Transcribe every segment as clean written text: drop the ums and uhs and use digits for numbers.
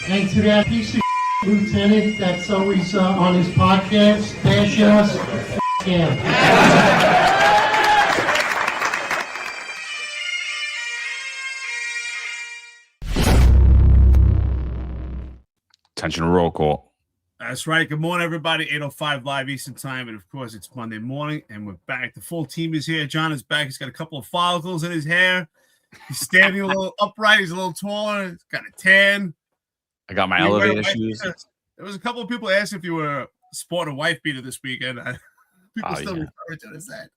And to that piece of lieutenant that's always on his podcast, bashing us, him. Attention to roll call. That's right. Good morning, everybody. 8:05 live Eastern time. And, of course, it's Monday morning, and we're back. The full team is here. John is back. He's got a couple of follicles in his hair. He's standing a little upright. He's a little taller. He's got a tan. I got my elevator shoes. There was a couple of people asking if you were sporting a wife beater this weekend. People still refer to it as that.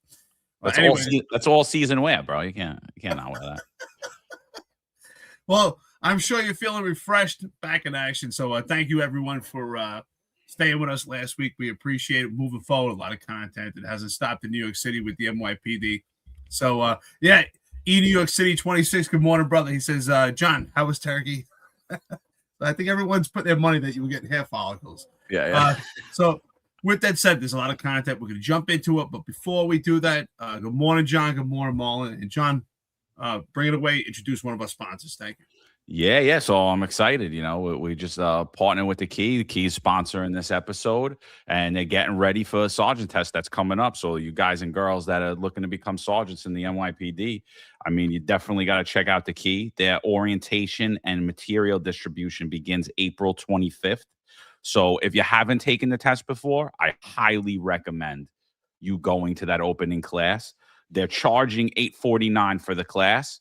That's all season wear, bro. You can't not wear that. Well, I'm sure you're feeling refreshed, back in action. So thank you, everyone, for staying with us last week. We appreciate it. Moving forward, a lot of content that hasn't stopped in New York City with the NYPD. So, New York City 26. Good morning, brother. He says, John, how was turkey? I think everyone's put their money that you were getting hair follicles. Yeah. So with that said, there's a lot of content. We're going to jump into it. But before we do that, good morning, John. Good morning, Marlon. And John, bring it away. Introduce one of our sponsors. Thank you. Yeah. So I'm excited. We just partnered with the Key. The Key is sponsoring this episode, and they're getting ready for a sergeant test that's coming up. So you guys and girls that are looking to become sergeants in the NYPD, I mean, you definitely got to check out the Key. Their orientation and material distribution begins April 25th. So if you haven't taken the test before, I highly recommend you going to that opening class. They're charging $849 for the class.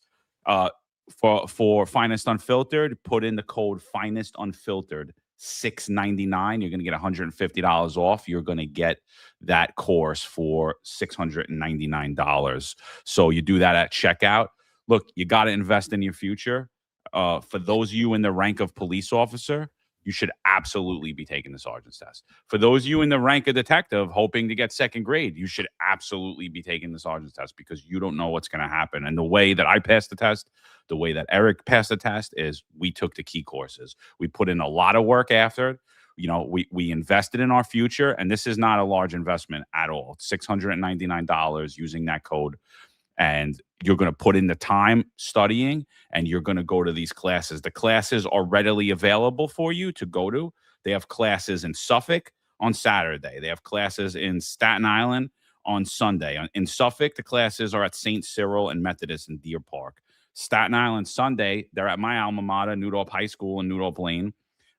For Finest Unfiltered, put in the code Finest Unfiltered $699. You're going to get $150 off. You're going to get that course for $699. So you do that at checkout. Look, you got to invest in your future. For those of you in the rank of police officer, you should absolutely be taking the sergeant's test. For those of you in the rank of detective hoping to get second grade, you should absolutely be taking the sergeant's test, because you don't know what's going to happen. And the way that I passed the test, the way that Eric passed the test, is we took the Key courses. We put in a lot of work after. We invested in our future, and this is not a large investment at all. It's $699 using that code. And you're going to put in the time studying, and you're going to go to these classes. The classes are readily available for you to go to. They have classes in Suffolk on Saturday. They have classes in Staten Island on Sunday. In Suffolk, the classes are at St. Cyril and Methodist in Deer Park. Staten Island Sunday, they're at my alma mater, Newdorf High School in Newdorf Lane.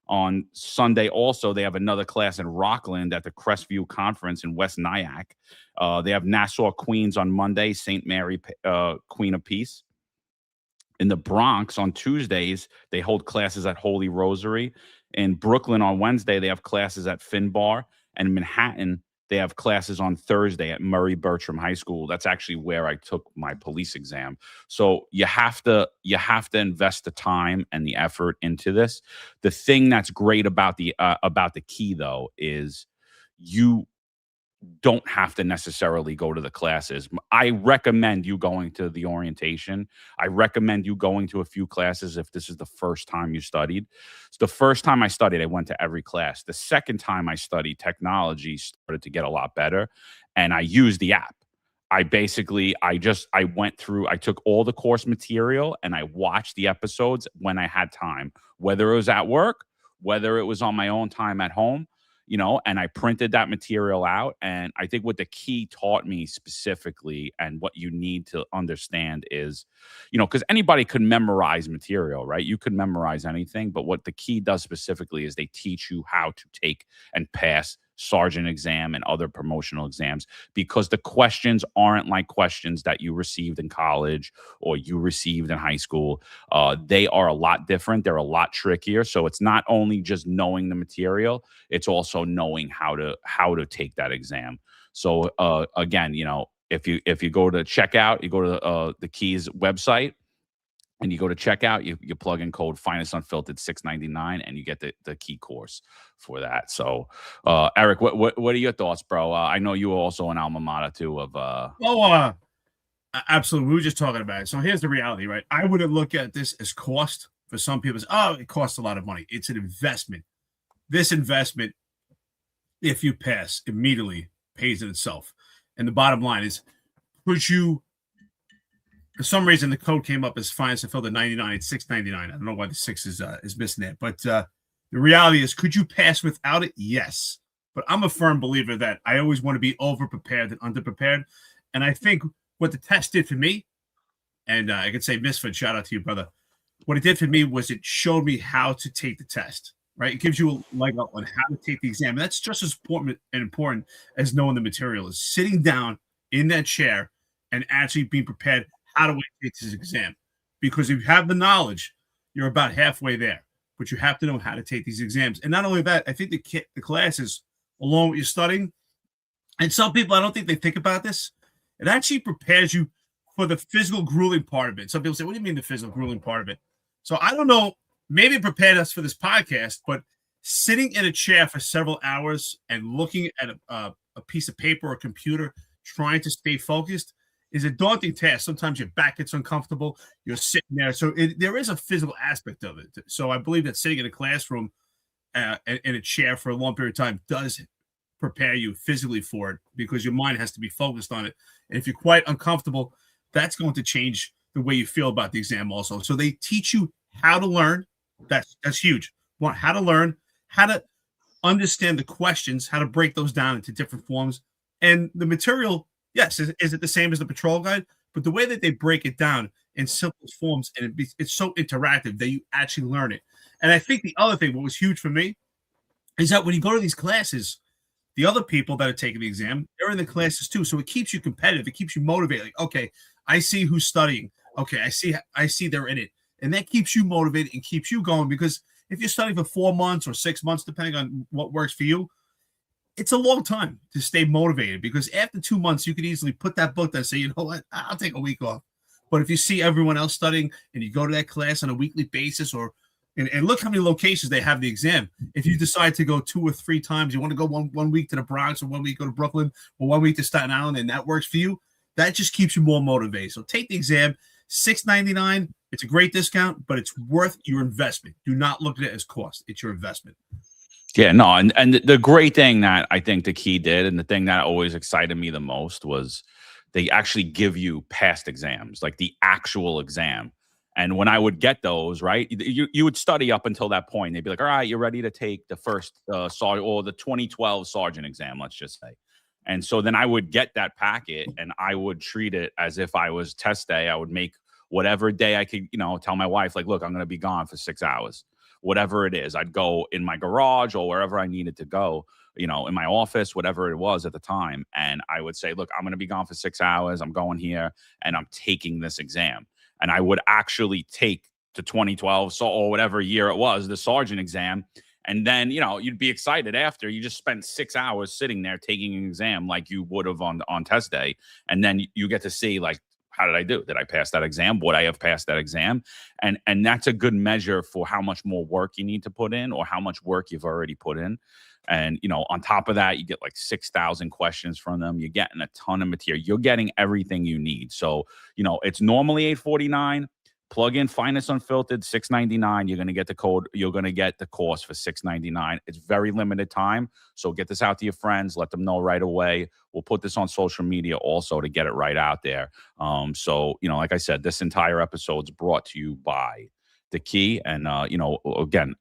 On Sunday, also, they have another class in Rockland at the Crestview Conference in West Nyack. They have Nassau Queens on Monday, St. Mary Queen of Peace. In the Bronx on Tuesdays, they hold classes at Holy Rosary. In Brooklyn on Wednesday, they have classes at Finbar. And in Manhattan, they have classes on Thursday at Murray Bertram High School. That's actually where I took my police exam. So you have to invest the time and the effort into this. The thing that's great about the Key, though, is you don't have to necessarily go to the classes. I recommend you going to the orientation. I recommend you going to a few classes if this is the first time you studied. So the first time I studied, I went to every class. The second time I studied, technology started to get a lot better, and I used the app. I went through, I took all the course material and I watched the episodes when I had time, whether it was at work, whether it was on my own time at home. And I printed that material out. And I think what the Key taught me specifically, and what you need to understand is, because anybody could memorize material, right? You could memorize anything. But what the Key does specifically is they teach you how to take and pass sergeant exam and other promotional exams, because the questions aren't like questions that you received in college or you received in high school. They are a lot different. They're a lot trickier. So it's not only just knowing the material, it's also knowing how to take that exam. So again, if you go to checkout, you go to the Key's website, and you go to checkout, you plug in code Finest Unfiltered $699, and you get the Key course for that. So, Eric, what are your thoughts, bro? I know you were also an alma mater too of. Absolutely. We were just talking about it. So here's the reality, right? I wouldn't look at this as cost. For some people, it costs a lot of money. It's an investment. This investment, if you pass, immediately pays it itself. And the bottom line is, puts you. For some reason, the code came up as Finest Unfiltered 99. It's $699. I don't know why the 6 is missing there, but The reality is, could you pass without it? Yes. But I'm a firm believer that I always want to be over-prepared than under-prepared. And I think what the test did for me, and I could say Misfit, shout out to you, brother. What it did for me was it showed me how to take the test, right? It gives you a leg up on how to take the exam. And that's just as important as knowing the material is sitting down in that chair and actually being prepared. How do I take this exam? Because if you have the knowledge, you're about halfway there. But you have to know how to take these exams. And not only that, I think the classes, along with your studying, and some people, I don't think they think about this, it actually prepares you for the physical grueling part of it. Some people say, what do you mean the physical grueling part of it? So I don't know, maybe it prepared us for this podcast, but sitting in a chair for several hours and looking at a piece of paper or computer, trying to stay focused, is a daunting task. Sometimes your back gets uncomfortable. You're sitting there. So there is a physical aspect of it. So I believe that sitting in a classroom in a chair for a long period of time does prepare you physically for it, because your mind has to be focused on it. And if you're quite uncomfortable, that's going to change the way you feel about the exam also. So they teach you how to learn. That's huge. How to learn, how to understand the questions, how to break those down into different forms. And the material, yes, is it the same as the patrol guide? But the way that they break it down in simple forms, and it's so interactive that you actually learn it. And I think the other thing, what was huge for me, is that when you go to these classes, the other people that are taking the exam, they're in the classes too. So it keeps you competitive. It keeps you motivated. Like, okay, I see who's studying. Okay, I see they're in it. And that keeps you motivated and keeps you going, because if you're studying for 4 months or 6 months, depending on what works for you, it's a long time to stay motivated, because after 2 months, you could easily put that book down and say, you know what, I'll take a week off. But if you see everyone else studying and you go to that class on a weekly basis, and look how many locations they have the exam. If you decide to go 2 or 3 times, you want to go one week to the Bronx, or 1 week go to Brooklyn, or 1 week to Staten Island, and that works for you, that just keeps you more motivated. So take the exam, $6.99. It's a great discount, but it's worth your investment. Do not look at it as cost. It's your investment. Yeah, no, and the great thing that I think the key did, and the thing that always excited me the most, was they actually give you past exams, like the actual exam. And when I would get those, right, you would study up until that point. They'd be like, all right, you're ready to take the first sergeant, or the 2012 sergeant exam, let's just say. And so then I would get that packet and I would treat it as if I was test day. I would make whatever day I could, tell my wife, like, look, I'm going to be gone for 6 hours, whatever it is. I'd go in my garage or wherever I needed to go, in my office, whatever it was at the time. And I would say, look, I'm going to be gone for 6 hours. I'm going here and I'm taking this exam. And I would actually take the 2012 or whatever year it was, the sergeant exam. And then, you'd be excited after. You just spent 6 hours sitting there taking an exam like you would have on test day. And then you get to see, like, how did I do? Did I pass that exam? Would I have passed that exam? And that's a good measure for how much more work you need to put in, or how much work you've already put in. And, on top of that, you get like 6,000 questions from them. You're getting a ton of material. You're getting everything you need. So, it's normally $849. Plug in Finest Unfiltered, $6.99. You're going to get the code. You're going to get the course for $6.99. It's very limited time. So get this out to your friends. Let them know right away. We'll put this on social media also to get it right out there. So, like I said, this entire episode is brought to you by The Key. And, again,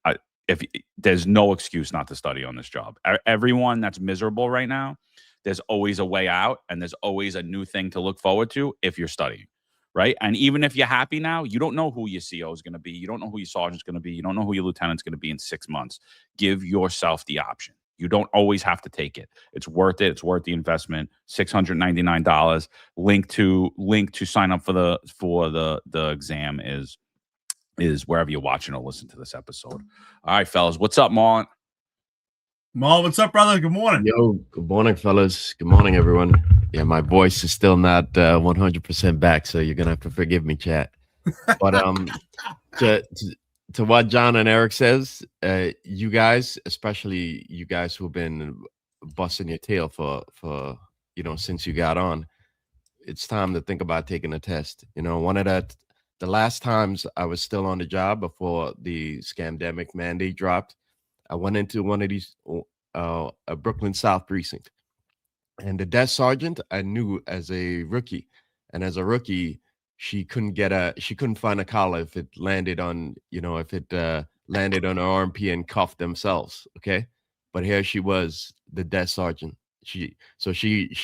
if there's no excuse not to study on this job. Everyone that's miserable right now, there's always a way out, and there's always a new thing to look forward to if you're studying. Right. And even if you're happy now, you don't know who your CO is going to be. You don't know who your sergeant's going to be. You don't know who your lieutenant's going to be in 6 months. Give yourself the option. You don't always have to take it. It's worth it. It's worth the investment. $699. Link to sign up for the exam is wherever you're watching or listen to this episode. All right, fellas. What's up, Marlon? Marlon, what's up, brother? Good morning. Yo, good morning, fellas. Good morning, everyone. Yeah, my voice is still not 100% back, so you're gonna have to forgive me, chat. But to what John and Eric says, you guys, especially you guys who've been busting your tail for since you got on, it's time to think about taking a test. One of the last times I was still on the job before the scamdemic mandate dropped, I went into one of these a Brooklyn South precinct. And the desk sergeant I knew as a rookie, and as a rookie, she couldn't find a collar if it landed on, if it landed on her armpit and cuffed themselves. Okay, but here she was, the desk sergeant. She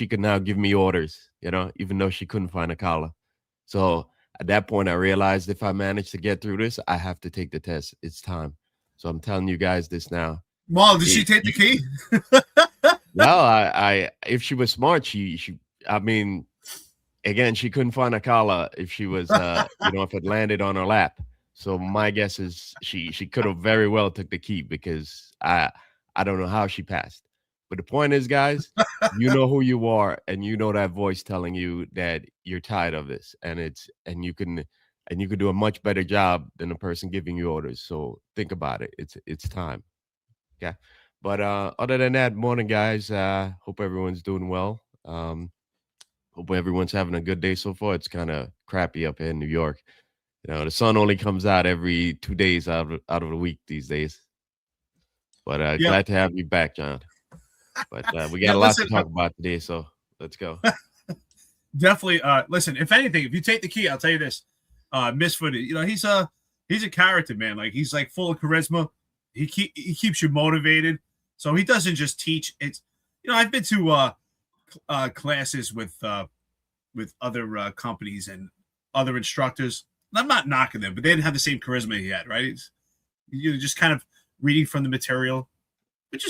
could now give me orders, even though she couldn't find a collar. So at that point, I realized if I manage to get through this, I have to take the test. It's time. So I'm telling you guys this now. Marlon, did she take the key? Well, I if she was smart, I mean, again, she couldn't find a collar if she was, if it landed on her lap. So my guess is she could have very well took the key, because I don't know how she passed. But the point is, guys, you know who you are, and you know that voice telling you that you're tired of this, and you can do a much better job than the person giving you orders. So think about it. It's time. Okay. But other than that, morning, guys. Hope everyone's doing well. Hope everyone's having a good day so far. It's kind of crappy up here in New York. The sun only comes out every 2 days out of the week these days. But glad to have you back, John. But we got a lot to talk about today, so let's go. Definitely. Listen, if anything, if you take the key, I'll tell you this. Misfit, he's a character, man. Like, he's like full of charisma. He keeps you motivated. So he doesn't just teach. It's, I've been to classes with other companies and other instructors. And I'm not knocking them, but they didn't have the same charisma he had, right? You're just kind of reading from the material, which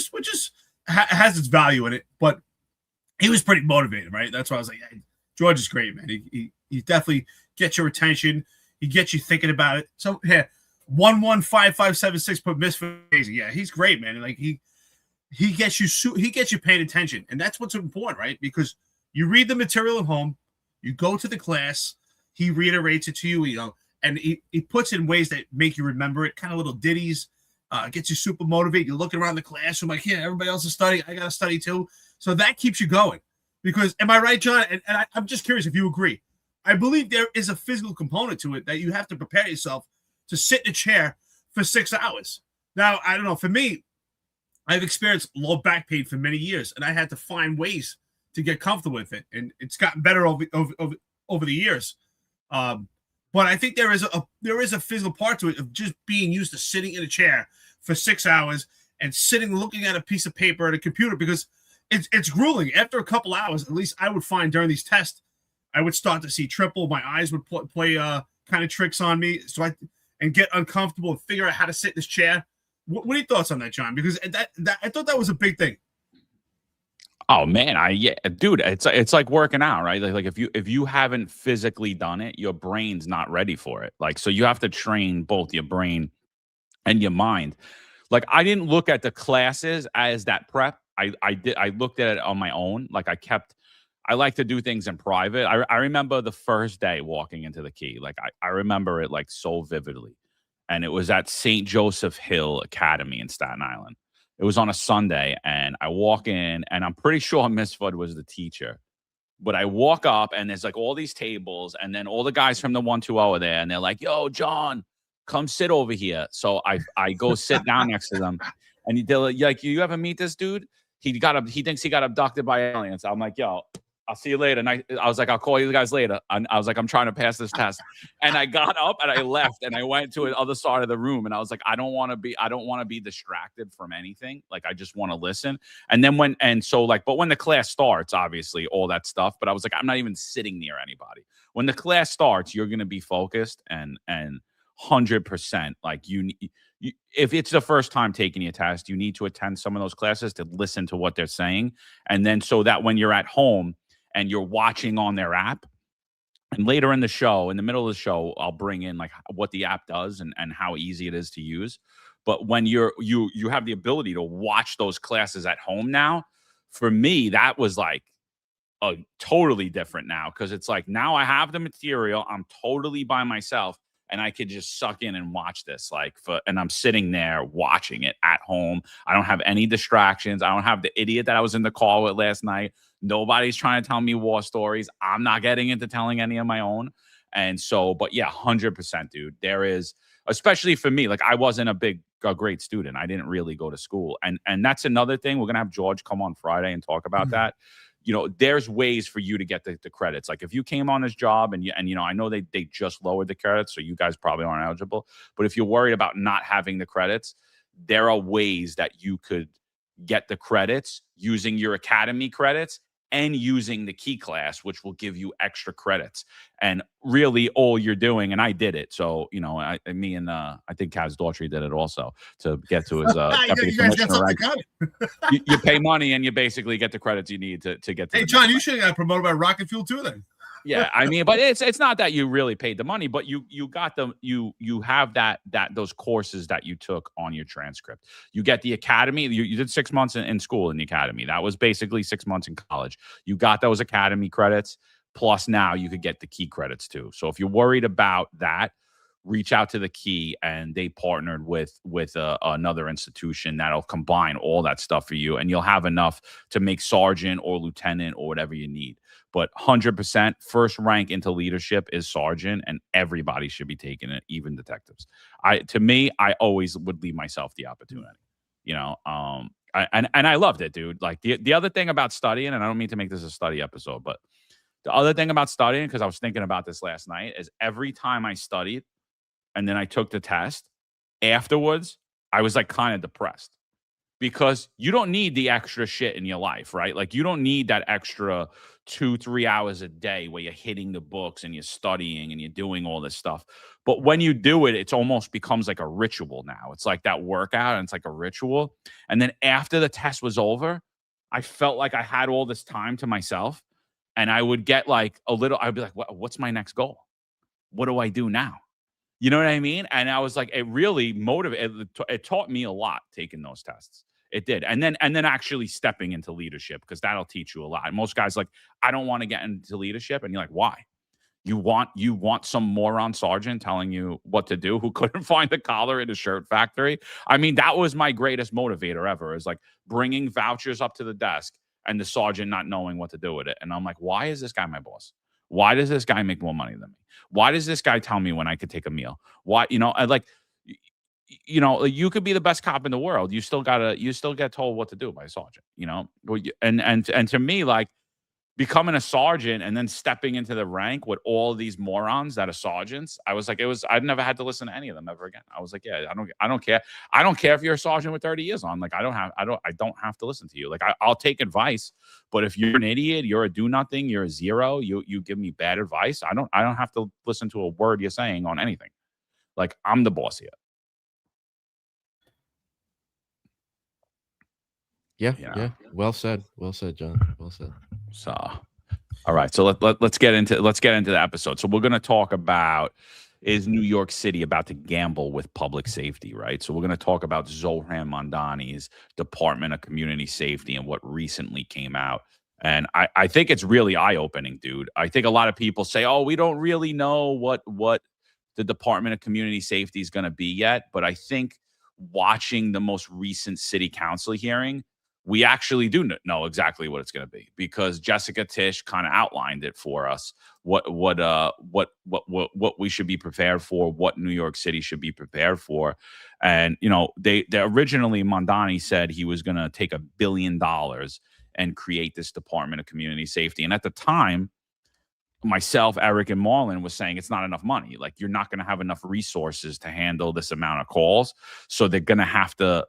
has its value in it. But he was pretty motivated, right? That's why I was like, hey, George is great, man. He definitely gets your attention. He gets you thinking about it. So yeah, 115576 put Misfit. Yeah, he's great, man. Like he gets you paying attention, and that's what's important, right? Because you read the material at home, you go to the class, he reiterates it to you, and he puts it in ways that make you remember it, kind of little ditties, gets you super motivated. You're looking around the classroom like, yeah, everybody else is studying, I gotta study too. So that keeps you going. Because, am I right, John? And I'm just curious if you agree. I believe there is a physical component to it that you have to prepare yourself to sit in a chair for 6 hours. Now, I don't know. For me, I've experienced low back pain for many years, and I had to find ways to get comfortable with it. And it's gotten better over the years. But I think there is a physical part to it of just being used to sitting in a chair for 6 hours and sitting looking at a piece of paper at a computer, because it's grueling. After a couple hours, at least I would find during these tests, I would start to see triple. My eyes would play kind of tricks on me, and get uncomfortable and figure out how to sit in this chair. What are your thoughts on that, John? Because that I thought that was a big thing. Oh man, dude, it's like working out, right? Like if you haven't physically done it, your brain's not ready for it. Like, so you have to train both your brain and your mind. Like, I didn't look at the classes as that prep. I looked at it on my own. Like, I like to do things in private. I remember the first day walking into the key. Like, I remember it like so vividly. And it was at St. Joseph Hill Academy in Staten Island. It was on a Sunday, and I walk in, and I'm pretty sure Miss Fudd was the teacher. But I walk up, and there's like all these tables, and then all the guys from the 120 are there, and they're like, "Yo, John, come sit over here." So I go sit down next to them, and they're like, "You ever meet this dude? He thinks he got abducted by aliens." I'm like, "Yo, I'll see you later." And I was like, "I'll call you guys later." I was like, "I'm trying to pass this test." And I got up and I left, and I went to the other side of the room, and I was like, I don't want to be distracted from anything. Like, I just want to listen. And then when the class starts, obviously all that stuff, but I was like, I'm not even sitting near anybody. When the class starts, you're going to be focused and 100%. Like, if it's the first time taking your test, you need to attend some of those classes to listen to what they're saying. And then so that when you're at home and you're watching on their app, and later in the show, in the middle of the show, I'll bring in like what the app does and how easy it is to use. But when you have the ability to watch those classes at home now, for me, that was like totally different now, because it's like, now I have the material, I'm totally by myself, and I could just suck in and watch this, and I'm sitting there watching it at home. I don't have any distractions. I don't have the idiot that I was in the call with last night. Nobody's trying to tell me war stories. I'm not getting into telling any of my own. And so, but yeah, 100%, dude. There is, especially for me, like, I wasn't a great student. I didn't really go to school. And that's another thing. We're going to have George come on Friday and talk about that. there's ways for you to get the credits. Like if you came on this job and I know they just lowered the credits, so you guys probably aren't eligible. But if you're worried about not having the credits, there are ways that you could get the credits using your academy credits and using the key class, which will give you extra credits. And really all you're doing, and I did it. So, I think Kaz Daughtry did it also to get to his deputy you guys got commissioner. something You pay money and you basically get the credits you need to get to. Hey, John, you should have got promoted by Rocket Fuel too then. Yeah, but it's not that you really paid the money, but you got them. You have that those courses that you took on your transcript. You get the academy. You did 6 months in school in the academy. That was basically 6 months in college. You got those academy credits. Plus, now you could get the key credits too. So if you're worried about that, reach out to the Key, and they partnered with another institution that'll combine all that stuff for you, and you'll have enough to make sergeant or lieutenant or whatever you need. But 100% first rank into leadership is sergeant, and everybody should be taking it, even detectives. I always would leave myself the opportunity, and I loved it, dude. Like the other thing about studying, and I don't mean to make this a study episode, but the other thing about studying, because I was thinking about this last night, is every time I studied and then I took the test, afterwards, I was like kind of depressed. Because you don't need the extra shit in your life, right? Like you don't need that extra 2-3 hours a day where you're hitting the books and you're studying and you're doing all this stuff. But when you do it, it almost becomes like a ritual now. It's like that workout, and it's like a ritual. And then after the test was over, I felt like I had all this time to myself, and I would get like I'd be like, what's my next goal? What do I do now? You know what I mean? And I was like, it really motivated. It taught me a lot taking those tests. It did. And then actually stepping into leadership, because that'll teach you a lot. And most guys like, I don't want to get into leadership. And you're like, why? You want some moron sergeant telling you what to do who couldn't find the collar in a shirt factory? I mean, that was my greatest motivator ever, is like bringing vouchers up to the desk and the sergeant not knowing what to do with it. And I'm like, why is this guy my boss? Why does this guy make more money than me? Why does this guy tell me when I could take a meal? Why, you could be the best cop in the world. You still get told what to do by a sergeant, and to me, like becoming a sergeant and then stepping into the rank with all these morons that are sergeants, I was like, I'd never had to listen to any of them ever again. I was like, yeah, I don't care. I don't care if you're a sergeant with 30 years on. Like, I don't have to listen to you. Like, I'll take advice, but if you're an idiot, you're a do nothing, you're a zero, you give me bad advice, I don't have to listen to a word you're saying on anything. Like, I'm the boss here. Yeah. Well said, John. Well said. So, all right. So let's get into the episode. So we're going to talk about, is New York City about to gamble with public safety, right? So we're going to talk about Zohran Mamdani's Department of Community Safety and what recently came out. And I think it's really eye-opening, dude. I think a lot of people say, oh, we don't really know what the Department of Community Safety is going to be yet. But I think watching the most recent city council hearing, we actually do know exactly what it's going to be, because Jessica Tisch kind of outlined it for us. What we should be prepared for, what New York City should be prepared for. And they originally, Mamdani said he was going to take $1 billion and create this Department of Community Safety. And at the time, myself, Eric, and Marlon was saying it's not enough money. Like, you're not going to have enough resources to handle this amount of calls. So they're going to have to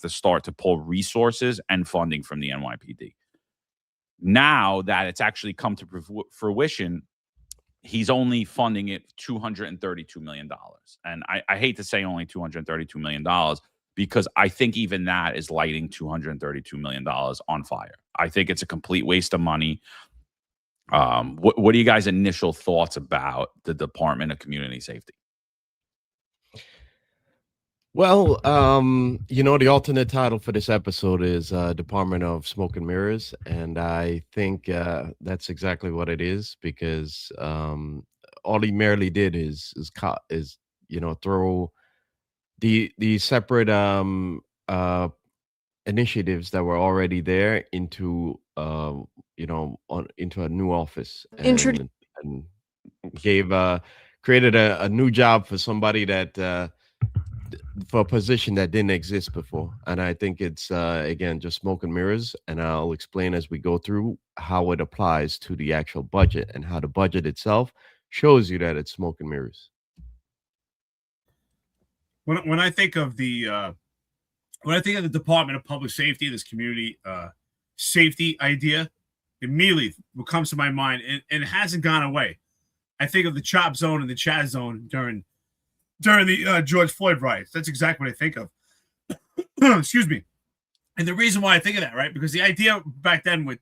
start to pull resources and funding from the NYPD. Now that it's actually come to fruition, he's only funding it $232 million. And I hate to say only $232 million, because I think even that is lighting $232 million on fire. I think it's a complete waste of money. What are you guys' initial thoughts about the Department of Community Safety? Well, the alternate title for this episode is Department of Smoke and Mirrors, and I think that's exactly what it is, because all he merely did is throw the separate initiatives that were already there into into a new office, and created a new job for somebody that for a position that didn't exist before. And I think it's again just smoke and mirrors. And I'll explain as we go through how it applies to the actual budget and how the budget itself shows you that it's smoke and mirrors. When I think of the Department of Public Safety, this community safety idea, immediately what comes to my mind, and it hasn't gone away. I think of the chop zone and the Chaz zone during the George Floyd riots. That's exactly what I think of. Excuse me. And the reason why I think of that, right? Because the idea back then with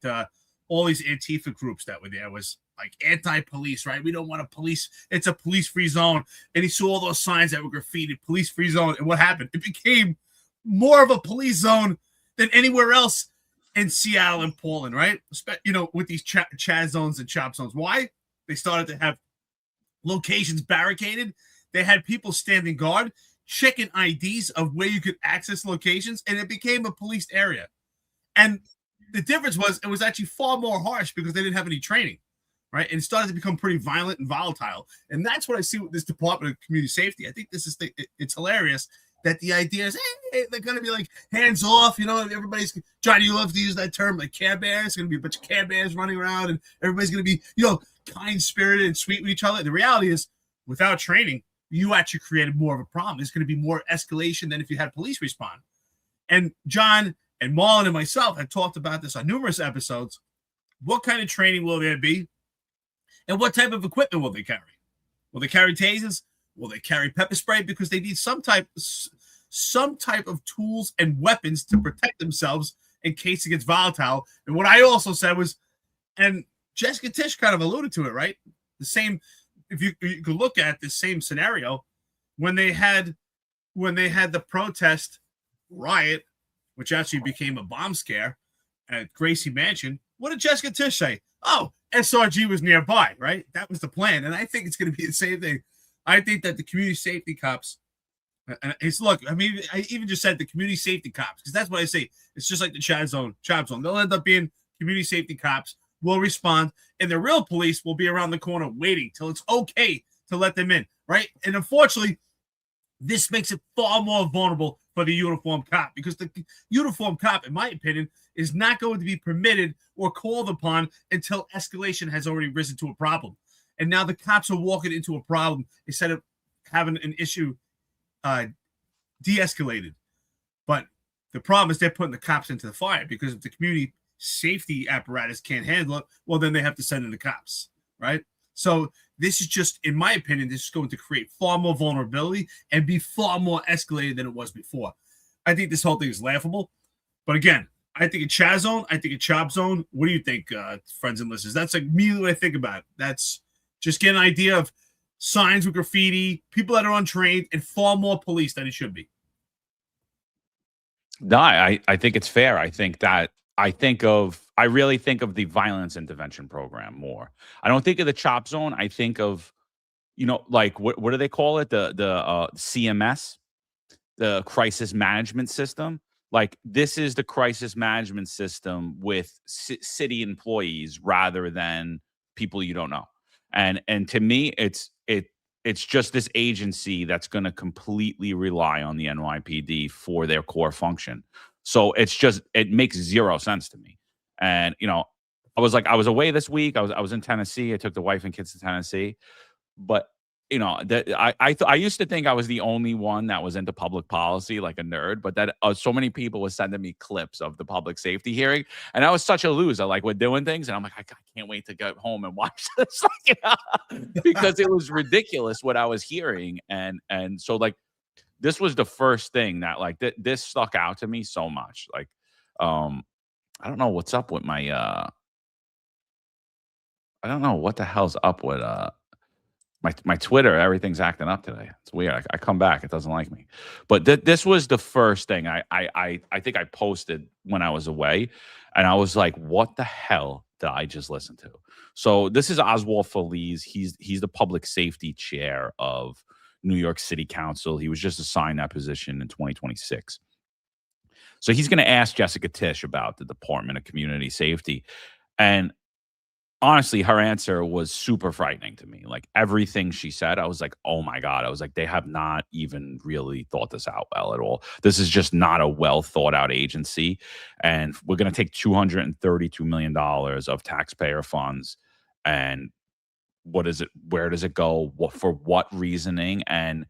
all these Antifa groups that were there was like anti-police, right? We don't want a police. It's a police-free zone. And he saw all those signs that were graffitied, police-free zone. And what happened? It became more of a police zone than anywhere else in Seattle and Portland, right? You know, with these Chaz zones and chop zones. Why? They started to have locations barricaded. They had people standing guard, checking IDs of where you could access locations, and it became a policed area. And the difference was it was actually far more harsh because they didn't have any training, right? And it started to become pretty violent and volatile. And that's what I see with this Department of Community Safety. I think this is it's hilarious that the idea is, hey, they're going to be like hands off, you know, everybody's, Johnny, you love to use that term, like Care Bears. It's going to be a bunch of Care Bears running around and everybody's going to be, you know, kind-spirited and sweet with each other. The reality is, without training, you actually created more of a problem. There's going to be more escalation than if you had police respond. And John and Marlon and myself have talked about this on numerous episodes. What kind of training will there be? And what type of equipment will they carry? Will they carry tasers? Will they carry pepper spray? Because they need some type of tools and weapons to protect themselves in case it gets volatile. And what I also said was, and Jessica Tisch kind of alluded to it, right? The same, if you could look at the same scenario when they had the protest riot, which actually became a bomb scare at Gracie Mansion. What did Jessica Tisch say? Oh, SRG was nearby, right? That was the plan. And I think it's going to be the same thing. I think that the community safety cops, look, I mean, I even just said the community safety cops, because that's what I say. It's just like the chop zone. They'll end up being community safety cops, will respond, and the real police will be around the corner waiting till it's okay to let them in, right? And unfortunately, this makes it far more vulnerable for the uniformed cop, because the uniformed cop, in my opinion, is not going to be permitted or called upon until escalation has already risen to a problem. And now the cops are walking into a problem instead of having an issue de-escalated. But the problem is they're putting the cops into the fire, because if the community safety apparatus can't handle it, well, then they have to send in the cops, right? So this is just, in my opinion, this is going to create far more vulnerability and be far more escalated than it was before. I think this whole thing is laughable. But again, I think a Chaz zone, I think a chop zone. What do you think, friends and listeners? That's like immediately what I think about. That's just get an idea of signs with graffiti, people that are untrained, and far more police than it should be. No, I think it's fair. I really think of the violence intervention program more. I don't think of the chop zone. I think of, you know, like what do they call it? The CMS, the crisis management system. Like, this is the crisis management system with city employees rather than people you don't know. And to me, it's just this agency that's going to completely rely on the NYPD for their core function. So it makes zero sense to me. And, you know, I was away this week. I was in Tennessee. I took the wife and kids to Tennessee. But, you know, I used to think I was the only one that was into public policy, like a nerd, but that so many people were sending me clips of the public safety hearing. And I was such a loser. Like, we're doing things. And I'm like, I can't wait to get home and watch this, because it was ridiculous what I was hearing. And so, like, this was the first thing that, like, this stuck out to me so much. Like, I don't know what's up with my, I don't know what the hell's up with, my Twitter. Everything's acting up today. It's weird. I come back, it doesn't like me. But this was the first thing I think I posted when I was away, and I was like, what the hell did I just listen to? So this is Oswald Feliz. He's the public safety chair of New York City Council. He was just assigned that position in 2026. So he's going to ask Jessica Tisch about the Department of Community Safety. And honestly, her answer was super frightening to me. Like everything she said, I was like, oh my God. I was like, they have not even really thought this out well at all. This is just not a well thought out agency. And we're going to take $232 million of taxpayer funds. And what is it? Where does it go? What, for what reasoning? And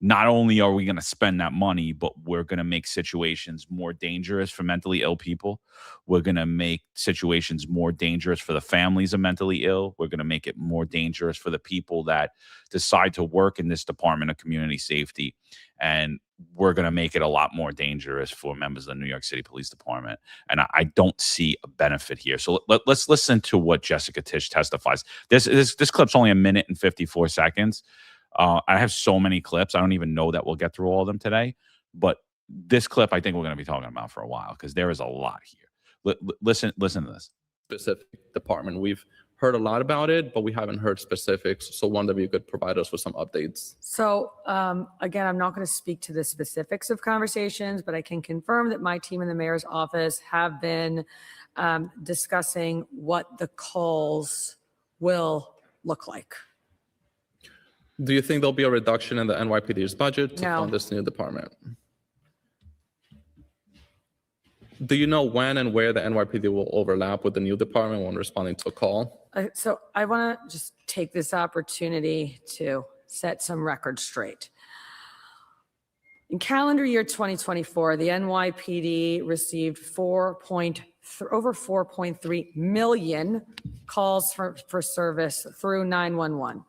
not only are we going to spend that money, but we're going to make situations more dangerous for mentally ill people. We're going to make situations more dangerous for the families of mentally ill. We're going to make it more dangerous for the people that decide to work in this Department of Community Safety. And we're going to make it a lot more dangerous for members of the New York City Police Department. And I don't see a benefit here. So let's listen to what Jessica Tisch testifies. This clip's only 1 minute and 54 seconds. I have so many clips. I don't even know that we'll get through all of them today. But this clip, I think we're going to be talking about for a while because there is a lot here. Listen to this. Specific department. We've heard a lot about it, but we haven't heard specifics. So wonder if you could provide us with some updates. So again, I'm not going to speak to the specifics of conversations, but I can confirm that my team in the mayor's office have been discussing what the calls will look like. Do you think there'll be a reduction in the NYPD's budget to No. fund this new department? Do you know when and where the NYPD will overlap with the new department when responding to a call? So I want to just take this opportunity to set some records straight. In calendar year 2024, the NYPD received over 4.3 million calls for service through 911.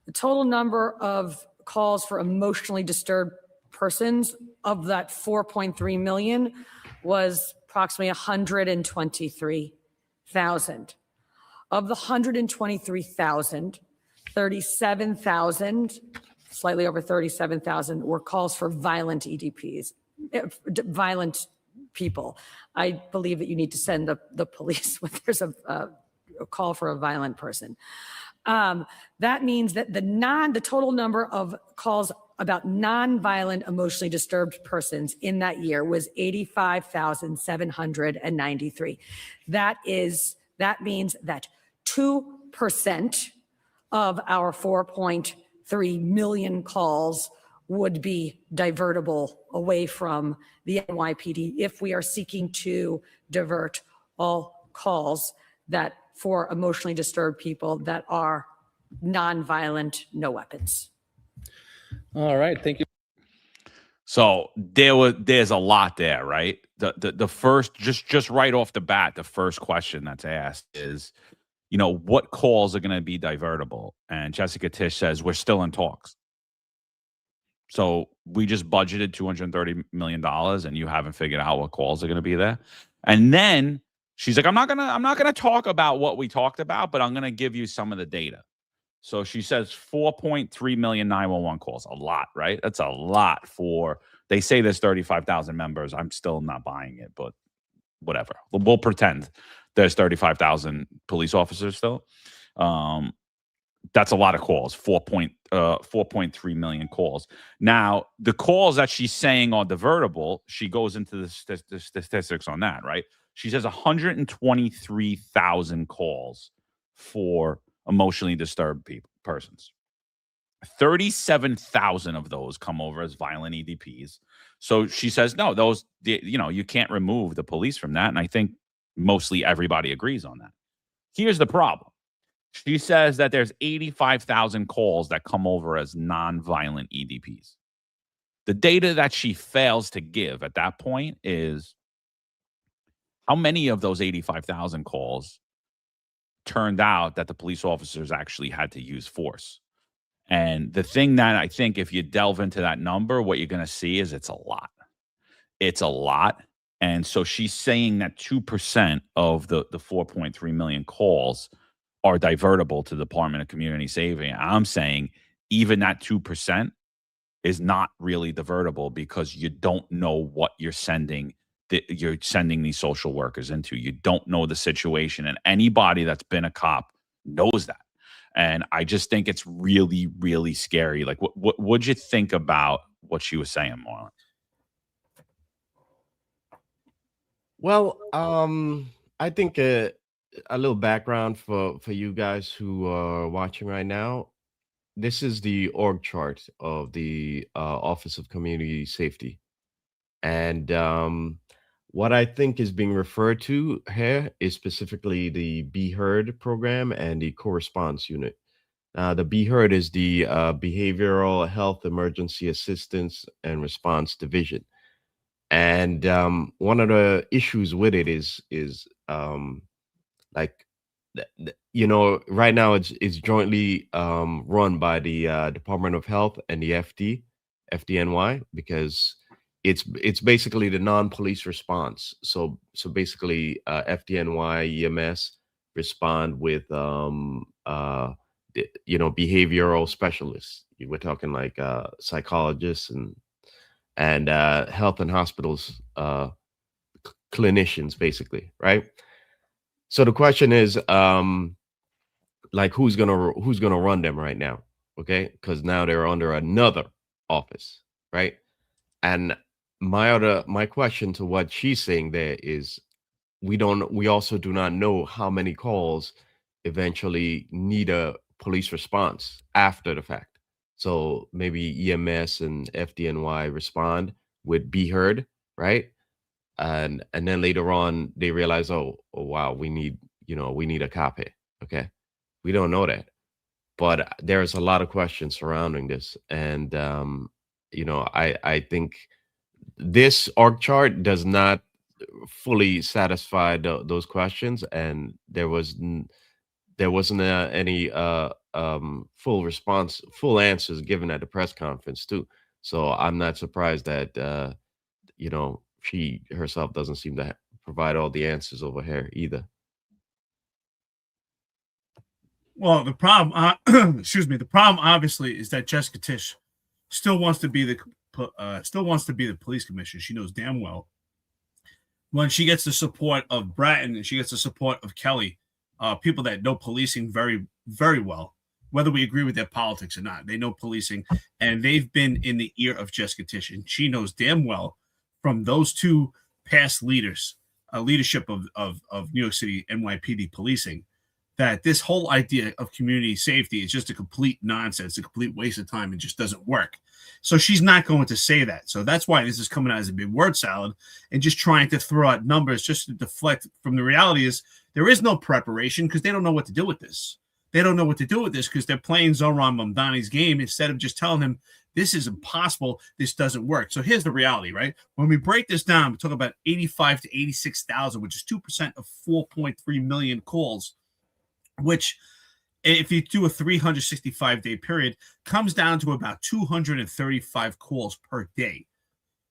The total number of calls for emotionally disturbed persons of that 4.3 million was approximately 123,000. Of the 123,000, 37,000, slightly over 37,000 were calls for violent EDPs, violent people. I believe that you need to send the police when there's a call for a violent person. That means that the total number of calls about non-violent emotionally disturbed persons in that year was 85,793. That means that 2% of our 4.3 million calls would be divertible away from the NYPD if we are seeking to divert all calls that for emotionally disturbed people that are non-violent, no weapons. All right, thank you. So there's a lot there, right? The first, just right off the bat, the first question that's asked is, what calls are going to be divertible? And Jessica Tisch says we're still in talks. So we just budgeted $230 million, and you haven't figured out what calls are going to be there. And then she's like, I'm not gonna talk about what we talked about, but I'm gonna give you some of the data. So she says 4.3 million 911 calls. A lot, right? That's a lot for. They say there's 35,000 members. I'm still not buying it, but whatever. We'll pretend there's 35,000 police officers still. That's a lot of calls. 4.3 million calls. Now, the calls that she's saying are divertible, she goes into the statistics on that, right? She says 123,000 calls for emotionally disturbed persons. 37,000 of those come over as violent EDPs. So she says, no, those, you can't remove the police from that. And I think mostly everybody agrees on that. Here's the problem. She says that there's 85,000 calls that come over as non-violent EDPs. The data that she fails to give at that point is how many of those 85,000 calls turned out that the police officers actually had to use force. And the thing that I think if you delve into that number, what you're going to see is it's a lot. It's a lot. And so she's saying that 2% of the 4.3 million calls are divertible to the Department of Community Safety. I'm saying even that 2% is not really divertible because you don't know what you're sending these social workers into. You don't know the situation, and anybody that's been a cop knows that. And I just think it's really, really scary. Like, what would you think about what she was saying, Marlon? Well, I think a little background for you guys who are watching right now. This is the org chart of the Office of Community Safety, and what I think is being referred to here is specifically the Be Heard program and the co-response unit. The Be Heard is the Behavioral Health Emergency Assistance and Response Division, and one of the issues with it is like right now it's jointly run by the Department of Health and the FDNY, because it's basically the non-police response. So basically FDNY EMS respond with behavioral specialists. We're talking like psychologists and health and hospitals clinicians, basically, right? So the question is, like, who's gonna run them right now? Okay, because now they're under another office, right? And my question to what she's saying there is, we also do not know how many calls eventually need a police response after the fact. So maybe EMS and FDNY respond with Be Heard, right? And then later on they realize, oh wow, we need a copy. Okay, we don't know that, but there's a lot of questions surrounding this, and I think this org chart does not fully satisfy those questions, and there wasn't any full answers given at the press conference too. So I'm not surprised that she herself doesn't seem to provide all the answers over here either. Well, the problem, the problem obviously is that Jessica Tisch still wants to be the police commissioner. She knows damn well when she gets the support of Bratton and she gets the support of Kelly, people that know policing very, very well, whether we agree with their politics or not. They know policing, and they've been in the ear of Jessica Tisch, and she knows damn well from those two past leadership of New York City NYPD policing, that this whole idea of community safety is just a complete nonsense, a complete waste of time, and just doesn't work. So she's not going to say that. So that's why this is coming out as a big word salad and just trying to throw out numbers just to deflect from the reality is there is no preparation because they don't know what to do with this. They don't know what to do with this because they're playing Zohran Mamdani's game instead of just telling him this is impossible, this doesn't work. So here's the reality, right? When we break this down, we talk about 85 to 86,000, which is 2% of 4.3 million calls, which if you do a 365-day period, comes down to about 235 calls per day.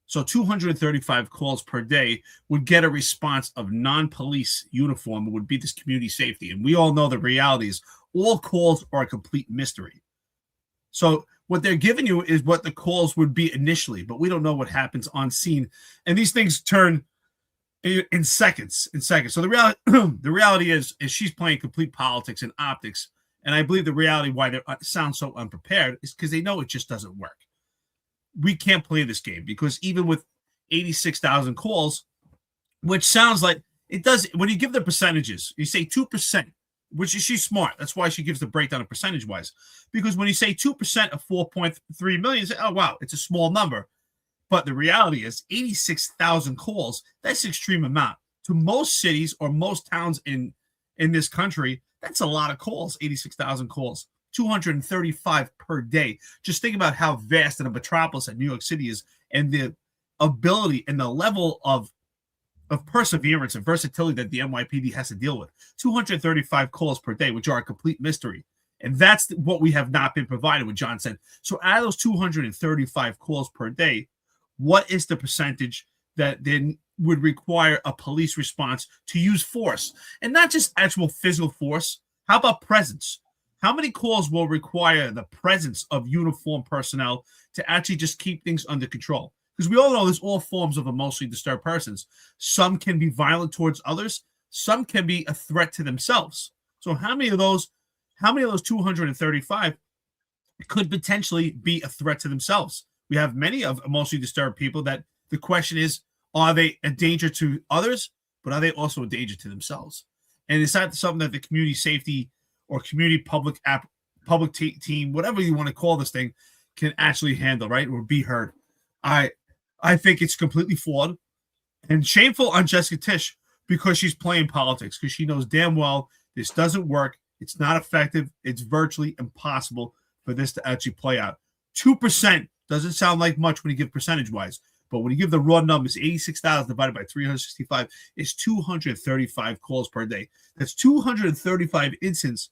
So 235 calls per day would get a response of non-police uniform. It would be this community safety. And we all know the reality is all calls are a complete mystery. So what they're giving you is what the calls would be initially, but we don't know what happens on scene. And these things turn in seconds. So the reality is she's playing complete politics and optics. And I believe the reality why they sound so unprepared is because they know it just doesn't work. We can't play this game because even with 86,000 calls, which sounds like it does, when you give the percentages, you say 2%, which is she's smart. That's why she gives the breakdown of percentage wise. Because when you say 2% of 4.3 million, you say, oh, wow, it's a small number. But the reality is 86,000 calls, that's an extreme amount. To most cities or most towns in this country, that's a lot of calls, 86,000 calls, 235 per day. Just think about how vast a metropolis that New York City is and the ability and the level of perseverance and versatility that the NYPD has to deal with. 235 calls per day, which are a complete mystery. And that's what we have not been provided, what John said. So out of those 235 calls per day, what is the percentage that then would require a police response to use force? And not just actual physical force. How about presence? How many calls will require the presence of uniformed personnel to actually just keep things under control? Because we all know there's all forms of emotionally disturbed persons. Some can be violent towards others. Some can be a threat to themselves. So how many of those 235 could potentially be a threat to themselves? We have many of emotionally disturbed people that the question is, are they a danger to others, but are they also a danger to themselves? and it's not something that the community safety or community public team, whatever you want to call this thing, can actually handle, right, or be heard. I think it's completely flawed and shameful on Jessica Tisch because she's playing politics, because she knows damn well this doesn't work. It's not effective. It's virtually impossible for this to actually play out. 2% doesn't sound like much when you give percentage-wise, but when you give the raw numbers, 86,000 divided by 365 is 235 calls per day. That's 235 instances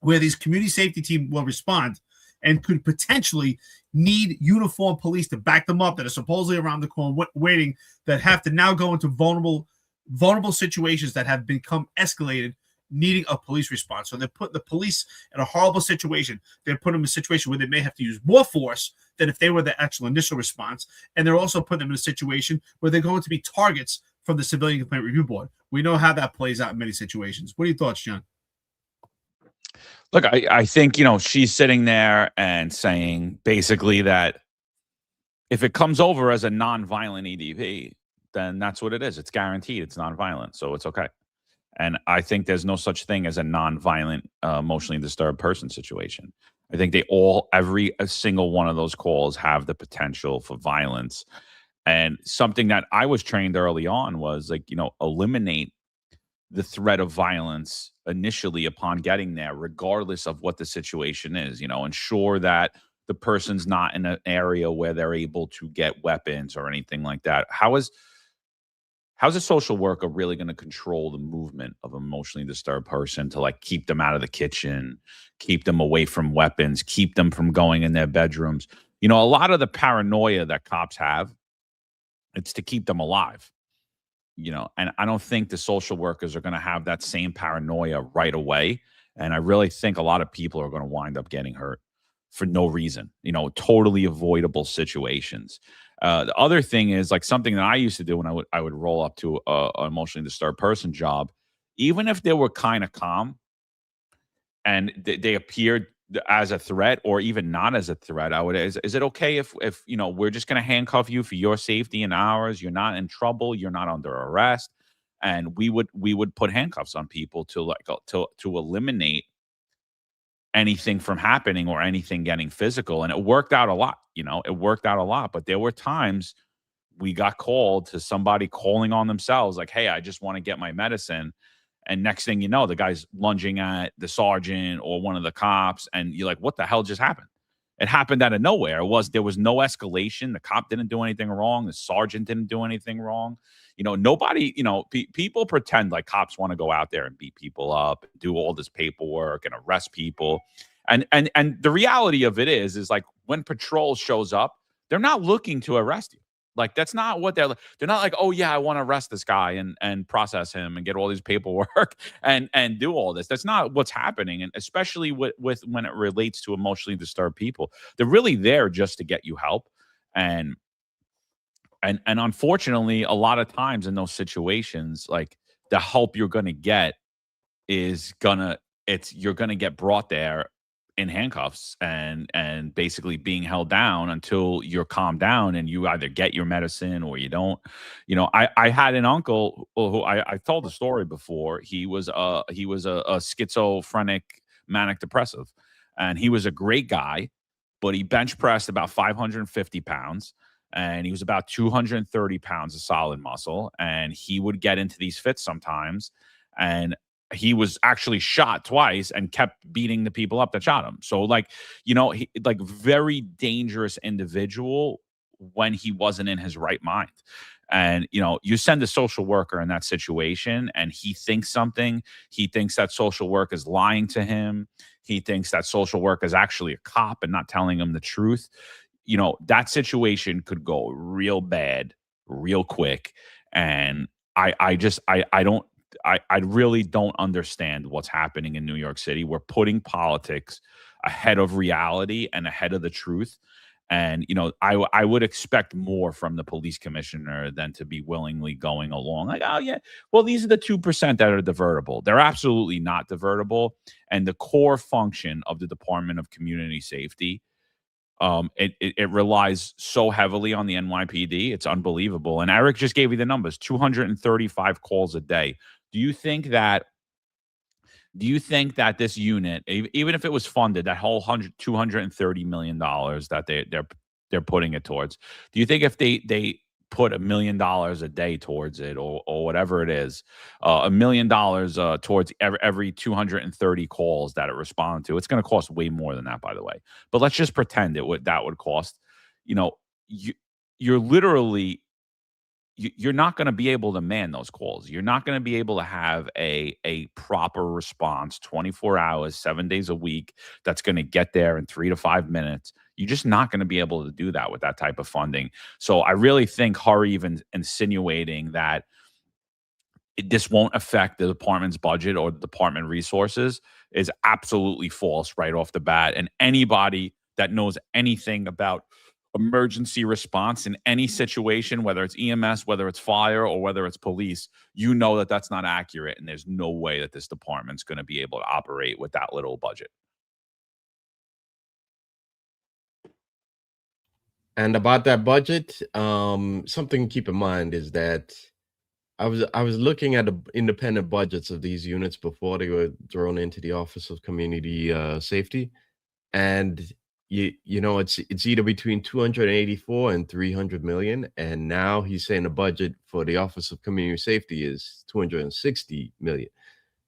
where these community safety team will respond and could potentially need uniformed police to back them up that are supposedly around the corner waiting, that have to now go into vulnerable situations that have become escalated, needing a police response. So they're putting the police in a horrible situation. They're putting them in a situation where they may have to use more force than if they were the actual initial response. And they're also putting them in a situation where they're going to be targets from the Civilian Complaint Review Board. We know how that plays out in many situations. What are your thoughts, John? Look, I think, she's sitting there and saying basically that if it comes over as a non-violent EDP, then that's what it is. It's guaranteed. It's non-violent. So it's okay. And I think there's no such thing as a non-violent, emotionally disturbed person situation. I think every single one of those calls have the potential for violence. And something that I was trained early on was eliminate the threat of violence initially upon getting there, regardless of what the situation is, ensure that the person's not in an area where they're able to get weapons or anything like that. How's a social worker really going to control the movement of an emotionally disturbed person to keep them out of the kitchen, keep them away from weapons, keep them from going in their bedrooms? A lot of the paranoia that cops have, it's to keep them alive. And I don't think the social workers are going to have that same paranoia right away. And I really think a lot of people are going to wind up getting hurt for no reason, totally avoidable situations. The other thing is something that I used to do when I would roll up to an emotionally disturbed person job, even if they were kind of calm and they appeared as a threat or even not as a threat, is it okay if we're just going to handcuff you for your safety and ours? You're not in trouble. You're not under arrest. And we would put handcuffs on people to eliminate anything from happening or anything getting physical. And it worked out a lot. It worked out a lot. But there were times we got called to somebody calling on themselves hey, I just want to get my medicine. And next thing you know, the guy's lunging at the sergeant or one of the cops. And you're like, what the hell just happened? It happened out of nowhere. There was no escalation. The cop didn't do anything wrong. The sergeant didn't do anything wrong. Nobody, people pretend like cops want to go out there and beat people up, do all this paperwork and arrest people. And the reality of it is when patrol shows up, they're not looking to arrest you. That's not what they're not like, oh yeah, I want to arrest this guy and process him and get all these paperwork and do all this. That's not what's happening. And especially with when it relates to emotionally disturbed people, they're really there just to get you help. And unfortunately, a lot of times in those situations, the help you're going to get you're going to get brought there in handcuffs and basically being held down until you're calmed down and you either get your medicine or you don't. I had an uncle who I told the story before. He was a schizophrenic manic depressive, and he was a great guy, but he bench pressed about 550 pounds. And he was about 230 pounds of solid muscle. And he would get into these fits sometimes. And he was actually shot twice and kept beating the people up that shot him. So he very dangerous individual when he wasn't in his right mind. And, you send a social worker in that situation and he thinks something. He thinks that social work is lying to him. He thinks that social work is actually a cop and not telling him the truth. That situation could go real bad, real quick. And I really don't understand what's happening in New York City. We're putting politics ahead of reality and ahead of the truth. And, I would expect more from the police commissioner than to be willingly going along. Oh, yeah, well, these are the 2% that are divertible. They're absolutely not divertible. And the core function of the Department of Community Safety, it relies so heavily on the NYPD. It's unbelievable. And Eric just gave you the numbers, 235 calls a day. Do you think that do you think that this unit, even if it was funded, that whole $230 million that they're putting it towards, do you think if they put $1 million a day towards it, or whatever it is, $1 million towards every 230 calls that it responded to, it's going to cost way more than that, by the way. But let's just pretend that would cost. You're literally, you're not going to be able to man those calls. You're not going to be able to have a proper response 24 hours, 7 days a week that's going to get there in 3 to 5 minutes. You're just not going to be able to do that with that type of funding. So I really think her even insinuating that this won't affect the department's budget or the department resources is absolutely false right off the bat. And anybody that knows anything about emergency response in any situation, whether it's EMS, whether it's fire, or whether it's police, you know that that's not accurate, and there's no way that this department's going to be able to operate with that little budget. And about that budget, something to keep in mind is that I was looking at the independent budgets of these units before they were thrown into the Office of Community Safety, and it's either between 284 and 300 million, and now he's saying the budget for the Office of Community Safety is 260 million.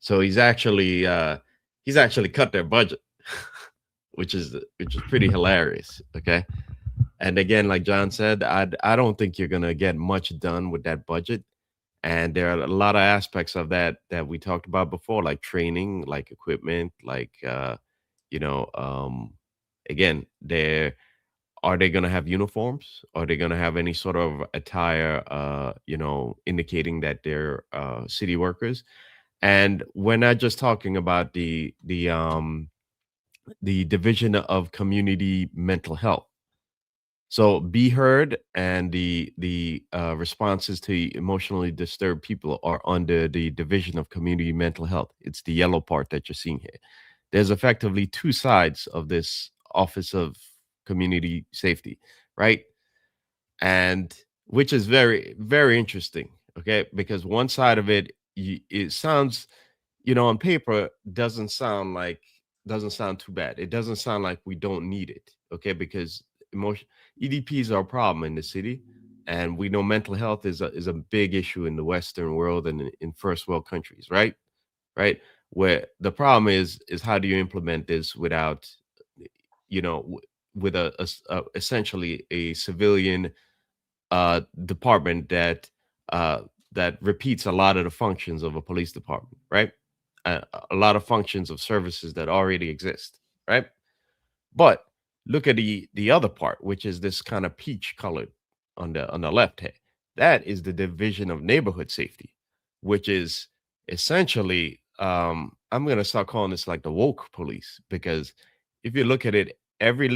So he's actually cut their budget, which is pretty hilarious. Okay. And again, like John said, I don't think you're gonna get much done with that budget. And there are a lot of aspects of that we talked about before, like training, like equipment, like again, are they going to have uniforms? Are they going to have any sort of attire, indicating that they're city workers? And we're not just talking about the Division of Community Mental Health. So Be Heard and the responses to emotionally disturbed people are under the Division of Community Mental Health. It's the yellow part that you're seeing here. There's effectively two sides of this Office of Community Safety, right? And which is very, very interesting, okay? Because one side of it, it sounds, on paper, doesn't sound too bad. It doesn't sound like we don't need it, okay? Because EDPs are a problem in the city, and we know mental health is a big issue in the Western world and in first world countries, right? Where the problem is how do you implement this without, with essentially a civilian department that repeats a lot of the functions of a police department, right? A lot of functions of services that already exist, right? But look at the other part, which is this kind of peach colored on the left hand. That is the Division of Neighborhood Safety, which is essentially, I'm gonna start calling this like the woke police, because if you look at it, every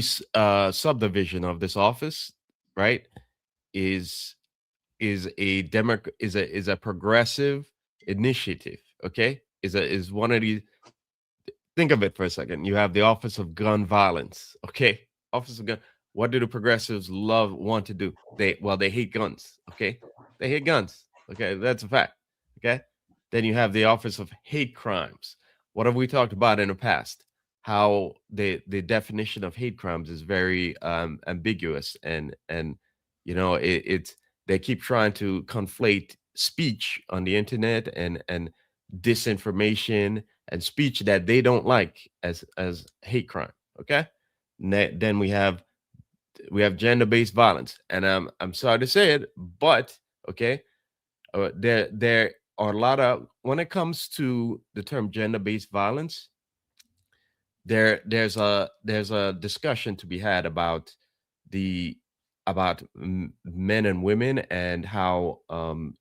subdivision of this office, right, is a progressive initiative. Okay, is one of these. Think of it for a second. You have the Office of Gun Violence. Okay, Office of Gun. What do the progressives want to do? They hate guns. Okay, they hate guns. Okay, that's a fact. Okay, then you have the Office of Hate Crimes. What have we talked about in the past? How the definition of hate crimes is very ambiguous, and they keep trying to conflate speech on the internet and disinformation and speech that they don't like as hate crime. Okay, then we have gender-based violence, and I'm sorry to say it, but okay, there are a lot of, when it comes to the term gender-based violence, there's a discussion to be had about men and women, and how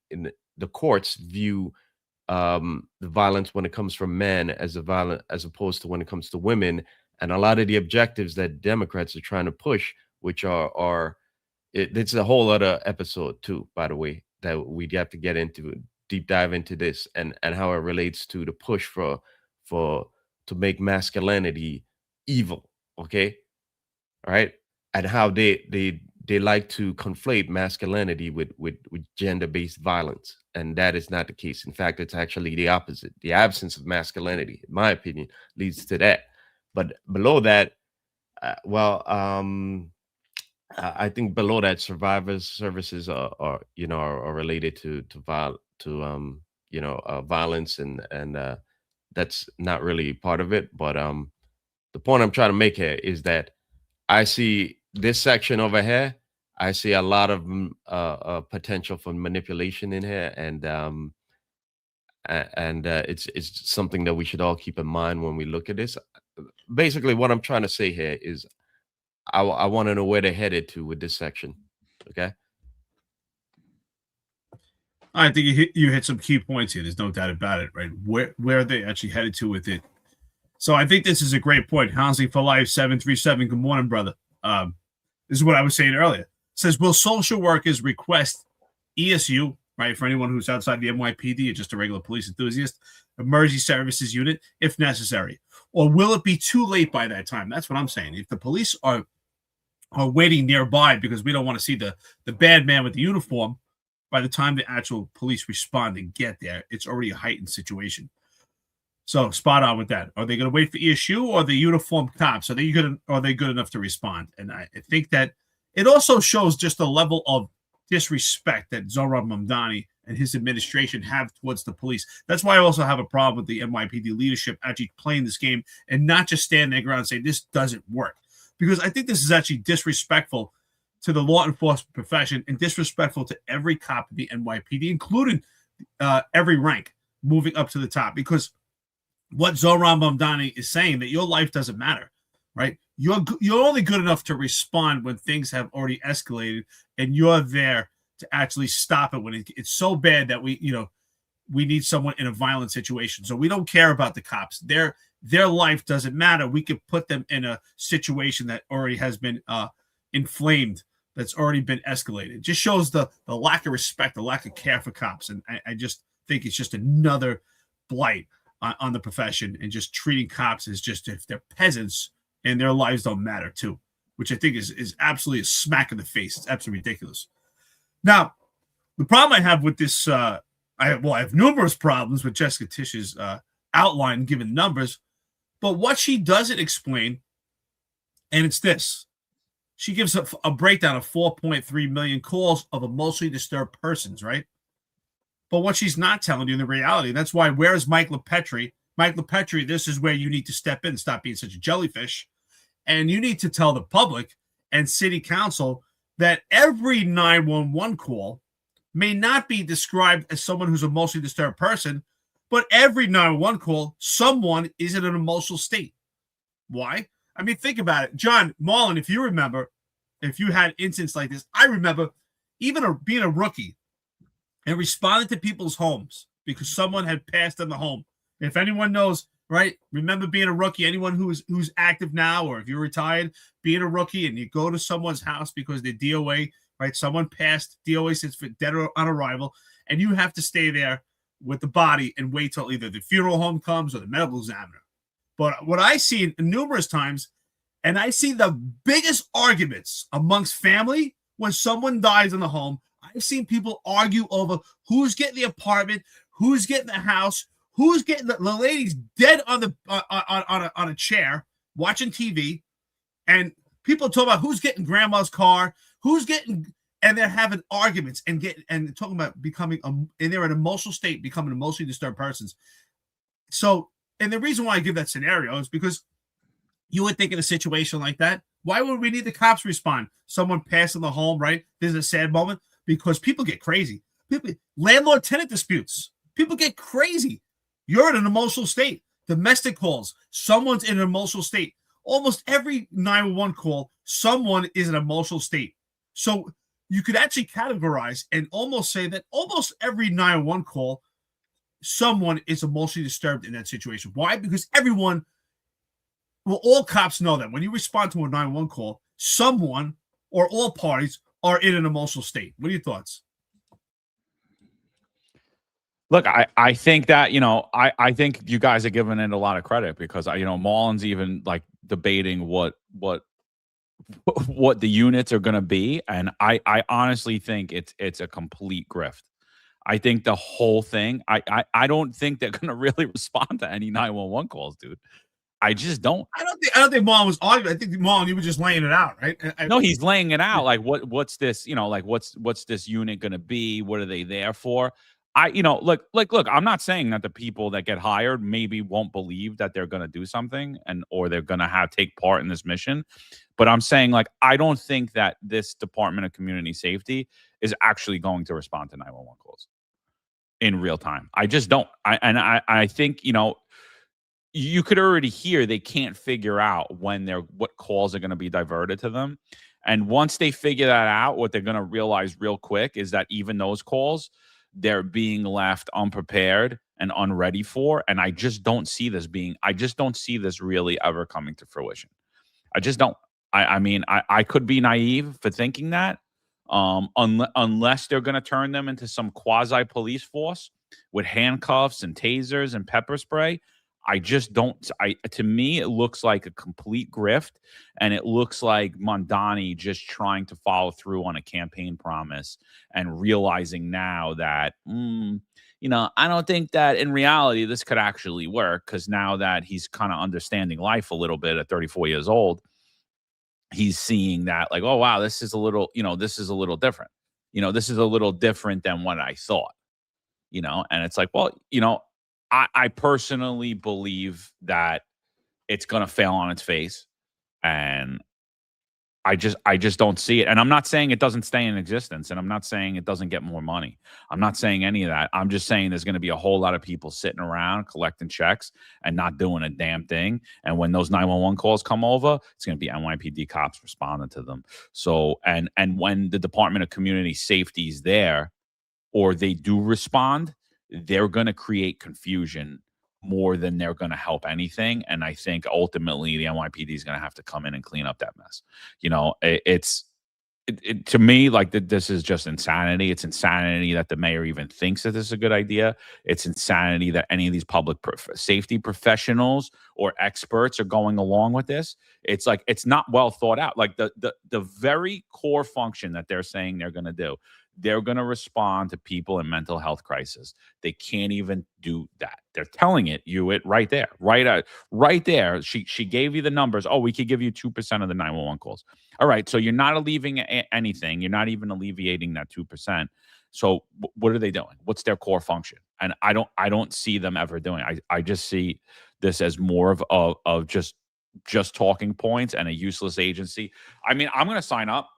in the courts view the violence when it comes from men as opposed to when it comes to women, and a lot of the objectives that Democrats are trying to push, which it's a whole other episode too, by the way, that we'd have to get into, deep dive into this, and how it relates to the push to make masculinity evil. Okay, all right, and how they they like to conflate masculinity with gender-based violence, and that is not the case. In fact, it's actually the opposite. The absence of masculinity, in my opinion, leads to that. But below that, I think below that, survivors services are related to violence, and that's not really part of it. But the point I'm trying to make here is that I see this section over here. I see a lot of potential for manipulation in here, and it's something that we should all keep in mind when we look at this. Basically, what I'm trying to say here is I want to know where they're headed to with this section. Okay. I think you hit some key points here. There's no doubt about it, right? Where are they actually headed to with it? So I think this is a great point. Housing for Life 737. Good morning, brother. This is what I was saying earlier. It says, will social workers request ESU, right? For anyone who's outside the NYPD or just a regular police enthusiast, emergency services unit, if necessary? Or will it be too late by that time? That's what I'm saying. If the police are waiting nearby because we don't want to see the bad man with the uniform, by the time the actual police respond and get there, it's already a heightened situation. So spot on with that. Are they going to wait for ESU or the uniformed cops? Are they good enough to respond? And I think that it also shows just the level of disrespect that Zohran Mamdani and his administration have towards the police. That's why I also have a problem with the NYPD leadership actually playing this game and not just stand their ground and say this doesn't work. Because I think this is actually disrespectful to the law enforcement profession and disrespectful to every cop in the NYPD, including every rank moving up to the top. Because what Zohran Mamdani is saying, that your life doesn't matter, right? You're only good enough to respond when things have already escalated, and you're there to actually stop it when it's so bad that we need someone in a violent situation. So we don't care about the cops. Their life doesn't matter. We could put them in a situation that already has been inflamed, that's already been escalated. It just shows the lack of respect, the lack of care for cops. And I just think it's just another blight on the profession, and just treating cops as just if they're peasants and their lives don't matter too, which I think is absolutely a smack in the face. It's absolutely ridiculous. Now, the problem I have with this, I have numerous problems with Jessica Tisch's outline given numbers, but what she doesn't explain, and it's this: she gives a breakdown of 4.3 million calls of emotionally disturbed persons, right? But what she's not telling you the reality, that's why, where's Mike LaPetri? Mike LaPetri, this is where you need to step in and stop being such a jellyfish. And you need to tell the public and city council that every 911 call may not be described as someone who's a emotionally disturbed person, but every 911 call, someone is in an emotional state. Why? I mean, think about it. John, Marlon, if you remember, if you had incidents like this, I remember even being a rookie and responding to people's homes because someone had passed in the home. If anyone knows, right, remember being a rookie, anyone who's active now, or if you're retired, being a rookie and you go to someone's house because they're DOA, right, someone passed, DOA sits for dead or on arrival, and you have to stay there with the body and wait till either the funeral home comes or the medical examiner. But what I see numerous times, and I see the biggest arguments amongst family when someone dies in the home. I've seen people argue over who's getting the apartment, who's getting the house, who's getting the lady's dead on a chair watching TV, and people talk about who's getting grandma's car, who's getting, and they're having arguments and talking about becoming and they're in an emotional state, becoming emotionally disturbed persons. So, and the reason why I give that scenario is because you would think in a situation like that, why would we need the cops to respond? Someone passing the home, right? There's a sad moment because people get crazy. Landlord-tenant disputes. People get crazy. You're in an emotional state. Domestic calls. Someone's in an emotional state. Almost every 911 call, someone is in an emotional state. So you could actually categorize and almost say that almost every 911 call, someone is emotionally disturbed in that situation. Why? Because all cops know that when you respond to a 911 call, someone or all parties are in an emotional state. What are your thoughts? Look, I think that, I think you guys are giving it a lot of credit because, Marlon's even like debating what what the units are going to be, and I honestly think it's a complete grift. I think the whole thing. I don't think they're going to really respond to any 911 calls, dude. I just don't. I don't think Marlon was arguing. I think Marlon, you were just laying it out, right? No, he's laying it out. Like, what's this? You know, like what's this unit going to be? What are they there for? Look. I'm not saying that the people that get hired maybe won't believe that they're going to do something or they're going to take part in this mission, but I'm saying, like, I don't think that this Department of Community Safety is actually going to respond to 911 calls in real time. I just don't. I think, you could already hear they can't figure out what calls are going to be diverted to them. And once they figure that out, what they're going to realize real quick is that even those calls, they're being left unprepared and unready for. And I just don't see this really ever coming to fruition. I just don't. I mean, I could be naive for thinking that, unless they're going to turn them into some quasi police force with handcuffs and tasers and pepper spray. I just don't. To me, it looks like a complete grift, and it looks like Mamdani just trying to follow through on a campaign promise and realizing now that, I don't think that in reality this could actually work, because now that he's kind of understanding life a little bit at 34 years old, he's seeing that, like, oh wow, this is a little different. This is a little different than what I thought. And it's like, well, I personally believe that it's going to fail on its face, and I just don't see it. And I'm not saying it doesn't stay in existence, and I'm not saying it doesn't get more money. I'm not saying any of that. I'm just saying there's going to be a whole lot of people sitting around collecting checks and not doing a damn thing. And when those 911 calls come over, it's going to be NYPD cops responding to them. So, and when the Department of Community Safety is there, or they do respond, they're going to create confusion more than they're going to help anything. And I think ultimately the NYPD is going to have to come in and clean up that mess. To me, like, this is just insanity. It's insanity that the mayor even thinks that this is a good idea. It's insanity that any of these public safety professionals or experts are going along with this. It's like, it's not well thought out. Like the very core function that they're saying they're going to do, they're going to respond to people in mental health crisis. They can't even do that. They're telling it right there, right there. She gave you the numbers. Oh, we could give you 2% of the 911 calls. All right. So you're not alleviating anything. You're not even alleviating that 2%. So what are they doing? What's their core function? And I don't see them ever doing it. I just see this as more of just talking points and a useless agency. I mean, I'm going to sign up.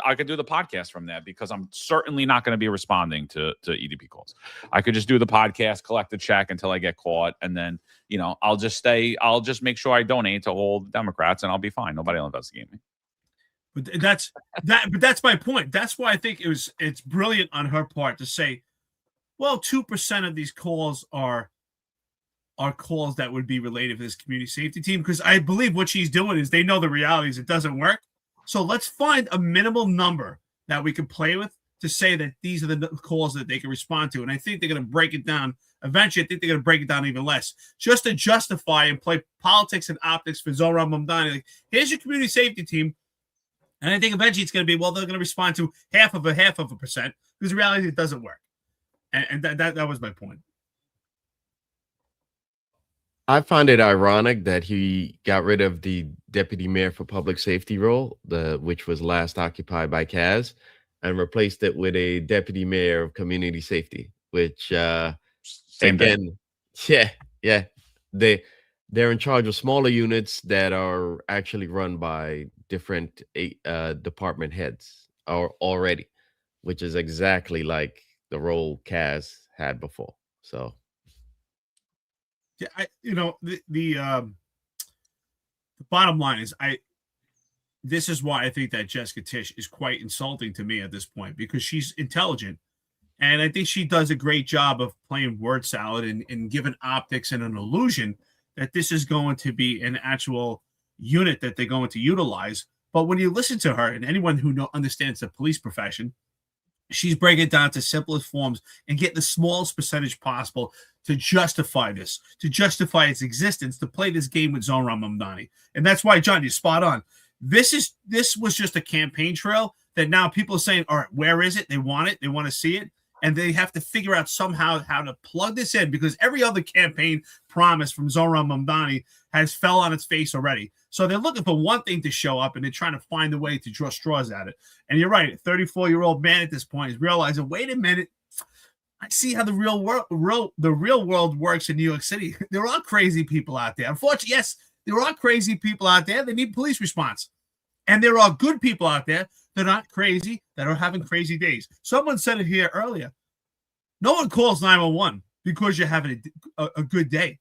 I could do the podcast from there, because I'm certainly not going to be responding to EDP calls. I could just do the podcast, collect the check until I get caught, and then I'll just make sure I donate to all the Democrats, and I'll be fine. Nobody will investigate me. But that's my point. That's why I think it's brilliant on her part to say, well, 2% of these calls are calls that would be related to this community safety team, because I believe what she's doing is they know the reality is it doesn't work. So let's find a minimal number that we can play with to say that these are the calls that they can respond to. And I think they're going to break it down. Eventually, I think they're going to break it down even less, just to justify and play politics and optics for Zohran Mamdani. Like, here's your community safety team. And I think eventually it's going to be, well, they're going to respond to half of a percent, because the reality it doesn't work. And that was my point. I find it ironic that he got rid of the deputy mayor for public safety role, which was last occupied by Kaz, and replaced it with a deputy mayor of community safety, which Same again, yeah, they're in charge of smaller units that are actually run by different department heads already, which is exactly like the role Kaz had before. So. Yeah, the bottom line is this is why I think that Jessica Tisch is quite insulting to me at this point, because she's intelligent, and I think she does a great job of playing word salad and giving optics and an illusion that this is going to be an actual unit that they're going to utilize. But when you listen to her, and anyone who understands the police profession, she's breaking it down to simplest forms and get the smallest percentage possible to justify this, to justify its existence, to play this game with Zohran Mamdani. And that's why, John, you're spot on. This was just a campaign trail that now people are saying, all right, where is it? They want it. They want to see it. And they have to figure out somehow how to plug this in, because every other campaign promise from Zohran Mamdani has fell on its face already. So they're looking for one thing to show up, and they're trying to find a way to draw straws at it. And you're right, a 34-year-old man at this point is realizing, wait a minute, I see how the real world works in New York City. There are crazy people out there. Unfortunately, yes, there are crazy people out there that need police response. And there are good people out there that are not crazy, that are having crazy days. Someone said it here earlier. No one calls 911 because you're having a good day.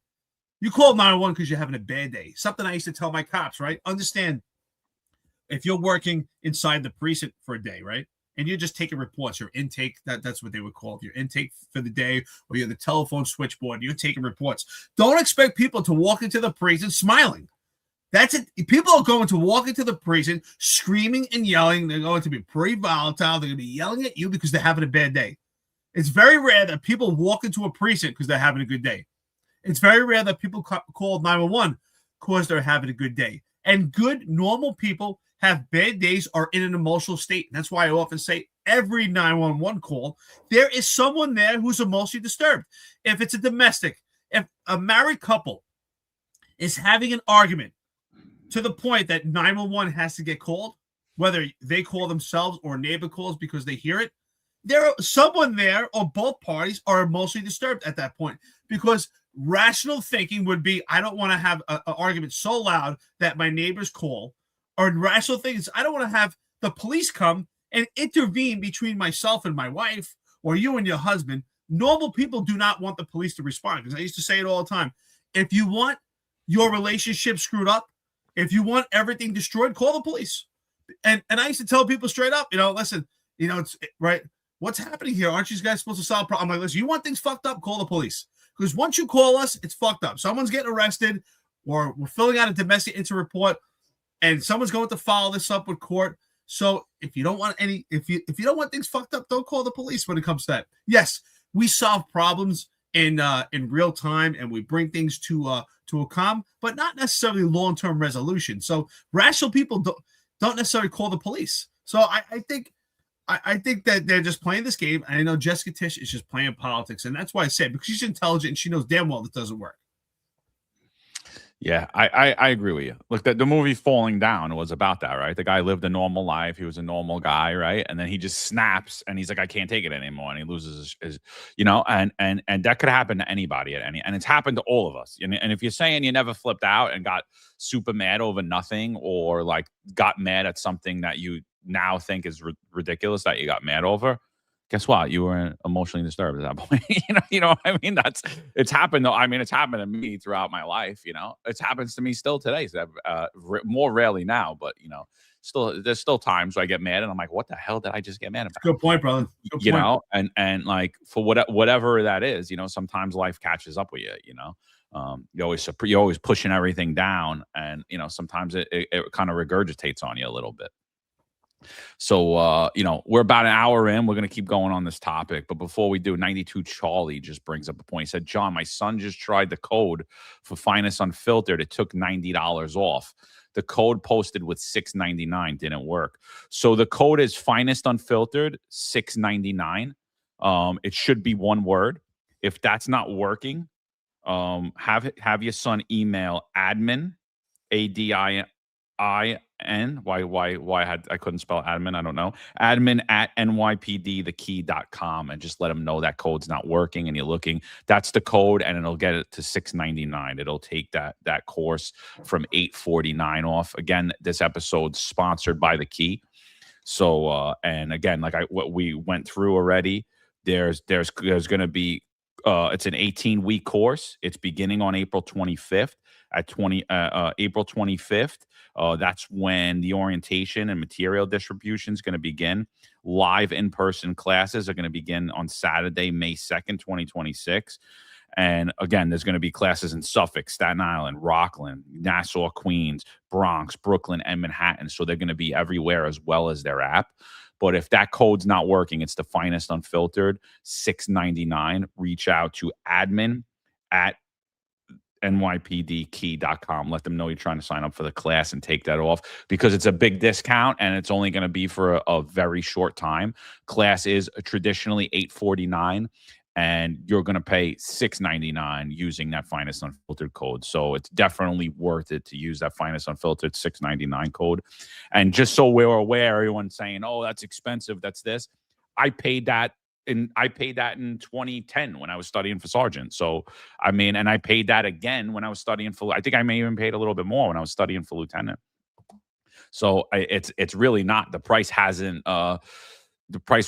You call 911 because you're having a bad day. Something I used to tell my cops, right? Understand, if you're working inside the precinct for a day, right? And you're just taking reports, your intake, that's what they would call it, your intake for the day, or you're the telephone switchboard, you're taking reports. Don't expect people to walk into the precinct smiling. That's it. People are going to walk into the precinct screaming and yelling. They're going to be pretty volatile. They're going to be yelling at you because they're having a bad day. It's very rare that people walk into a precinct because they're having a good day. It's very rare that people call 911 because they're having a good day. And good, normal people have bad days or in an emotional state. And that's why I often say every 911 call, there is someone there who's emotionally disturbed. If it's a domestic, if a married couple is having an argument to the point that 911 has to get called, whether they call themselves or a neighbor calls because they hear it, someone there or both parties are emotionally disturbed at that point, because rational thinking would be, I don't want to have an argument so loud that my neighbors call, or rational thinking is, I don't want to have the police come and intervene between myself and my wife, or you and your husband. Normal people do not want the police to respond, because I used to say it all the time. If you want your relationship screwed up, if you want everything destroyed, call the police. And I used to tell people straight up, listen, it's right. What's happening here? Aren't you guys supposed to solve problems? I'm like, listen, you want things fucked up? Call the police. Because once you call us, it's fucked up. Someone's getting arrested, or we're filling out a domestic incident report, and someone's going to follow this up with court. So if you don't want if you don't want things fucked up, don't call the police when it comes to that. Yes, we solve problems in real time, and we bring things to a calm, but not necessarily long-term resolution. So rational people don't necessarily call the police. So I think that they're just playing this game. And I know Jessica Tish is just playing politics. And that's why I said, because she's intelligent and she knows damn well that doesn't work. Yeah, I agree with you. Look, the movie Falling Down was about that, right? The guy lived a normal life. He was a normal guy, right? And then he just snaps and he's like, I can't take it anymore. And he loses his and that could happen to anybody and it's happened to all of us. And if you're saying you never flipped out and got super mad over nothing, or like got mad at something that you now think is ridiculous that you got mad over, guess what? You were emotionally disturbed at that point. you know what I mean? It's happened though. I mean, it's happened to me throughout my life. It happens to me still today. So, more rarely now, but there's still times where I get mad and I'm like, what the hell did I just get mad about? Good point, brother. Good point. And like for whatever that is, sometimes life catches up with you. You're always pushing everything down, and sometimes it kind of regurgitates on you a little bit. So, we're about an hour in. We're going to keep going on this topic. But before we do, 92 Charlie just brings up a point. He said, John, my son just tried the code for Finest Unfiltered. It took $90 off. The code posted with $6.99 didn't work. So the code is Finest Unfiltered, $6.99. It should be one word. If that's not working, have your son email admin, ADIN. I couldn't spell admin. I don't know. Admin at NYPD, and just let them know that code's not working and you're looking. That's the code, and it'll get it to $6.99. It'll take that course from $8.49 off. Again, this episode's sponsored by the Key. So, and again, like what we went through already, there's going to be, it's an 18-week course. It's beginning on April 25th at April 25th. That's when the orientation and material distribution is going to begin. Live in-person classes are going to begin on Saturday, May 2nd, 2026. And again, there's going to be classes in Suffolk, Staten Island, Rockland, Nassau, Queens, Bronx, Brooklyn, and Manhattan. So they're going to be everywhere as well as their app. But if that code's not working, it's the Finest Unfiltered, $6.99. Reach out to admin at NYPDkey.com. Let them know you're trying to sign up for the class and take that off, because it's a big discount and it's only going to be for a very short time. Class is traditionally $849 and you're going to pay $699 using that Finest Unfiltered code. So it's definitely worth it to use that Finest Unfiltered $699 code. And just so we're aware, everyone's saying, oh, that's expensive, that's this. I paid that in 2010 when I was studying for sergeant. So, I mean, and I paid that again when I was studying for, I think I may even paid a little bit more when I was studying for lieutenant. So it's really not, the price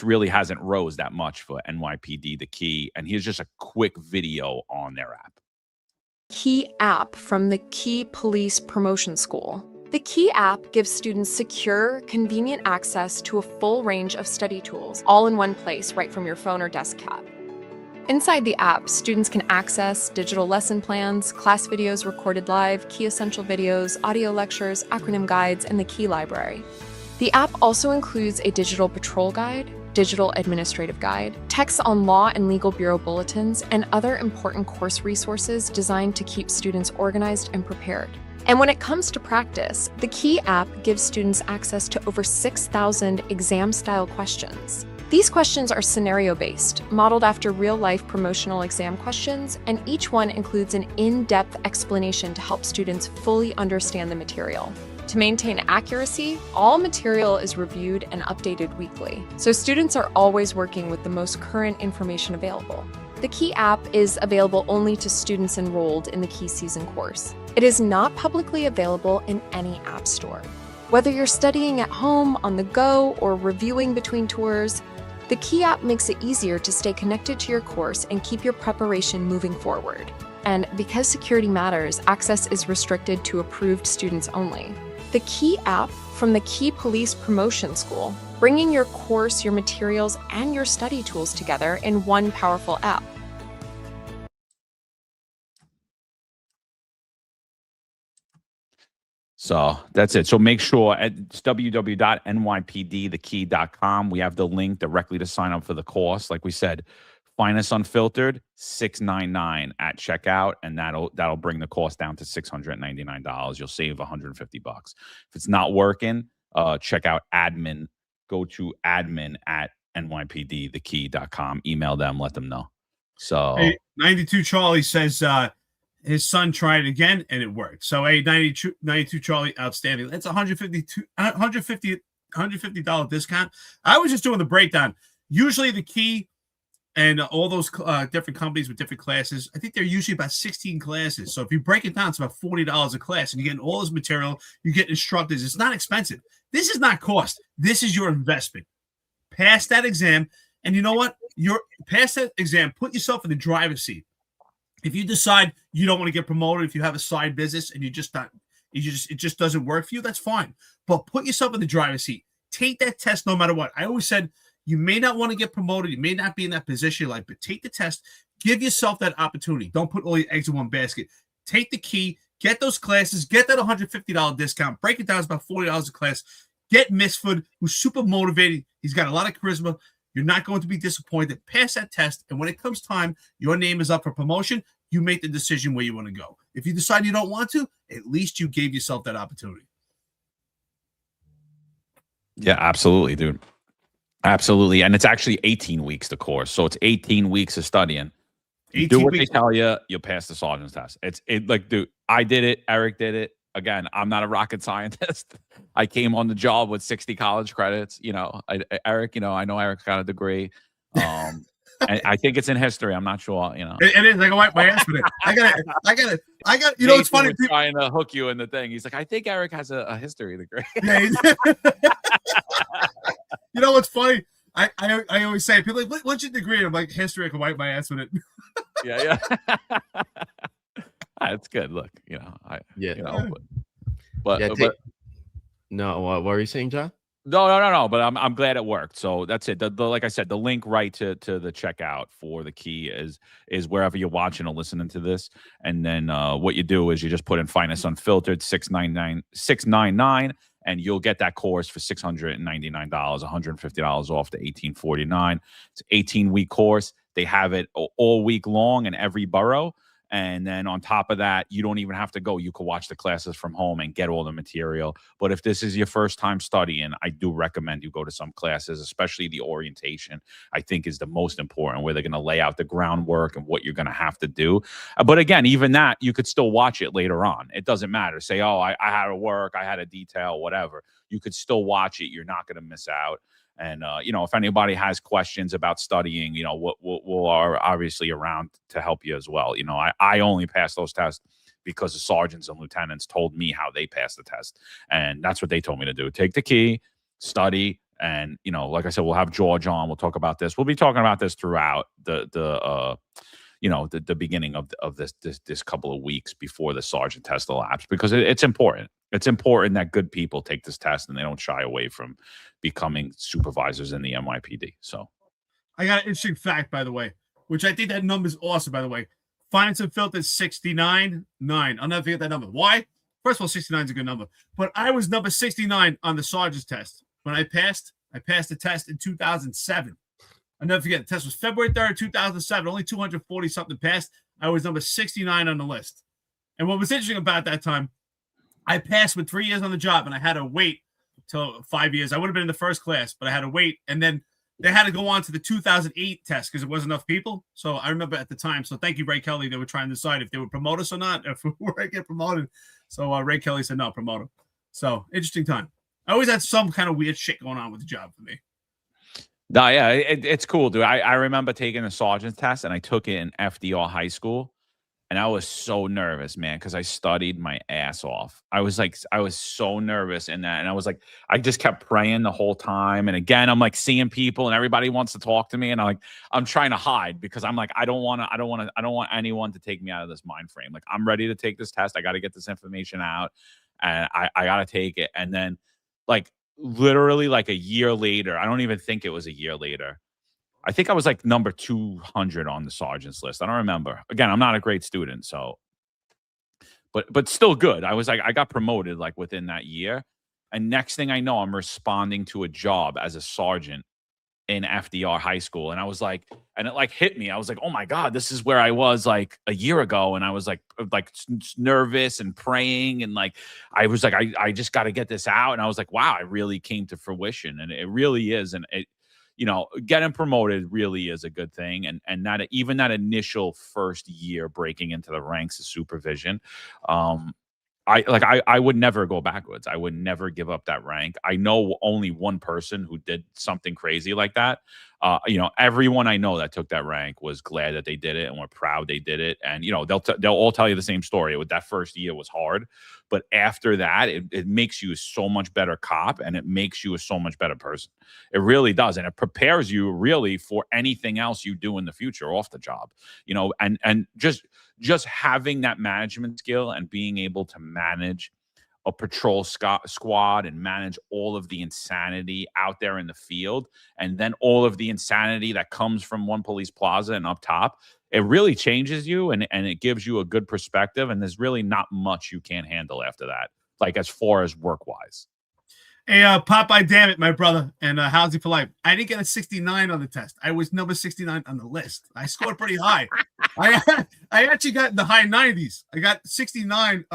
really hasn't rose that much for NYPD, the Key. And here's just a quick video on their app. Key app from the Key Police Promotion School. The Key app gives students secure, convenient access to a full range of study tools, all in one place, right from your phone or desktop. Inside the app, students can access digital lesson plans, class videos recorded live, Key Essential videos, audio lectures, acronym guides, and the Key library. The app also includes a digital patrol guide, digital administrative guide, texts on law and legal bureau bulletins, and other important course resources designed to keep students organized and prepared. And when it comes to practice, the Key app gives students access to over 6,000 exam-style questions. These questions are scenario-based, modeled after real-life promotional exam questions, and each one includes an in-depth explanation to help students fully understand the material. To maintain accuracy, all material is reviewed and updated weekly, so students are always working with the most current information available. The Key app is available only to students enrolled in the Key Season course. It is not publicly available in any app store. Whether you're studying at home, on the go, or reviewing between tours, the Key app makes it easier to stay connected to your course and keep your preparation moving forward. And because security matters, access is restricted to approved students only. The Key app from the Key Police Promotion School, bringing your course, your materials, and your study tools together in one powerful app. So that's it. So make sure it's www.nypdthekey.com. We have the link directly to sign up for the course. Like we said, Finest Unfiltered, $699 at checkout, and that'll bring the cost down to $699. You'll save $150. If it's not working, check out admin. Go to admin@nypdthekey.com. Email them, let them know. So hey, 92 Charlie says his son tried it again and it worked. So hey, 92 Charlie, outstanding. That's $150 discount. I was just doing the breakdown. Usually the Key and all those different companies with different classes, I think they're usually about 16 classes. So if you break it down, it's about $40 a class, and you're getting all this material. You get instructors. It's not expensive. This is not cost. This is your investment. Pass that exam, and you know what? Pass that exam. Put yourself in the driver's seat. If you decide you don't want to get promoted, if you have a side business and it just doesn't work for you, that's fine. But put yourself in the driver's seat. Take that test no matter what. I always said, you may not want to get promoted. You may not be in that position, but take the test. Give yourself that opportunity. Don't put all your eggs in one basket. Take the Key. Get those classes. Get that $150 discount. Break it down. It's about $40 a class. Get Misford, who's super motivated. He's got a lot of charisma. You're not going to be disappointed. Pass that test. And when it comes time, your name is up for promotion. You make the decision where you want to go. If you decide you don't want to, at least you gave yourself that opportunity. yeah, absolutely, dude. Absolutely. And it's actually 18 weeks, the course. So it's 18 weeks of studying. You do what they tell you, you'll pass the sergeant's test. Like, dude, I did it. Eric did it. Again, I'm not a rocket scientist. I came on the job with 60 college credits. Eric, I know Eric's got a degree. And I think it's in history. I'm not sure, It is. I can wipe my ass with it. I got. It's funny. Nathan was trying to hook you in the thing. He's like, I think Eric has a history degree. Yeah, you know what's funny? I always say, people are like, what's your degree? I'm like, history. I can wipe my ass with it. Yeah. It's good. Look, no, what were you saying, John? No. But I'm glad it worked. So that's it. Like I said, the link right to the checkout for the Key is wherever you're watching or listening to this. And then what you do is you just put in Finest Unfiltered $699, and you'll get that course for $699, $150 off to $1,849. It's an 18-week course. They have it all week long in every borough. And then on top of that, you don't even have to go. You could watch the classes from home and get all the material. But if this is your first time studying, I do recommend you go to some classes, especially the orientation, I think is the most important, where they're going to lay out the groundwork and what you're going to have to do. But again, even that, you could still watch it later on. It doesn't matter. Say, oh, I had to work, I had a detail, whatever. You could still watch it. You're not going to miss out. And, if anybody has questions about studying, we'll are obviously around to help you as well. I only pass those tests because the sergeants and lieutenants told me how they passed the test. And that's what they told me to do. Take the key, study. And, like I said, we'll have George on. We'll talk about this. We'll be talking about this throughout the beginning of this couple of weeks before the sergeant test elapsed, because it's important. It's important that good people take this test and they don't shy away from becoming supervisors in the NYPD. So I got an interesting fact, by the way, which I think that number is awesome, by the way. Finance and Filtered 69.9. I'll never forget that number. Why? First of all, 69 is a good number. But I was number 69 on the sergeant's test. When I passed the test in 2007. I'll never forget. The test was February 3rd, 2007. Only 240-something passed. I was number 69 on the list. And what was interesting about that time, I passed with 3 years on the job, and I had to wait till 5 years. I would have been in the first class, but I had to wait. And then they had to go on to the 2008 test because there wasn't enough people. So I remember at the time. So thank you, Ray Kelly. They were trying to decide if they would promote us or not, if we were going to get promoted. So Ray Kelly said, no, promote him. So interesting time. I always had some kind of weird shit going on with the job for me. No, yeah, it's cool, dude. I remember taking a sergeant's test, and I took it in FDR high school. And I was so nervous, man, because I studied my ass off. I was so nervous in that. And I was like, I just kept praying the whole time. And again, I'm like seeing people and everybody wants to talk to me. And I'm trying to hide because I'm like, I don't want anyone to take me out of this mind frame. Like, I'm ready to take this test. I got to get this information out and I got to take it. And then literally a year later, I don't even think it was a year later, I think I was number 200 on the sergeant's list. I don't remember. Again, I'm not a great student, so but still good. I was I got promoted within that year. And next thing I know, I'm responding to a job as a sergeant in FDR high school. And I was and it hit me. I was oh my God, this is where I was a year ago. And I was nervous and praying. And I was I just got to get this out. And I was wow, I really came to fruition. And it really is. And getting promoted really is a good thing. And that even that initial first year breaking into the ranks of supervision, I would never go backwards. I would never give up that rank. I know only one person who did something crazy like that. Everyone I know that took that rank was glad that they did it and were proud they did it. And they'll all tell you the same story. That first year was hard, but after that, it makes you a so much better cop, and it makes you a so much better person. It really does, and it prepares you really for anything else you do in the future off the job. And just having that management skill and being able to manage a patrol squad and manage all of the insanity out there in the field, and then all of the insanity that comes from one police plaza and up top, it really changes you and it gives you a good perspective. And there's really not much you can't handle after that, as far as work-wise. Hey, Popeye, damn it, my brother, and Housing for Life. I didn't get a 69 on the test. I was number 69 on the list. I scored pretty high. I actually got in the high 90s. I got 69.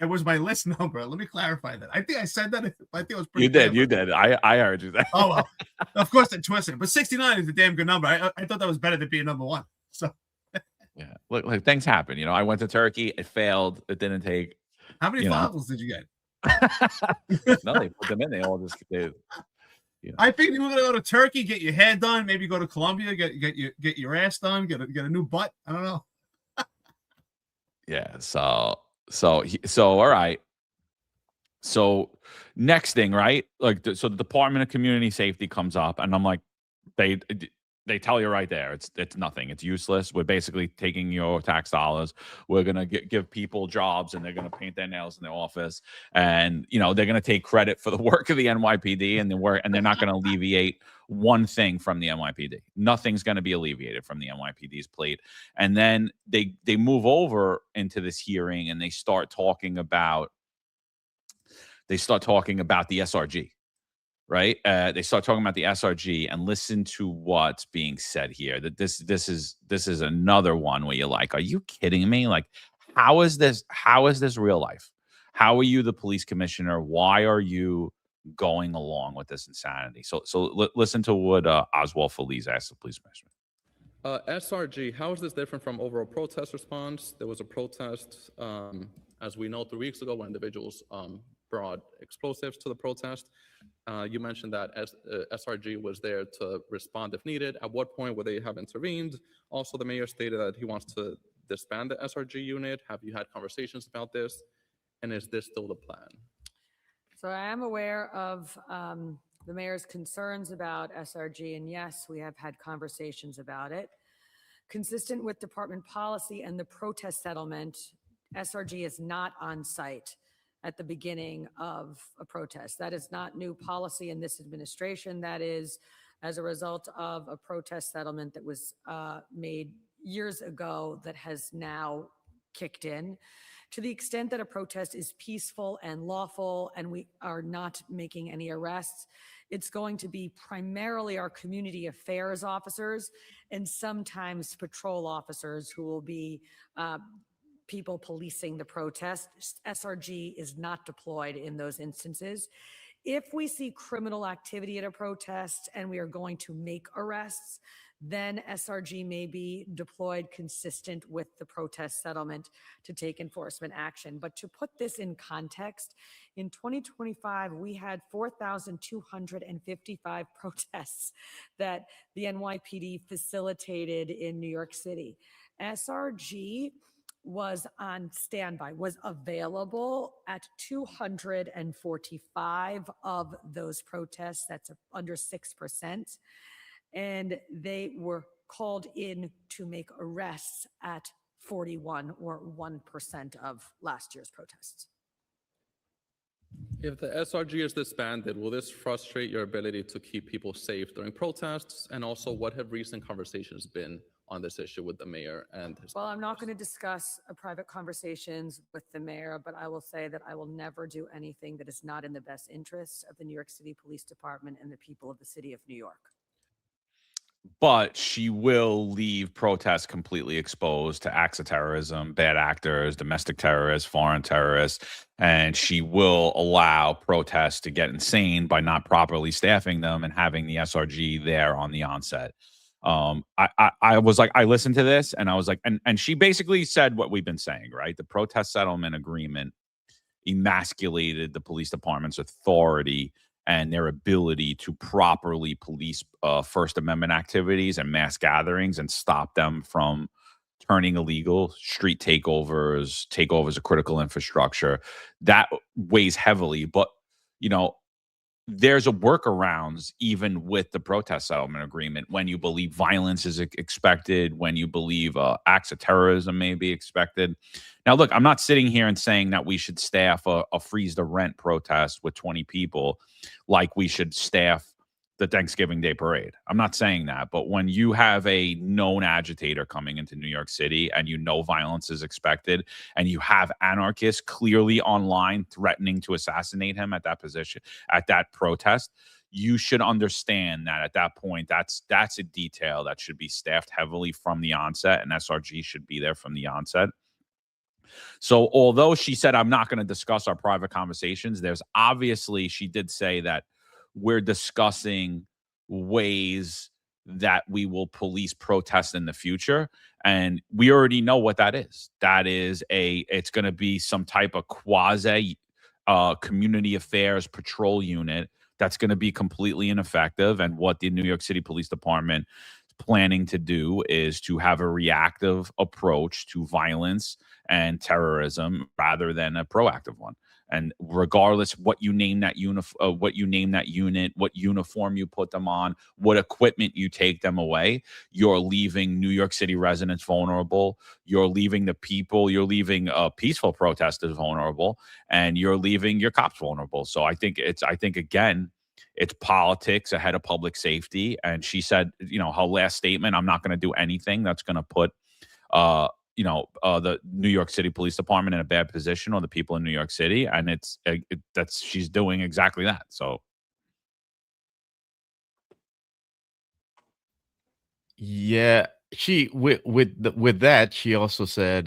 It was my list number. Let me clarify that. I think I said that. I think it was pretty. You did. I heard you that. Oh, well, of course, I twisted. But 69 is a damn good number. I thought that was better than being number one. So, yeah, look, things happen. I went to Turkey. It failed. It didn't take. How many finals did you get? No, they put them in. They all just. I think you were gonna go to Turkey, get your hair done, maybe go to Colombia, get your ass done, get a new butt. I don't know. Yeah. So all right. So next thing, right? So the Department of Community Safety comes up, and I'm like, they tell you right there, it's nothing. It's useless. We're basically taking your tax dollars. We're gonna give people jobs, and they're gonna paint their nails in their office, and they're gonna take credit for the work of the NYPD, and they're not gonna alleviate one thing from the NYPD. Nothing's gonna be alleviated from the NYPD's plate. And then they move over into this hearing, and they start talking about the SRG. right? They start talking about the SRG, and listen to what's being said here. That this is another one where you're like, are you kidding me? Like, how is this? How is this real life? How are you the police commissioner? Why are you going along with this insanity? So listen to what Oswald Feliz asked the police commissioner. SRG, how is this different from overall protest response? There was a protest, as we know, 3 weeks ago when individuals brought explosives to the protest. You mentioned that SRG was there to respond if needed. At what point would they have intervened? Also, the mayor stated that he wants to disband the SRG unit. Have you had conversations about this? And is this still the plan? So I am aware of the mayor's concerns about SRG, and yes, we have had conversations about it. Consistent with department policy and the protest settlement, SRG is not on site at the beginning of a protest. That is not new policy in this administration. That is as a result of a protest settlement that was made years ago that has now kicked in. To the extent that a protest is peaceful and lawful and we are not making any arrests, it's going to be primarily our community affairs officers and sometimes patrol officers who will be people policing the protest. SRG is not deployed in those instances. If we see criminal activity at a protest and we are going to make arrests, then SRG may be deployed consistent with the protest settlement to take enforcement action. But to put this in context, in 2025, we had 4,255 protests that the NYPD facilitated in New York City. SRG was on standby, was available at 245 of those protests. That's under 6%. And they were called in to make arrests at 41 or 1% of last year's protests. If the SRG is disbanded, will this frustrate your ability to keep people safe during protests? And also, what have recent conversations been on this issue with the mayor and his Well, I'm not going to discuss private conversations with the mayor, but I will say that I will never do anything that is not in the best interests of the New York City Police Department and the people of the city of New York. But she will leave protests completely exposed to acts of terrorism, bad actors, domestic terrorists, foreign terrorists, and she will allow protests to get insane by not properly staffing them and having the SRG there on the onset. I was like, I listened to this and I was like, and she basically said what we've been saying, right? The protest settlement agreement emasculated the police department's authority and their ability to properly police First Amendment activities and mass gatherings and stop them from turning illegal, street takeovers of critical infrastructure. That weighs heavily. But, you know, there's a workarounds even with the protest settlement agreement when you believe violence is expected, when you believe acts of terrorism may be expected. Now, look, I'm not sitting here and saying that we should staff a freeze the rent protest with 20 people like we should staff the Thanksgiving Day parade. I'm not saying that, but when you have a known agitator coming into New York City and you know violence is expected and you have anarchists clearly online threatening to assassinate him at that position, at that protest, you should understand that at that point, that's a detail that should be staffed heavily from the onset, and SRG should be there from the onset. So although she said, I'm not going to discuss our private conversations, there's obviously, she did say that we're discussing ways that we will police protests in the future. And we already know what that is. That is it's going to be some type of quasi community affairs patrol unit that's going to be completely ineffective. And what the New York City Police Department is planning to do is to have a reactive approach to violence and terrorism rather than a proactive one. And regardless what you name that unit, what uniform you put them on, what equipment you take them away, you're leaving New York City residents vulnerable. You're leaving the people. You're leaving peaceful protesters vulnerable, and you're leaving your cops vulnerable. So I think again, it's politics ahead of public safety. And she said, you know, her last statement, I'm not going to do anything that's going to put the New York City Police Department in a bad position, or the people in New York City. And she's doing exactly that. So Yeah, she with that she also said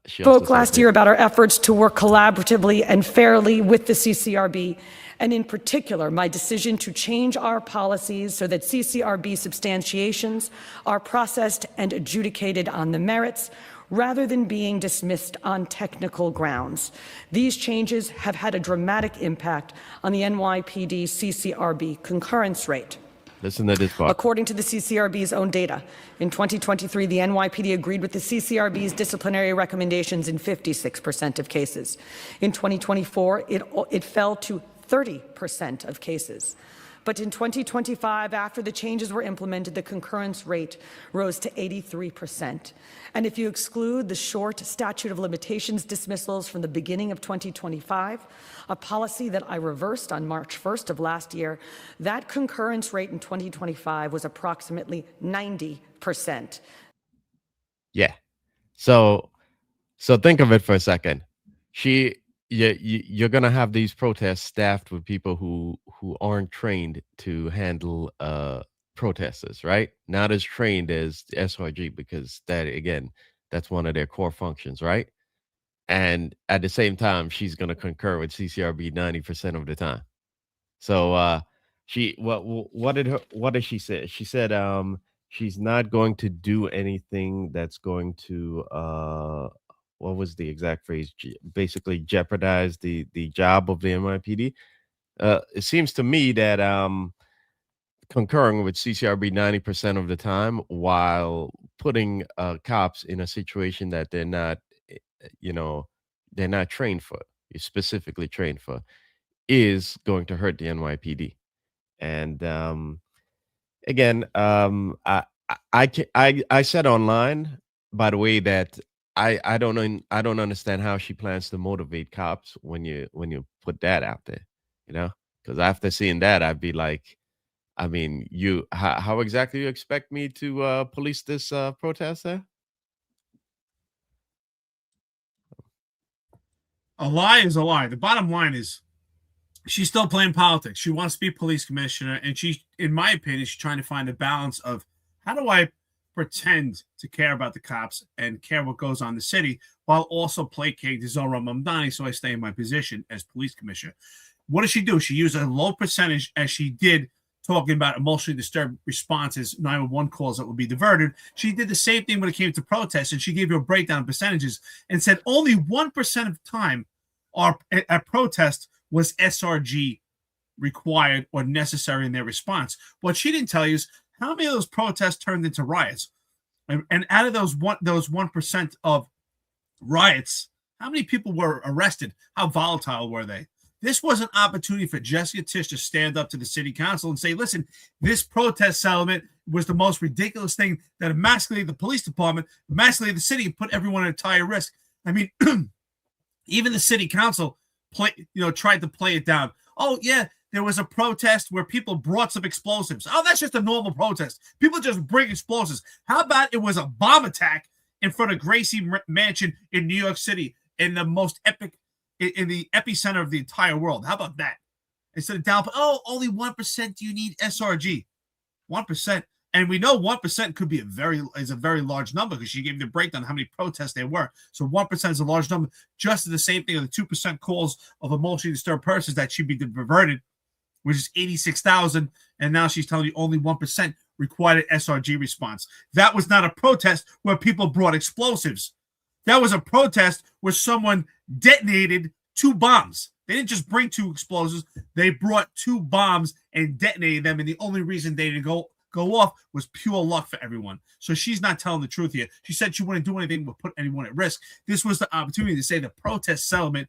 Spoke last year about our efforts to work collaboratively and fairly with the CCRB, and in particular, my decision to change our policies so that CCRB substantiations are processed and adjudicated on the merits rather than being dismissed on technical grounds. These changes have had a dramatic impact on the NYPD CCRB concurrence rate. Listen to this part. According to the CCRB's own data, in 2023, the NYPD agreed with the CCRB's disciplinary recommendations in 56% of cases. In 2024, it fell to 30% of cases. But in 2025, after the changes were implemented, the concurrence rate rose to 83%. And if you exclude the short statute of limitations dismissals from the beginning of 2025, a policy that I reversed on March 1st of last year, that concurrence rate in 2025 was approximately 90%. Yeah. So think of it for a second. You're gonna have these protests staffed with people who aren't trained to handle protesters, right? Not as trained as the SRG, because that, again, that's one of their core functions, right? And at the same time, she's gonna concur with CCRB 90% of the time. So what did she say? She said she's not going to do anything that's going to what was the exact phrase? Basically jeopardize the job of the NYPD. It seems to me that concurring with CCRB 90% of the time while putting cops in a situation that they're not, they're not trained for, specifically trained for, is going to hurt the NYPD. And again, I said online, by the way, that I don't understand how she plans to motivate cops when you put that out there, because after seeing that, I'd be like, I mean, how exactly you expect me to police this protest there? A lie is a lie. The bottom line is she's still playing politics. She wants to be police commissioner, and she, in my opinion, she's trying to find a balance of how do I pretend to care about the cops and care what goes on in the city while also placating to Zohran Mamdani so I stay in my position as police commissioner. What does she do? She used a low percentage, as she did, talking about emotionally disturbed responses, 911 calls that would be diverted. She did the same thing when it came to protests, and she gave you a breakdown of percentages and said only 1% of the time at protest was SRG required or necessary in their response. What she didn't tell you is how many of those protests turned into riots. And out of those 1% of riots, how many people were arrested? How volatile were they? This was an opportunity for Jessica Tisch to stand up to the city council and say, listen, this protest settlement was the most ridiculous thing that emasculated the police department, emasculated the city, and put everyone at higher risk. I mean, even the city council tried to play it down. Oh, yeah, there was a protest where people brought some explosives. Oh, that's just a normal protest. People just bring explosives. How about it was a bomb attack in front of Gracie Mansion in New York City, in the most epic, in the epicenter of the entire world? How about that? Instead of down, only 1% do you need SRG? 1%. And we know 1% could be a very large number, because she gave the breakdown how many protests there were. So 1% is a large number. Just the same thing of the 2% calls of emotionally disturbed persons that should be diverted, which is 86,000. And now she's telling you only 1% required an SRG response. That was not a protest where people brought explosives. That was a protest where someone detonated 2 bombs. They didn't just bring 2 explosives. They brought 2 bombs and detonated them. And the only reason they didn't go off was pure luck for everyone. So she's not telling the truth here. She said she wouldn't do anything but put anyone at risk. This was the opportunity to say the protest settlement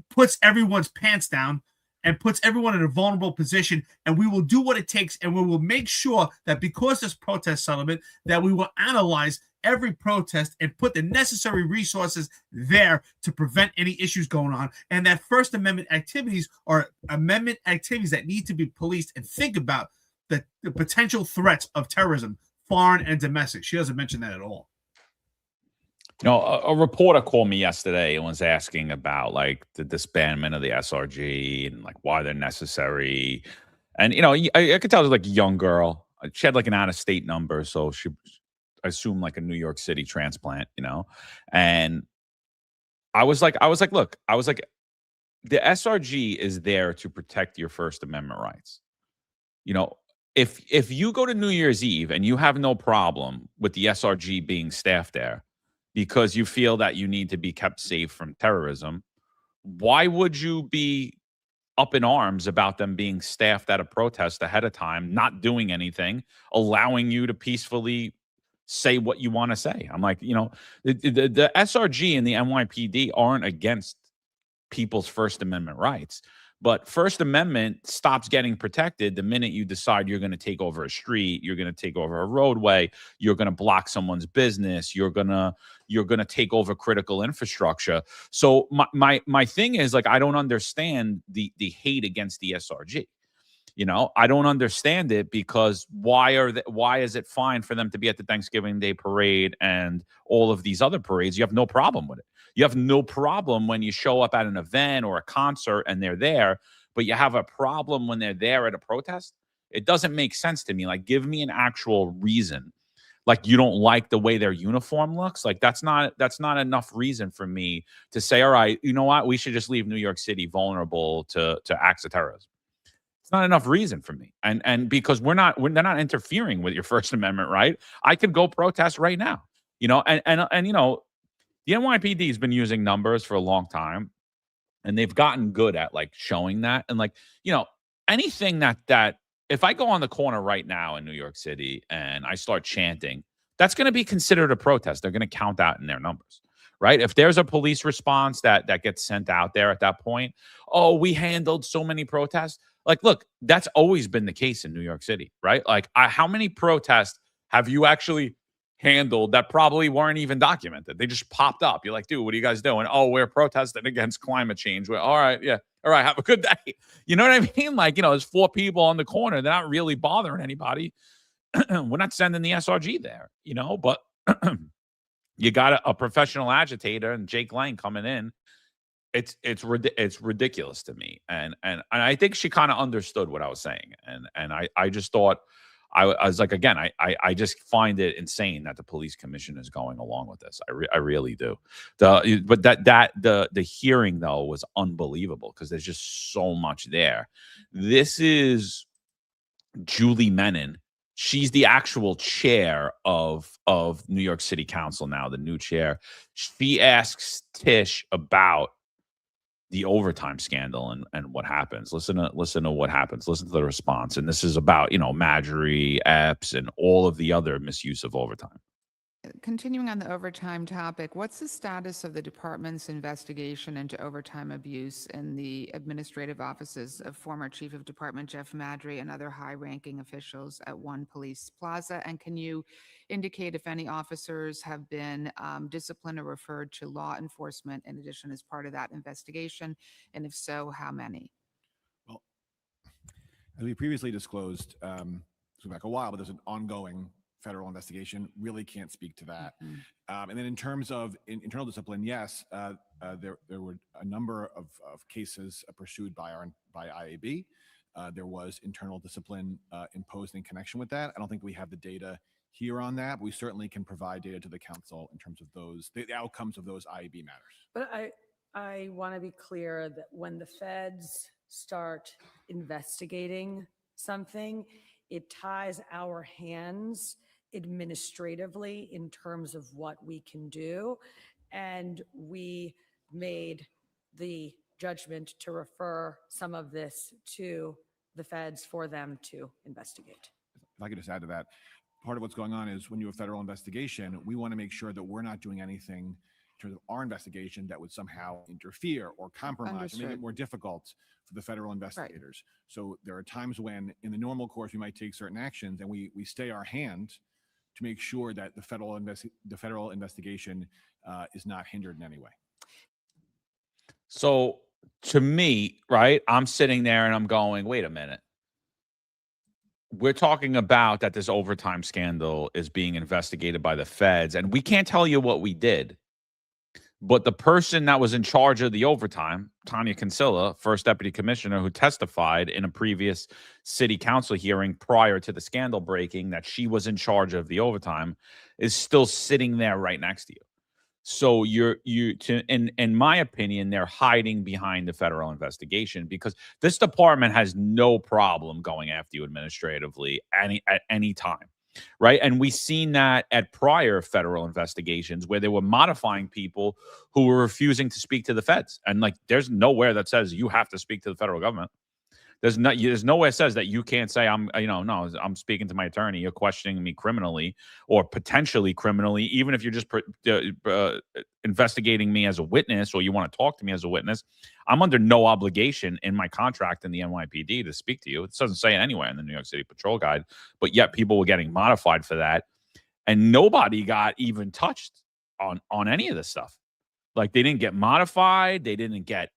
puts everyone's pants down and puts everyone in a vulnerable position, and we will do what it takes, and we will make sure that because this protest settlement, that we will analyze every protest and put the necessary resources there to prevent any issues going on, and that First Amendment activities are amendment activities that need to be policed, and think about the potential threats of terrorism, foreign and domestic. She doesn't mention that at all. A reporter called me yesterday and was asking about like the disbandment of the SRG and like why they're necessary. And I could tell it was like a young girl. she had like an out-of-state number, so she assumed like a New York City transplant, and look, the SRG is there to protect your First Amendment rights. If you go to New Year's Eve and you have no problem with the SRG being staffed there because you feel that you need to be kept safe from terrorism, why would you be up in arms about them being staffed at a protest ahead of time, not doing anything, allowing you to peacefully say what you want to say? I'm like, the SRG and the NYPD aren't against people's First Amendment rights. But First Amendment stops getting protected the minute you decide you're going to take over a street, you're going to take over a roadway, you're going to block someone's business, you're going to take over critical infrastructure. So my thing is, like, I don't understand the hate against the SRG. I don't understand it, because why is it fine for them to be at the Thanksgiving Day parade and all of these other parades? You have no problem with it. You have no problem when you show up at an event or a concert and they're there, but you have a problem when they're there at a protest? It doesn't make sense to me. Like, give me an actual reason. Like, you don't like the way their uniform looks? Like, that's not enough reason for me to say, all right, you know what? We should just leave New York City vulnerable to acts of terrorism. It's not enough reason for me. And because they're not interfering with your First Amendment right. I could go protest right now, and the NYPD has been using numbers for a long time, and they've gotten good at like showing that. And like, anything that if I go on the corner right now in New York City and I start chanting, that's going to be considered a protest. They're going to count that in their numbers, right? If there's a police response that gets sent out there at that point, oh, we handled so many protests. Like, look, that's always been the case in New York City, right? Like, how many protests have you actually handled that probably weren't even documented? They just popped up. You're like, dude, what are you guys doing? Oh, we're protesting against climate change. All right, yeah. All right, have a good day. You know what I mean? Like, there's 4 people on the corner. They're not really bothering anybody. We're not sending the SRG there, but you got a professional agitator and Jake Lang coming in. It's ridiculous to me, and I think she kind of understood what I was saying, and I just thought I was like, again, I just find it insane that the police commission is going along with this. I really do. But the hearing though was unbelievable, because there's just so much there. This is Julie Menon. She's the actual chair of New York City Council now, the new chair. She asks Tish about the overtime scandal and what happens. Listen to what happens. Listen to the response. And this is about, Marjorie Epps and all of the other misuse of overtime. Continuing on the overtime topic, what's the status of the department's investigation into overtime abuse in the administrative offices of former Chief of Department Jeff Madry and other high-ranking officials at One Police Plaza? And can you indicate if any officers have been disciplined or referred to law enforcement in addition as part of that investigation? And if so, how many? Well, as we previously disclosed, so back a while, but there's an ongoing federal investigation. Really can't speak to that. Mm-hmm. And then in terms of internal discipline, yes, there were a number of cases pursued by IAB. There was internal discipline imposed in connection with that. I don't think we have the data here on that, but we certainly can provide data to the council in terms of the outcomes of those IAB matters. But I want to be clear that when the feds start investigating something, it ties our hands administratively in terms of what we can do. And we made the judgment to refer some of this to the feds for them to investigate. If I could just add to that, part of what's going on is when you have federal investigation, we want to make sure that we're not doing anything in terms of our investigation that would somehow interfere or compromise or make it more difficult for the federal investigators. Right. So there are times when in the normal course we might take certain actions and we stay our hand to make sure that the federal investigation is not hindered in any way. So to me, right, I'm sitting there and I'm going, wait a minute. We're talking about that this overtime scandal is being investigated by the feds, and we can't tell you what we did. But the person that was in charge of the overtime, Tanya Kinsella, first deputy commissioner, who testified in a previous city council hearing prior to the scandal breaking that she was in charge of the overtime, is still sitting there right next to you. So in my opinion, they're hiding behind the federal investigation, because this department has no problem going after you administratively at any time. Right. And we've seen that at prior federal investigations where they were modifying people who were refusing to speak to the feds. And like, there's nowhere that says you have to speak to the federal government. There's nowhere it says that you can't say no, I'm speaking to my attorney. You're questioning me criminally or potentially criminally, even if you're just investigating me as a witness or you want to talk to me as a witness. I'm under no obligation in my contract in the NYPD to speak to you. It doesn't say it anywhere in the New York City Patrol Guide, but yet people were getting modified for that, and nobody got even touched on any of this stuff. Like, they didn't get modified. They didn't get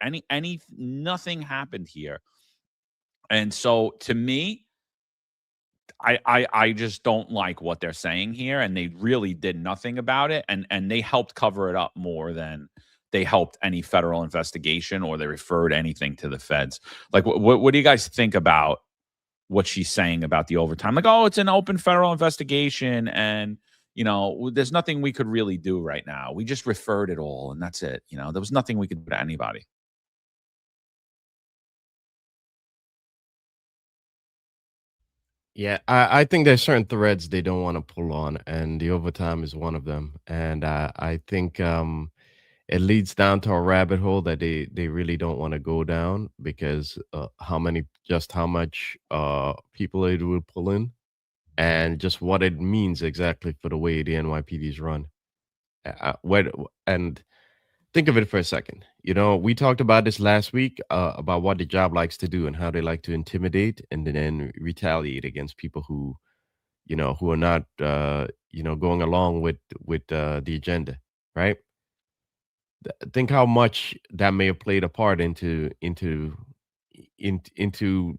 nothing happened here. And so to me, I just don't like what they're saying here, and they really did nothing about it, and they helped cover it up more than they helped any federal investigation, or they referred anything to the feds. Like, what do you guys think about what she's saying about the overtime? Like, oh, it's an open federal investigation, and there's nothing we could really do right now. We just referred it all, and that's it. There was nothing we could do to anybody. Yeah, I think there's certain threads they don't want to pull on, and the overtime is one of them. And I think it leads down to a rabbit hole that they really don't want to go down, because how much people it will pull in, and just what it means exactly for the way the NYPD is run. And think of it for a second. We talked about this last week about what the job likes to do and how they like to intimidate and then retaliate against people who are not, going along with the agenda, right? Think how much that may have played a part into the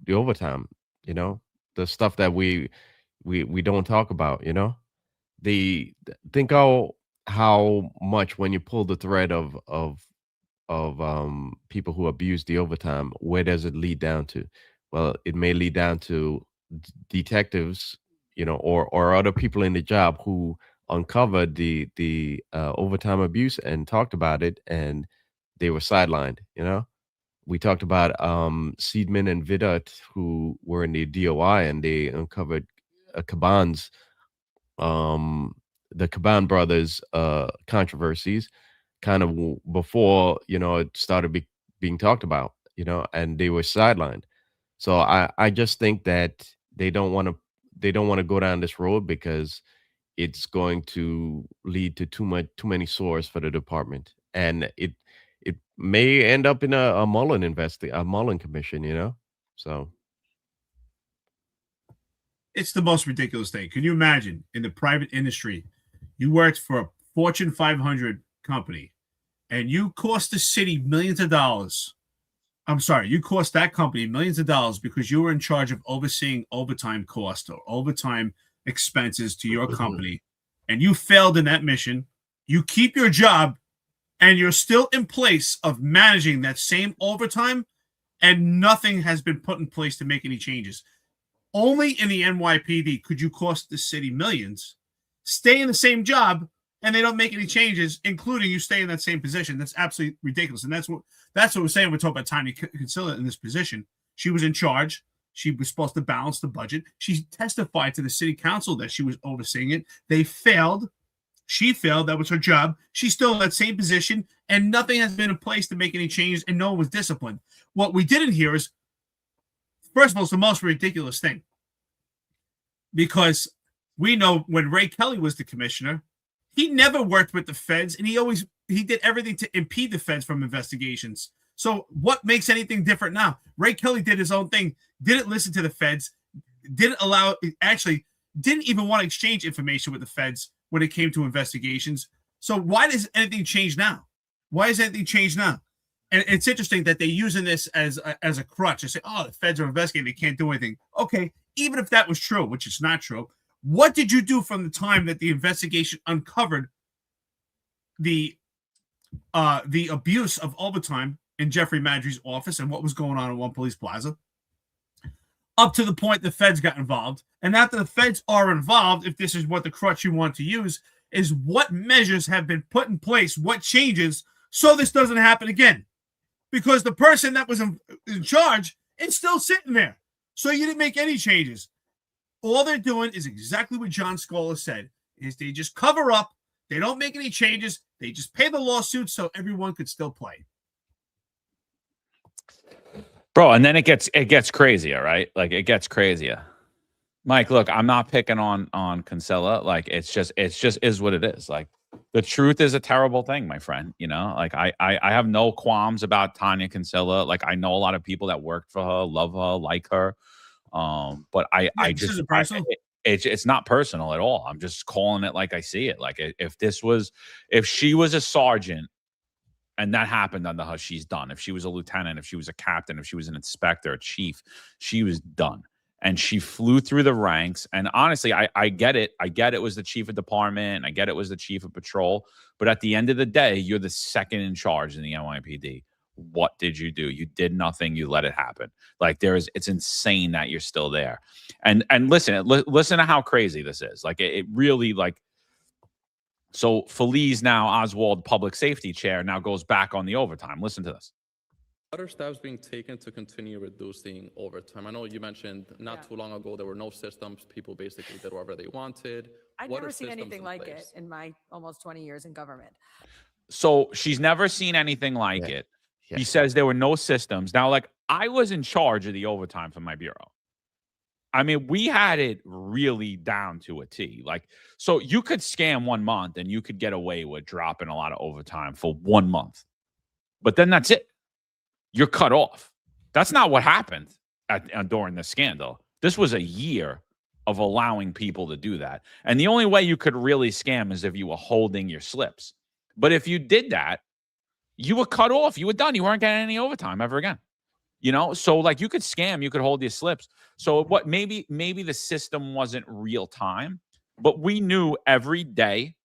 overtime. The stuff that we don't talk about. Think how much, when you pull the thread of people who abuse the overtime, where does it lead down to? Well, it may lead down to detectives, or other people in the job who uncovered the overtime abuse and talked about it, and they were sidelined. We talked about Seidman and Vidot, who were in the DOI, and they uncovered Caban's the Caban brothers controversies kind of before it started being talked about, and they were sidelined. So I just think that they don't want to go down this road, because it's going to lead to too many sores for the department, and it may end up in a Mullen commission. So It's the most ridiculous thing. Can you imagine, in the private industry, you worked for a Fortune 500 company, and you cost the city millions of dollars. I'm sorry, you cost that company millions of dollars because you were in charge of overseeing overtime cost or overtime expenses to your company, and you failed in that mission. You keep your job, and you're still in place of managing that same overtime, and nothing has been put in place to make any changes. Only in the NYPD could you cost the city millions, stay in the same job, and they don't make any changes, including you stay in that same position. That's absolutely ridiculous. And that's what we're saying. We're talking about Tanya Kinsella in this position. She was in charge. She was supposed to balance the budget. She testified to the city council that she was overseeing it. They failed. She failed. That was her job. She's still in that same position, and nothing has been in place to make any changes, and no one was disciplined. What we didn't hear is, first of all, it's the most ridiculous thing, because we know when Ray Kelly was the commissioner, he never worked with the feds, and he did everything to impede the feds from investigations. So what makes anything different now? Ray Kelly did his own thing, didn't listen to the feds, didn't even want to exchange information with the feds when it came to investigations. So why does anything change now? Why is anything changed now? And it's interesting that they're using this as a crutch. They say, oh, the feds are investigating, they can't do anything. Okay, even if that was true, which is not true, what did you do from the time that the investigation uncovered the the abuse of overtime in Jeffrey Madry's office and what was going on in One Police Plaza, up to the point the feds got involved. And after the feds are involved, if this is what the crutch you want to use, is what measures have been put in place, what changes, so this doesn't happen again. Because the person that was in charge is still sitting there. So you didn't make any changes. All they're doing is exactly what John Scola said, is they just cover up. They don't make any changes. They just pay the lawsuits so everyone could still play. Bro, and then it gets crazier, right? Like it gets crazier. Mike, look, I'm not picking on Kinsella. Like it's just is what it is. Like the truth is a terrible thing, my friend. You know, like I have no qualms about Tanya Kinsella. Like I know a lot of people that worked for her, love her, like her. But I just it's not personal at all. I'm just calling it like I see it. Like if she was a sergeant and that happened under her, she's done. If she was a lieutenant, if she was a captain, if she was an inspector, a chief, she was done. And she flew through the ranks. And honestly, I get it. I get it was the chief of department. I get it was the chief of patrol. But at the end of the day, you're the second in charge in the NYPD. What did you do? You did nothing. You let it happen. Like it's insane that you're still there. And listen to how crazy this is. Like it really like. So Feliz now Oswald public safety chair now goes back on the overtime. Listen to this. Other steps being taken to continue reducing overtime? I know you mentioned not too long ago there were no systems. People basically did whatever they wanted. I've never seen anything like it in my almost 20 years in government. So she's never seen anything like it. He says there were no systems. Now, like I was in charge of the overtime for my bureau. I mean, we had it really down to a T. Like, so you could scam 1 month and you could get away with dropping a lot of overtime for 1 month. But then that's it. You're cut off. That's not what happened during the scandal. This was a year of allowing people to do that. And the only way you could really scam is if you were holding your slips. But if you did that, you were cut off. You were done. You weren't getting any overtime ever again. You know, so like you could scam, you could hold your slips. So what maybe the system wasn't real time, but we knew every day,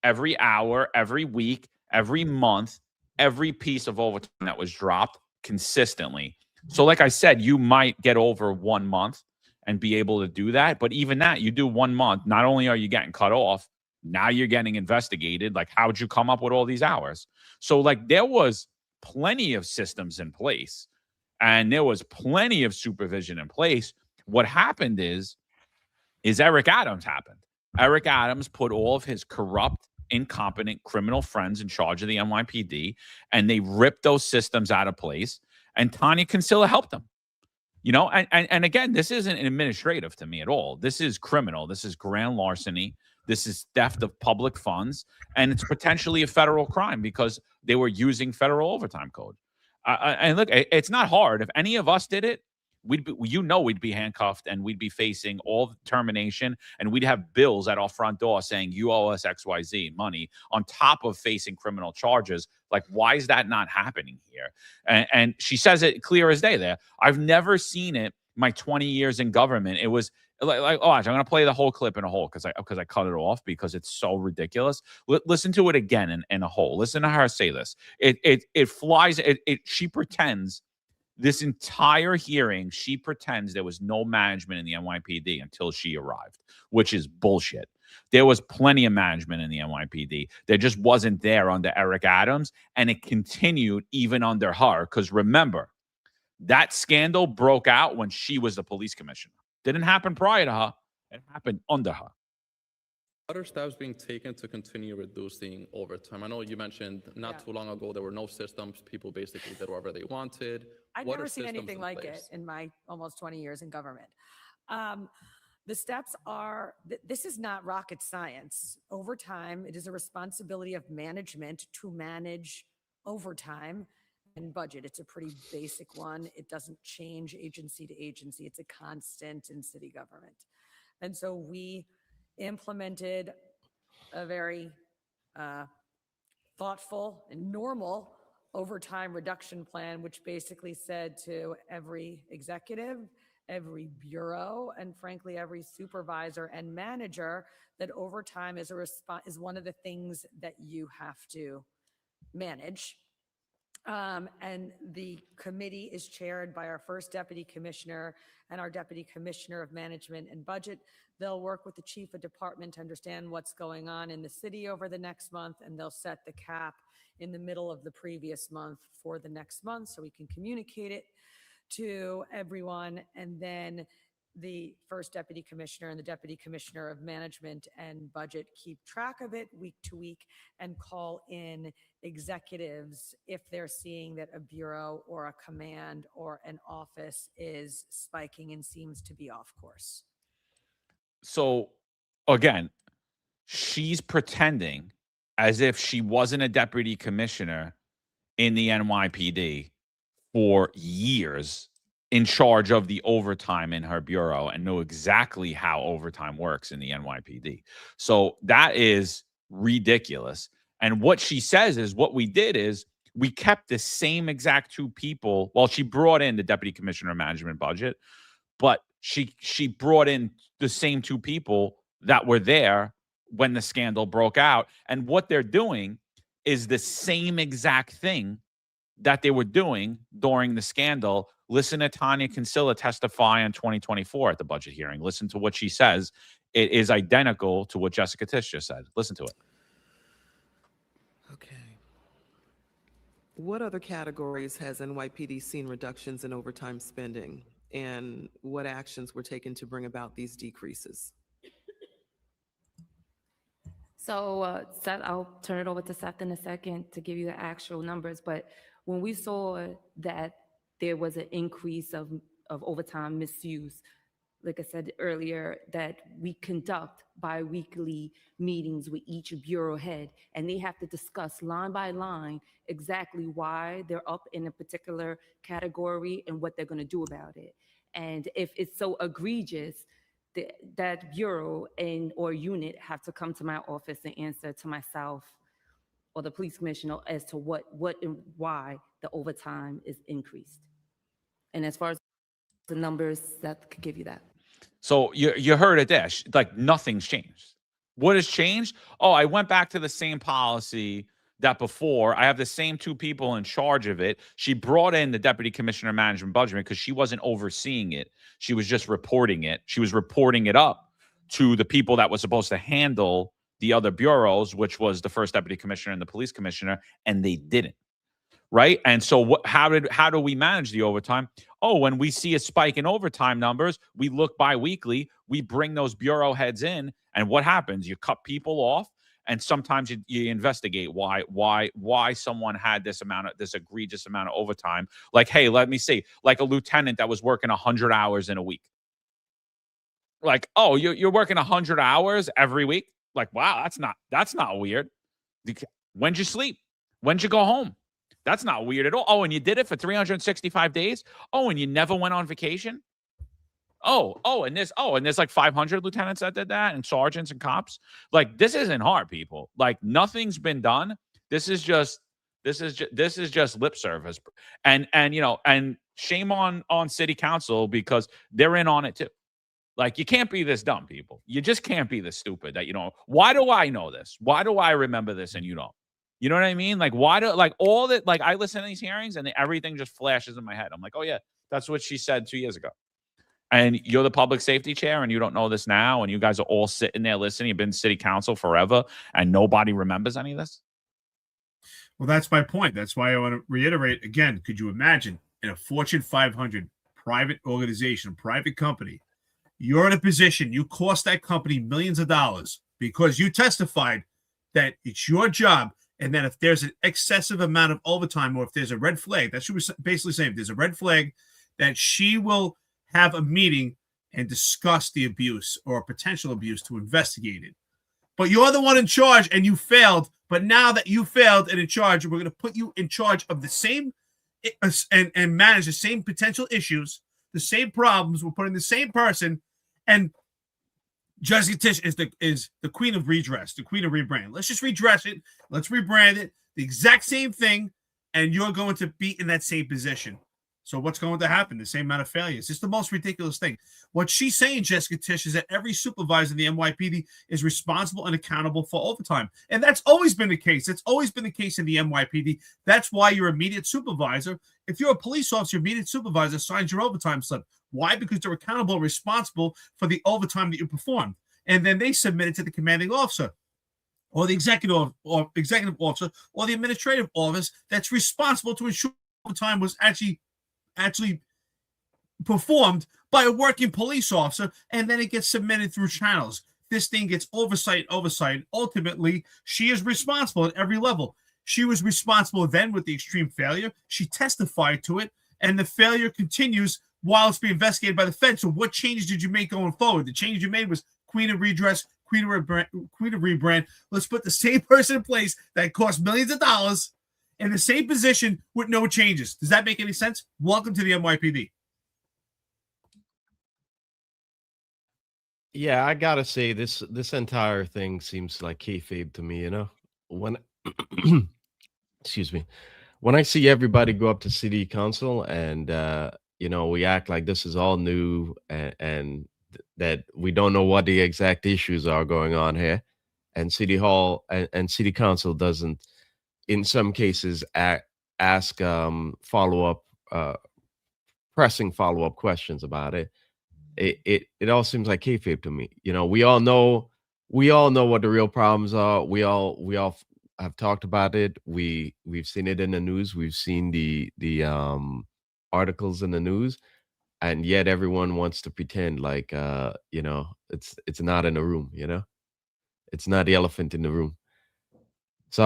every hour, every week, every month, every piece of overtime that was dropped consistently. So like I said, you might get over 1 month and be able to do that. But even that, you do 1 month, not only are you getting cut off, now you're getting investigated. Like, how'd you come up with all these hours? So like there was plenty of systems in place and there was plenty of supervision in place. What happened is Eric Adams happened. Eric Adams put all of his corrupt, incompetent criminal friends in charge of the NYPD, and they ripped those systems out of place. And Tanya Kinsella helped them. You know, and again, this isn't administrative to me at all. This is criminal. This is grand larceny. This is theft of public funds, and it's potentially a federal crime because they were using federal overtime code. And look, it's not hard. If any of us did it, we'd be handcuffed and we'd be facing all termination, and we'd have bills at our front door saying you owe us XYZ money on top of facing criminal charges. Like, why is that not happening here? And she says it clear as day there. I've never seen it my 20 years in government. It was like oh, I'm going to play the whole clip in a whole because I cut it off because it's so ridiculous. Listen to it again in a whole. Listen to her say this. It flies. She pretends this entire hearing, she pretends there was no management in the NYPD until she arrived, which is bullshit. There was plenty of management in the NYPD. There just wasn't there under Eric Adams, and it continued even under her. Because remember, that scandal broke out when she was the police commissioner. Didn't happen prior to her. It happened under her. Other steps being taken to continue reducing overtime? I know you mentioned not too long ago there were no systems. People basically did whatever they wanted. I've never seen anything like it in my almost 20 years in government. The steps are, this is not rocket science. Overtime, it is a responsibility of management to manage overtime and budget. It's a pretty basic one. It doesn't change agency to agency. It's a constant in city government. And so we implemented a very thoughtful and normal overtime reduction plan, which basically said to every executive, every bureau, and frankly, every supervisor and manager that overtime is one of the things that you have to manage. And the committee is chaired by our first deputy commissioner and our deputy commissioner of management and budget. They'll work with the chief of department to understand what's going on in the city over the next month, and they'll set the cap in the middle of the previous month for the next month so we can communicate it to everyone. And then the first deputy commissioner and the deputy commissioner of management and budget keep track of it week to week and call in executives if they're seeing that a bureau or a command or an office is spiking and seems to be off course. So again, she's pretending as if she wasn't a deputy commissioner in the NYPD for years in charge of the overtime in her bureau and know exactly how overtime works in the NYPD. So that is ridiculous. And what she says is what we did is we kept the same exact two people. Well, she brought in the deputy commissioner of management budget, but she brought in the same two people that were there when the scandal broke out. And what they're doing is the same exact thing that they were doing during the scandal. Listen to Tanya Kinsella testify in 2024 at the budget hearing. Listen to what she says. It is identical to what Jessica Tisch just said. Listen to it. Okay. What other categories has NYPD seen reductions in overtime spending, and what actions were taken to bring about these decreases? So Seth, I'll turn it over to Seth in a second to give you the actual numbers. But when we saw that there was an increase of overtime misuse, like I said earlier, that we conduct bi-weekly meetings with each bureau head, and they have to discuss line by line exactly why they're up in a particular category and what they're going to do about it. And if it's so egregious, that bureau and or unit have to come to my office and answer to myself or the police commissioner as to what and why the overtime is increased. And as far as the numbers, that could give you that. So you heard it there. Like nothing's changed. What has changed? Oh, I went back to the same policy that before. I have the same two people in charge of it. She brought in the deputy commissioner of management budget because she wasn't overseeing it. She was just reporting it. She was reporting it up to the people that was supposed to handle the other bureaus, which was the first deputy commissioner and the police commissioner, and they didn't. Right. And so how do we manage the overtime? Oh, when we see a spike in overtime numbers, we look bi-weekly, we bring those bureau heads in, and what happens? You cut people off, and sometimes you investigate why someone had this egregious amount of overtime. Like, hey, let me see, like a lieutenant that was working 100 hours in a week. Like, oh, you're working 100 hours every week? Like, wow, that's not weird. When'd you sleep? When'd you go home? That's not weird at all. Oh, and you did it for 365 days? Oh, and you never went on vacation? And there's like 500 lieutenants that did that, and sergeants and cops. Like, this isn't hard, people. Like, nothing's been done. This is just lip service. And shame on city council because they're in on it too. Like, you can't be this dumb, people. You just can't be this stupid that, why do I know this? Why do I remember this and you don't? You know what I mean? Like, why do, like, all that, like, I listen to these hearings and everything just flashes in my head. I'm like, oh, yeah, that's what she said 2 years ago. And you're the public safety chair and you don't know this now. And you guys are all sitting there listening. You've been city council forever and nobody remembers any of this. Well, that's my point. That's why I want to reiterate again. Could you imagine in a Fortune 500 private organization, private company, you're in a position, you cost that company millions of dollars because you testified that it's your job. And then if there's an excessive amount of overtime or if there's a red flag, that's what we're basically saying. If there's a red flag, that she will have a meeting and discuss the abuse or potential abuse to investigate it. But you're the one in charge and you failed. But now that you failed and in charge, we're going to put you in charge of the same and manage the same potential issues, the same problems. We're putting the same person. And Jessica Tisch is the queen of redress, the queen of rebrand. Let's just redress it. Let's rebrand it. The exact same thing. And you're going to be in that same position. So what's going to happen? The same amount of failures. It's the most ridiculous thing. What she's saying, Jessica Tish, is that every supervisor in the NYPD is responsible and accountable for overtime. And that's always been the case. It's always been the case in the NYPD. That's why your immediate supervisor, if you're a police officer, your immediate supervisor signs your overtime slip. Why? Because they're accountable and responsible for the overtime that you performed. And then they submit it to the commanding officer or the executive officer or the administrative office that's responsible to ensure overtime was actually performed by a working police officer, and then it gets submitted through channels. This thing gets oversight. Ultimately, she is responsible at every level. She was responsible then with the extreme failure. She testified to it, and the failure continues while it's being investigated by the Fed. So what changes did you make going forward? The change you made was Queen of Redress, Queen of Rebrand. Let's put the same person in place that cost millions of dollars in the same position with no changes. Does that make any sense? Welcome to the NYPD. Yeah, I gotta say this entire thing seems like kayfabe to me. When excuse me, when I see everybody go up to city council and we act like this is all new and that we don't know what the exact issues are going on here, and city hall and city council doesn't, in some cases, ask pressing follow-up questions about it. It all seems like kayfabe to me. We all know what the real problems are. We all have talked about it. We've seen it in the news. We've seen the articles in the news, and yet everyone wants to pretend like it's not in the room. It's not the elephant in the room. So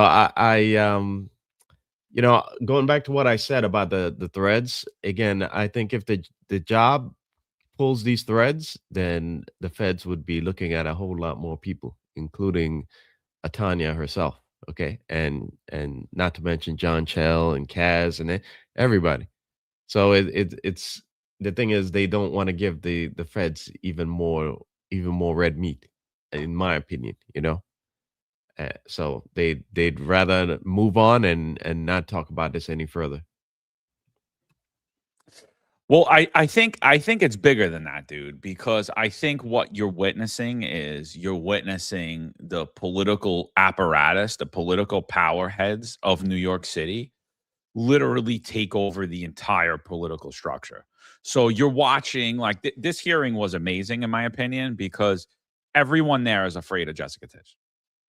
going back to what I said about the threads again, I think if the job pulls these threads, then the feds would be looking at a whole lot more people, including Atanya herself. Okay, and not to mention John Chell and Kaz and everybody. So it's the thing is they don't want to give the feds even more red meat, in my opinion. So they'd rather move on and not talk about this any further. Well, I think it's bigger than that, dude, because I think what you're witnessing is the political apparatus, the political power heads of New York City literally take over the entire political structure. So you're watching like this hearing was amazing, in my opinion, because everyone there is afraid of Jessica Tish.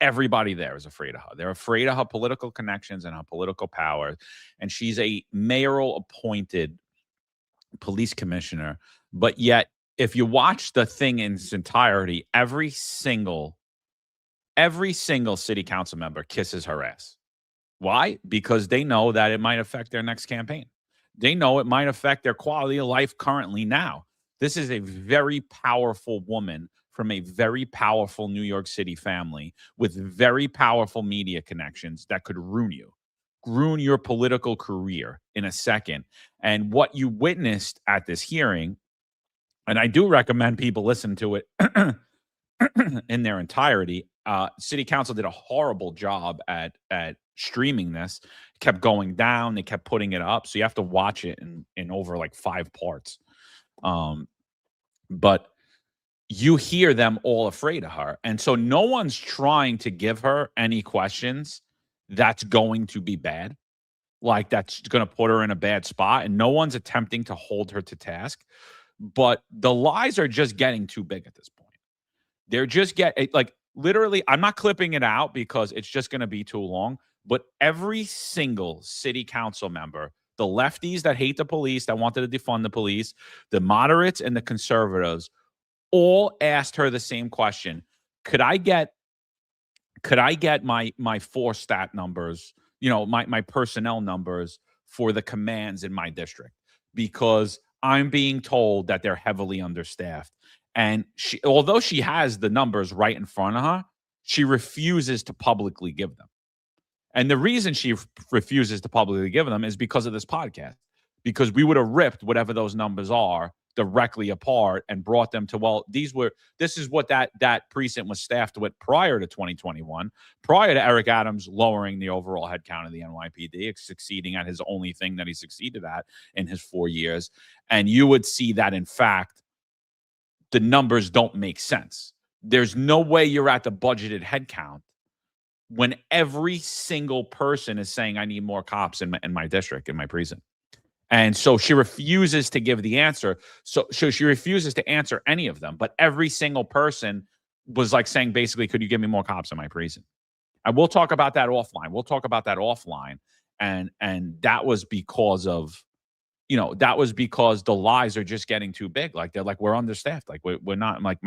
Everybody there is afraid of her. They're afraid of her political connections and her political power. And she's a mayoral appointed police commissioner. But yet, if you watch the thing in its entirety, every single city council member kisses her ass. Why? Because they know that it might affect their next campaign. They know it might affect their quality of life currently now. This is a very powerful woman from a very powerful New York City family with very powerful media connections that could ruin your political career in a second. And what you witnessed at this hearing, and I do recommend people listen to it in their entirety. City Council did a horrible job at streaming this. It kept going down. They kept putting it up. So you have to watch it in over like 5 parts. But you hear them all afraid of her. And so no one's trying to give her any questions that's going to be bad, like that's going to put her in a bad spot. And no one's attempting to hold her to task. But the lies are just getting too big at this point. They're just literally, I'm not clipping it out because it's just going to be too long. But every single city council member, the lefties that hate the police, that wanted to defund the police, the moderates and the conservatives, all asked her the same question. Could I get my 4 stat numbers, my personnel numbers for the commands in my district? Because I'm being told that they're heavily understaffed. And although she has the numbers right in front of her, she refuses to publicly give them. And the reason she refuses to publicly give them is because of this podcast. Because we would have ripped whatever those numbers are directly apart and brought them to, well, this is what that precinct was staffed with prior to 2021, prior to Eric Adams lowering the overall headcount of the NYPD, succeeding at his only thing that he succeeded at in his 4 years. And you would see that, in fact, the numbers don't make sense. There's no way you're at the budgeted headcount when every single person is saying, I need more cops in my district, in my precinct. And so she refuses to give the answer. So she refuses to answer any of them. But every single person was like saying, basically, could you give me more cops in my precinct? And we'll talk about that offline. And that was because of, that was because the lies are just getting too big. Like, they're like, we're understaffed. Like, we're not, like,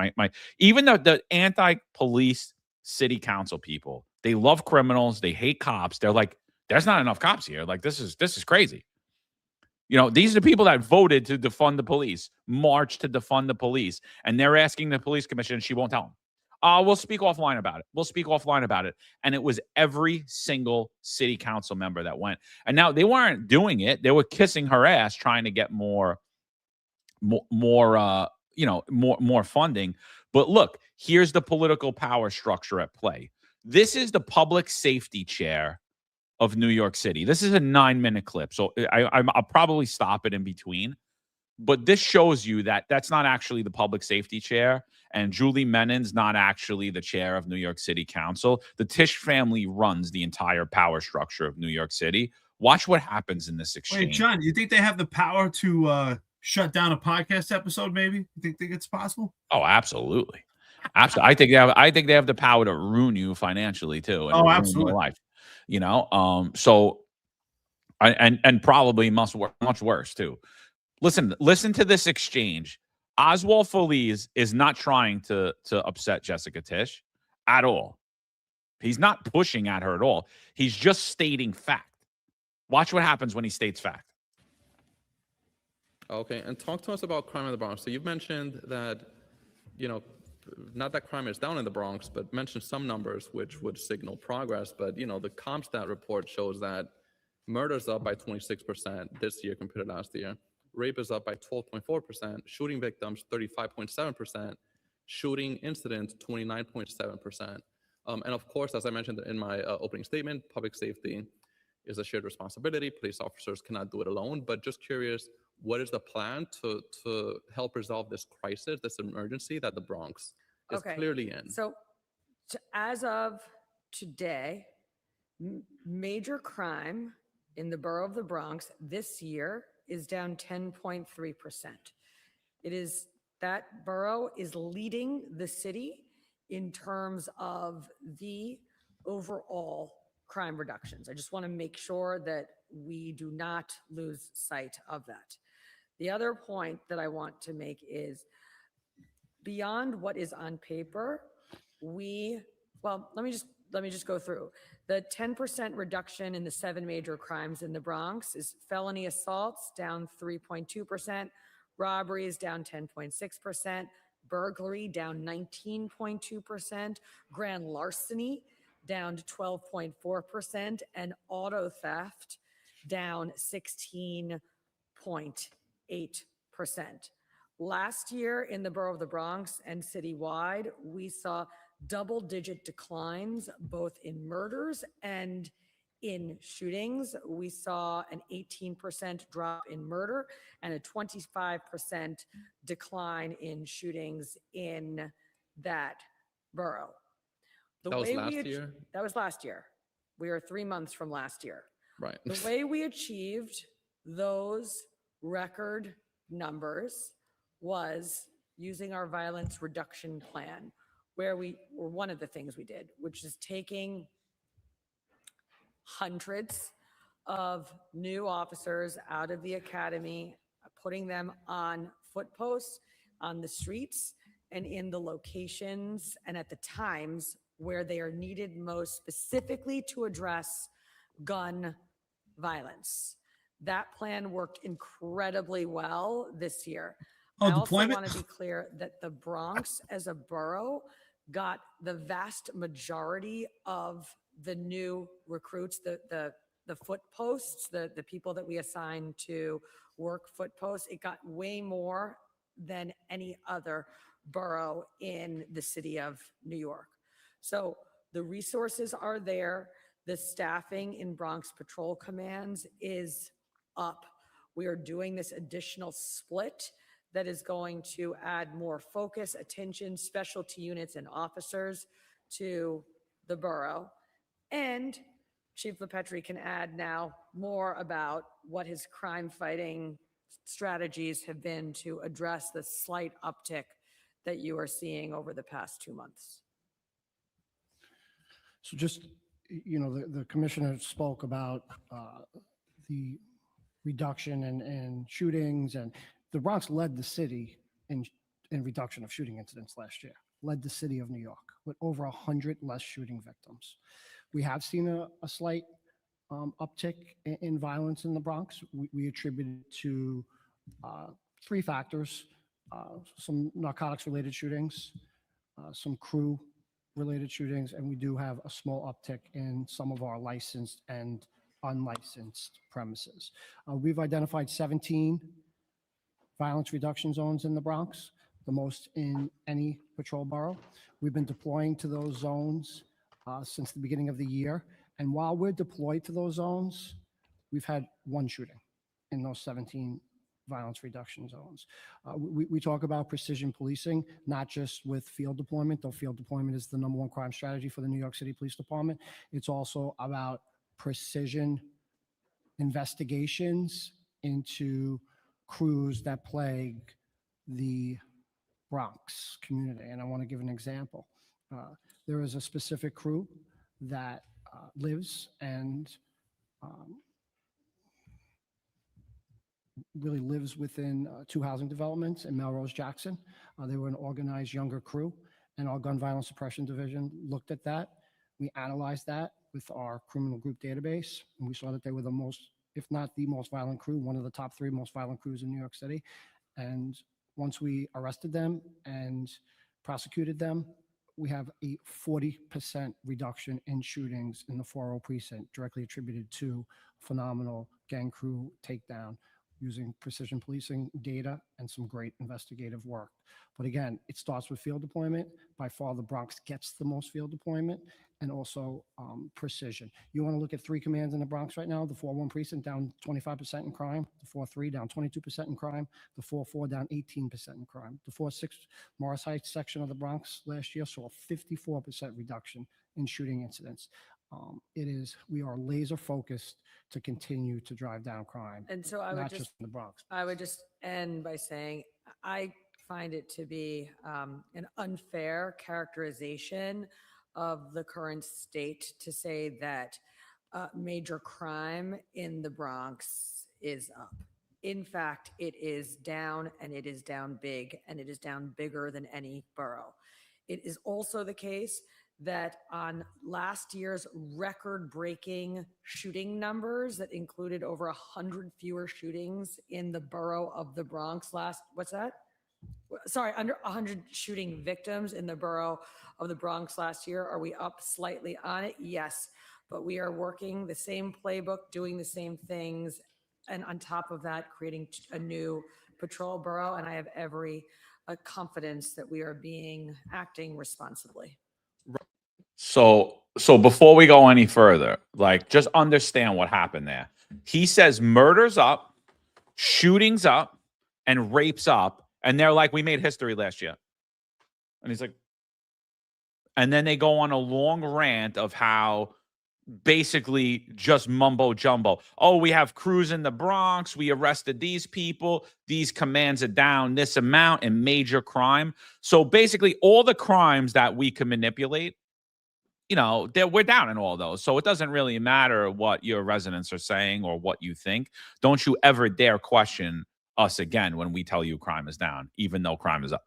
even the anti-police city council people, they love criminals, they hate cops. They're like, there's not enough cops here. Like, this is crazy. These are the people that voted to defund the police, marched to defund the police, and they're asking the police commission, and she won't tell them. We'll speak offline about it. And it was every single city council member that went. And now they weren't doing it. They were kissing her ass, trying to get more funding. But look, here's the political power structure at play. This is the public safety chair of New York City. This is a 9-minute clip, so I'll probably stop it in between. But this shows you that that's not actually the public safety chair, and Julie Menon's not actually the chair of New York City Council. The Tisch family runs the entire power structure of New York City. Watch what happens in this exchange. Wait, John, you think they have the power to shut down a podcast episode? Maybe you think it's possible? Oh, absolutely. Absolutely. I think they have the power to ruin you financially too. And ruin absolutely. Your life. So, and probably much worse too. Listen to this exchange. Oswald Feliz is not trying to upset Jessica Tisch at all. He's not pushing at her at all. He's just stating fact. Watch what happens when he states fact. Okay, and talk to us about crime in the Bronx. So you've mentioned that, not that crime is down in the Bronx, but mentioned some numbers which would signal progress. But, the CompStat report shows that murder's up by 26% this year compared to last year. Rape is up by 12.4%, shooting victims 35.7%, shooting incidents 29.7%. And of course, as I mentioned in my opening statement, public safety is a shared responsibility. Police officers cannot do it alone. But just curious, what is the plan to help resolve this crisis, this emergency that the Bronx is clearly in? So as of today, major crime in the borough of the Bronx this year is down 10.3%. That borough is leading the city in terms of the overall crime reductions. I just want to make sure that we do not lose sight of that. The other point that I want to make is beyond what is on paper, let me just go through. The 10% reduction in the 7 major crimes in the Bronx is felony assaults down 3.2%, robberies down 10.6%, burglary down 19.2%, grand larceny down to 12.4%, and auto theft down 16.8%. Last year in the borough of the Bronx and citywide, we saw double-digit declines both in murders and in shootings. We saw an 18% drop in murder and a 25% decline in shootings in that borough. That was last year? That was last year. We are 3 months from last year. Right. The way we achieved those record numbers was using our violence reduction plan, where one of the things we did, which is taking hundreds of new officers out of the academy, putting them on foot posts, on the streets, and in the locations and at the times where they are needed most, specifically to address gun violence. That plan worked incredibly well this year. I also want to be clear that the Bronx as a borough got the vast majority of the new recruits, the foot posts, the people that we assigned to work foot posts. It got way more than any other borough in the city of New York. So the resources are there. The staffing in Bronx Patrol Commands is up. We are doing this additional split that is going to add more focus, attention, specialty units, and officers to the borough. And Chief LaPetri can add now more about what his crime fighting strategies have been to address the slight uptick that you are seeing over the past 2 months. So just, the commissioner spoke about the reduction in shootings, and the Bronx led the city in reduction of shooting incidents last year, led the city of New York with over 100 less shooting victims. We have seen a slight uptick in violence in the Bronx. We attribute it to 3 factors: some narcotics-related shootings, some crew-related shootings, and we do have a small uptick in some of our licensed and unlicensed premises. We've identified 17 violence reduction zones in the Bronx, the most in any patrol borough. We've been deploying to those zones since the beginning of the year. And while we're deployed to those zones, we've had 1 shooting in those 17 violence reduction zones. We talk about precision policing, not just with field deployment, though field deployment is the #1 crime strategy for the New York City Police Department. It's also about precision investigations into crews that plague the Bronx community. And I want to give an example. There is a specific crew that lives and really lives within 2 housing developments in Melrose, Jackson. They were an organized younger crew, and our gun violence suppression division looked at that. We analyzed that with our criminal group database, and we saw that they were the most, if not the most violent crew, one of the top 3 most violent crews in New York City. And once we arrested them and prosecuted them, we have a 40% reduction in shootings in the 4-0 precinct, directly attributed to phenomenal gang crew takedown using precision policing data and some great investigative work. But again, it starts with field deployment. By far, the Bronx gets the most field deployment, and also precision. You want to look at 3 commands in the Bronx right now: the 4-1 precinct down 25% in crime, the 4-3 down 22% in crime, the 4-4 down 18% in crime. The 4-6 Morris Heights section of the Bronx last year saw a 54% reduction in shooting incidents. We are laser focused to continue to drive down crime. And so I would not just, in the Bronx. I would just end by saying, I find it to be an unfair characterization of the current state to say that major crime in the Bronx is up. In fact, it is down, and it is down big, and it is down bigger than any borough. It is also the case that on last year's record-breaking shooting numbers that included over 100 fewer shootings in the borough of the Bronx under 100 shooting victims in the borough of the Bronx last year. Are we up slightly on it? Yes, but we are working the same playbook, doing the same things, and on top of that, creating a new patrol borough, and I have every confidence that we are acting responsibly. So before we go any further, just understand what happened there. He says murders up, shootings up, and rapes up. And they're like, we made history last year. And he's like, and then they go on a long rant of how basically just mumbo jumbo. Oh, we have crews in the Bronx. We arrested these people. These commands are down this amount in major crime. So basically all the crimes that we can manipulate, we're down in all those. So it doesn't really matter what your residents are saying or what you think. Don't you ever dare question us again when we tell you crime is down, even though crime is up.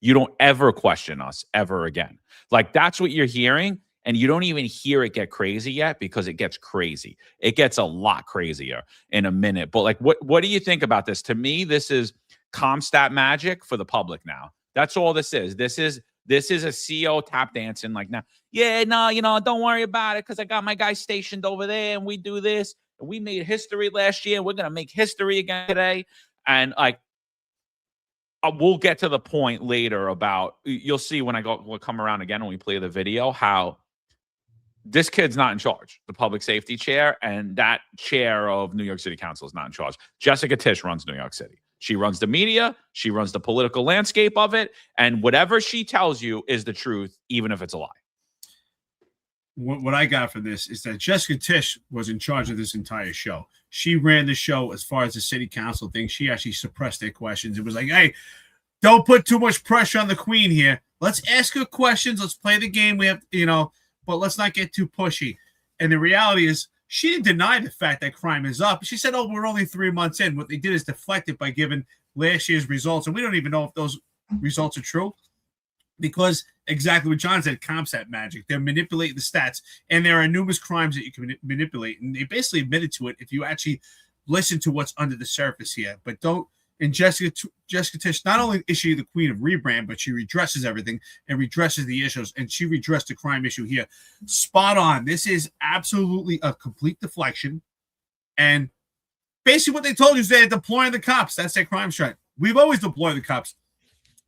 You don't ever question us ever again. That's what you're hearing. And you don't even hear it get crazy yet, because it gets crazy. It gets a lot crazier in a minute. But what do you think about this? To me, this is Comstat magic for the public now. That's all this is. This is a CEO tap dancing now. Yeah, no, don't worry about it, because I got my guy stationed over there and we do this. And we made history last year. And we're going to make history again today. And we'll get to the point later about, you'll see when we'll come around again when we play the video, how this kid's not in charge, the public safety chair, and that chair of New York City Council is not in charge. Jessica Tisch runs New York City. She runs the media, she runs the political landscape of it, and whatever she tells you is the truth, even if it's a lie. What I got from this is that Jessica Tisch was in charge of this entire show. She ran the show as far as the city council thing. She actually suppressed their questions. It was like, hey, don't put too much pressure on the queen here. Let's ask her questions. Let's play the game. We have, but let's not get too pushy. And the reality is, she didn't deny the fact that crime is up. She said, oh, we're only 3 months in. What they did is deflect it by giving last year's results. And we don't even know if those results are true, because exactly what John said, CompStat magic. They're manipulating the stats. And there are numerous crimes that you can manipulate. And they basically admitted to it if you actually listen to what's under the surface here. But don't. And Jessica Tisch, not only is she the queen of rebrand, but she redresses everything and redresses the issues. And she redressed the crime issue here. Spot on. This is absolutely a complete deflection. And basically what they told you is they're deploying the cops. That's their crime strat. We've always deployed the cops.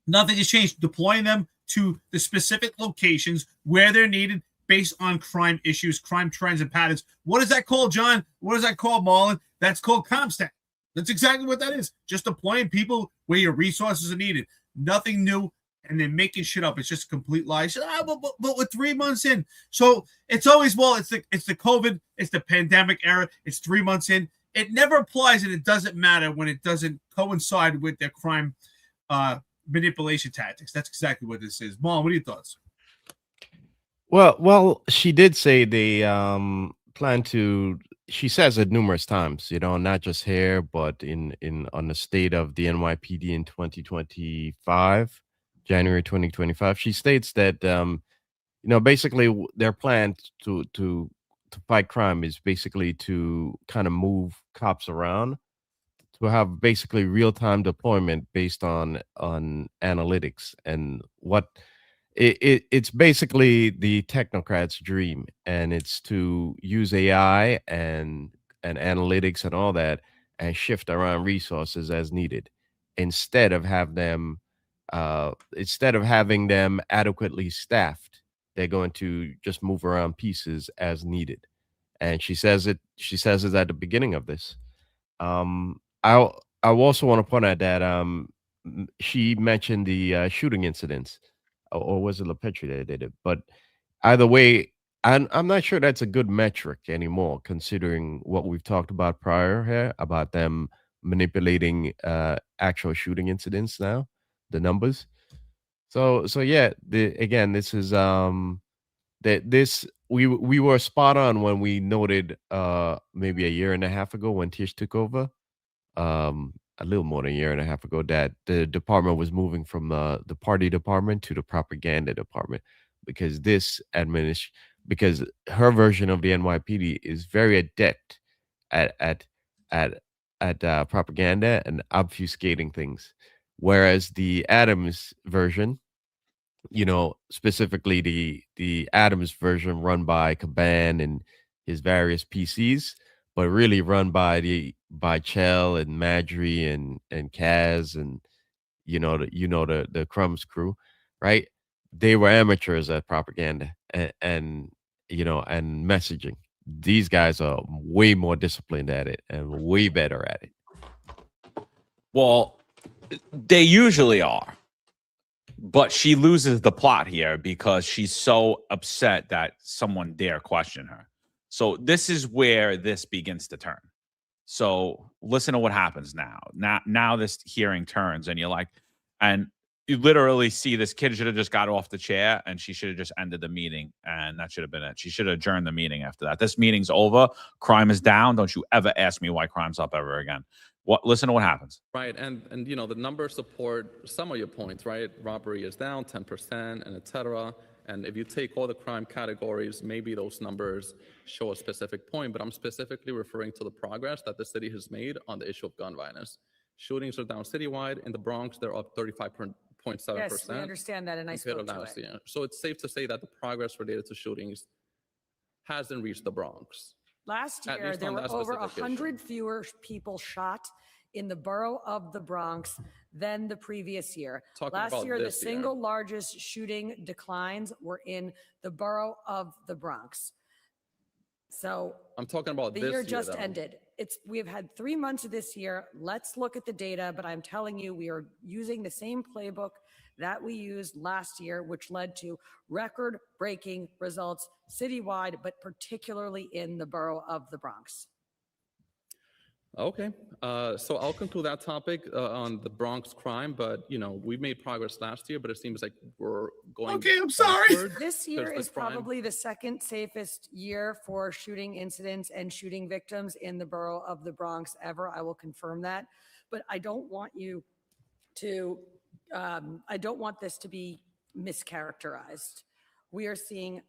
Nothing has changed. Deploying them to the specific locations where they're needed based on crime issues, crime trends, and patterns. What is that called, John? What is that called, Marlon? That's called CompStat. That's exactly what that is. Just deploying people where your resources are needed. Nothing new, and then making shit up. It's just a complete lie. But we're 3 months in. So it's always, it's the COVID, it's the pandemic era. It's 3 months in. It never applies, and it doesn't matter when it doesn't coincide with their crime manipulation tactics. That's exactly what this is. Mom, what are your thoughts? Well, she did say they plan to. She says it numerous times, not just here, but on the state of the NYPD in 2025, January 2025. She states that basically their plan to fight crime is basically to kind of move cops around, to have basically real-time deployment based on analytics, and what it's basically the technocrats' dream, and it's to use AI and analytics and all that, and shift around resources as needed, instead of having them adequately staffed. They're going to just move around pieces as needed. And she says it at the beginning of this. I also want to point out that she mentioned the shooting incidents, or was it LaPetri that did it? But either way, I'm not sure that's a good metric anymore, considering what we've talked about prior here about them manipulating actual shooting incidents now, the numbers. So yeah, this is we were spot on when we noted maybe a year and a half ago when Tish took over, a little more than a year and a half ago, that the department was moving from the party department to the propaganda department, because because her version of the NYPD is very adept at propaganda and obfuscating things, whereas the Adams version, specifically the Adams version run by Caban and his various PCs, but really run by Chell and Madry and Kaz and the Crumbs crew, right? They were amateurs at propaganda and messaging. These guys are way more disciplined at it and way better at it. Well, they usually are. But she loses the plot here because she's so upset that someone dare question her. So this is where this begins to turn. So listen to what happens now. Now this hearing turns, and you literally see this kid should have just got off the chair, and she should have just ended the meeting, and that should have been it. She should have adjourned the meeting after that. This meeting's over. Crime is down. Don't you ever ask me why crime's up ever again. Listen to what happens. Right, and the numbers support some of your points, right? Robbery is down 10%, and et cetera. And if you take all the crime categories, maybe those numbers show a specific point, but I'm specifically referring to the progress that the city has made on the issue of gun violence. Shootings are down citywide. In the Bronx, they're up 35.7%. Yes, we understand that, and I spoke to it. Year. So it's safe to say that the progress related to shootings hasn't reached the Bronx. Last year, there were over 100 fewer people shot in the borough of the Bronx than the previous year. Talking Last about year, the this year. single largest shooting declines were in the borough of the Bronx. So I'm talking about the this year just though. ended. We have had 3 months of this year. Let's look at the data, but I'm telling you, we are using the same playbook that we used last year, which led to record-breaking results citywide, but particularly in the borough of the Bronx. Okay, so I'll conclude that topic on the Bronx crime, but we made progress last year, but it seems like we're going. Okay, I'm sorry. backwards This year because the is crime- probably the second safest year for shooting incidents and shooting victims in the borough of the Bronx ever. I will confirm that, but I don't want you to, I don't want this to be mischaracterized. We are seeing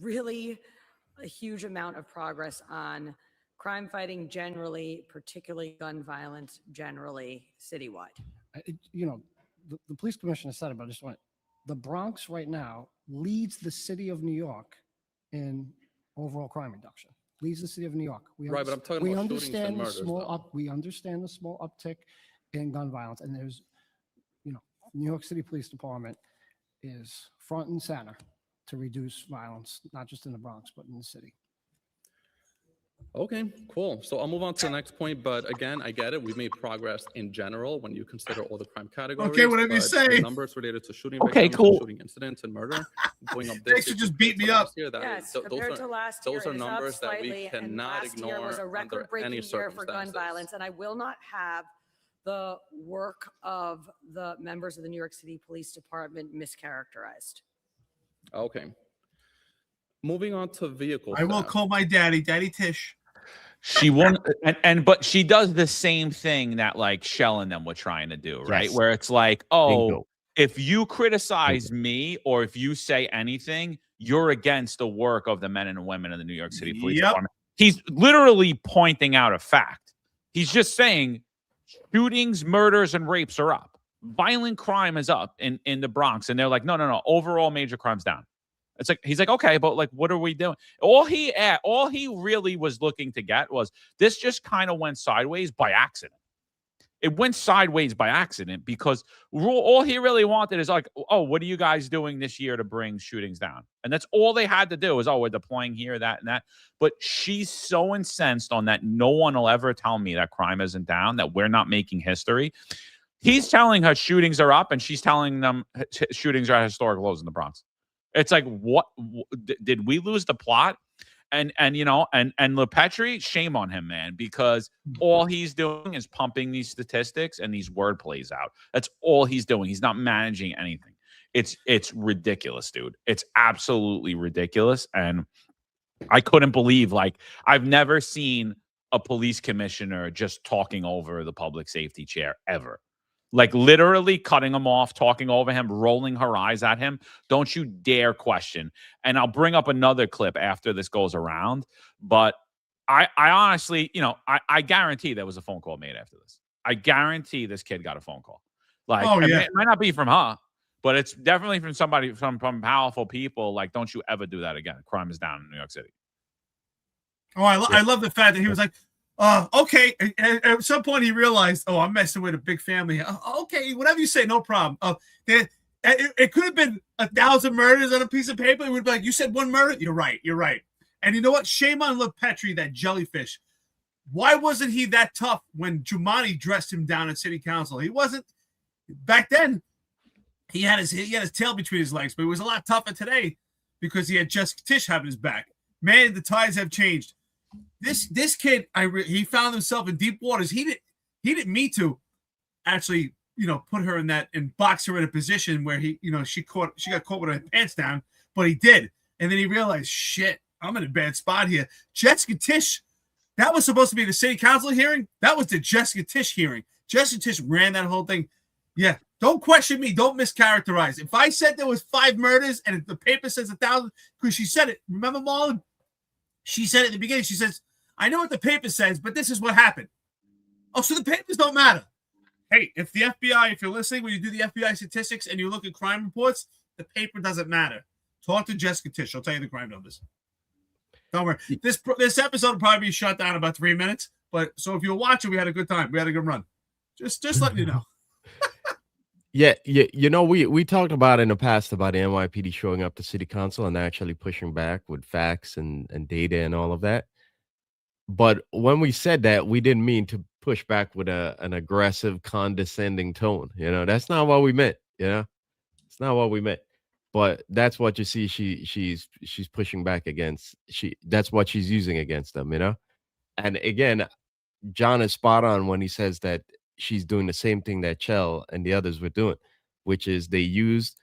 really a huge amount of progress on crime fighting generally, particularly gun violence generally, citywide. The police commissioner said it, but I just want, the Bronx right now leads the city of New York in overall crime reduction. Leads the city of New York. Right, but I'm talking about shootings and murders, though. We understand the small uptick in gun violence, and there's, New York City Police Department is front and center to reduce violence, not just in the Bronx, but in the city. Okay, cool. So I'll move on to the next point, but again, I get it. We've made progress in general when you consider all the crime categories. Okay, whatever you but say. the numbers related to shooting Okay, victims, cool. shooting incidents, and murder going up Thanks this for year just beating me compared to up. last year, that Yes, is- th- compared to last year, those are it is up numbers that we slightly, and cannot last year was a ignore under any record-breaking year for gun circumstances. violence, and I will not have the work of the members of the New York City Police Department mischaracterized. Okay. Moving on to vehicle I will theft. call my daddy, Daddy Tish. She won't, but she does the same thing that like Shell and them were trying to do, right? Yes. Where it's like, oh, Bingo. if you criticize me or if you say anything, you're against the work of the men and women in the New York City Police Yep. Department. He's literally pointing out a fact. He's just saying shootings, murders, and rapes are up. Violent crime is up in the Bronx. And they're like, no. Overall major crime's down. It's like, he's like, okay, but like, what are we doing? All he really was looking to get was this just kind of went sideways by accident. It went sideways by accident because all he really wanted is like, oh, what are you guys doing this year to bring shootings down? And that's all they had to do is, oh, we're deploying here, that, and that. But she's so incensed on that no one will ever tell me that crime isn't down, that we're not making history. He's telling her shootings are up, and she's telling them shootings are at historic lows in the Bronx. It's like, what did we lose the plot? And LePetri, shame on him, man, because all he's doing is pumping these statistics and these word plays out. That's all he's doing. He's not managing anything. It's ridiculous, dude. It's absolutely ridiculous. And I couldn't believe, like, I've never seen a police commissioner just talking over the public safety chair ever. Like literally cutting him off, talking over him, rolling her eyes at him. Don't you dare question. And I'll bring up another clip after this goes around. But I honestly, I guarantee there was a phone call made after this. I guarantee this kid got a phone call. Like, Oh, yeah. it might not be from her, but it's definitely from somebody, from powerful people. Like, don't you ever do that again. Crime is down in New York City. Oh, I love the fact that he was like, okay. And at some point, he realized, oh, I'm messing with a big family. Okay, whatever you say, no problem. It could have been 1,000 murders on a piece of paper. It would be like, you said one murder? You're right. And you know what? Shame on LePetri, that jellyfish. Why wasn't he that tough when Giuliani dressed him down at city council? He wasn't. Back then, he had his tail between his legs, but he was a lot tougher today because he had Jessica Tish having his back. Man, the tides have changed. This kid, he found himself in deep waters. He didn't mean to actually, put her in that and box her in a position where she got caught with her pants down, but he did. And then he realized, shit, I'm in a bad spot here. Jessica Tish, that was supposed to be the city council hearing. That was the Jessica Tish hearing. Jessica Tish ran that whole thing. Yeah, don't question me. Don't mischaracterize. If I said there was 5 murders and the paper says 1,000, because she said it. Remember, Marlon? She said it at the beginning. She says, I know what the paper says, but this is what happened. Oh, so the papers don't matter. Hey, if you're listening, when you do the FBI statistics and you look at crime reports, the paper doesn't matter. Talk to Jessica Tish. She'll tell you the crime numbers. Don't worry. This episode will probably be shut down in about 3 minutes, But so if you were watching, we had a good time. We had a good run. Just letting you know. Yeah, you know, we talked about in the past about the NYPD showing up to city council and actually pushing back with facts and data and all of that. But when we said that, we didn't mean to push back with an aggressive, condescending tone. You know, that's not what we meant. You know, it's not what we meant. But that's what you see. She's pushing back against. That's what she's using against them. You know, and again, John is spot on when he says that she's doing the same thing that Chell and the others were doing, which is they used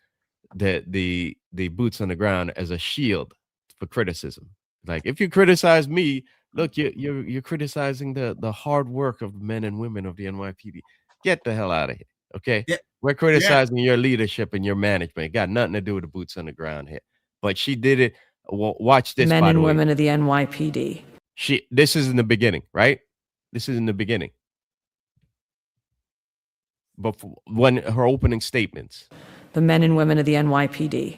the boots on the ground as a shield for criticism. Like if you criticize me, look, you're criticizing the hard work of men and women of the NYPD. Get the hell out of here. Okay. Yeah. We're criticizing your leadership and your management. It got nothing to do with the boots on the ground here. But she did it. Watch this. Men by and the way. women of the NYPD. This is in the beginning, right? This is in the beginning. But when her opening statements. The men and women of the NYPD.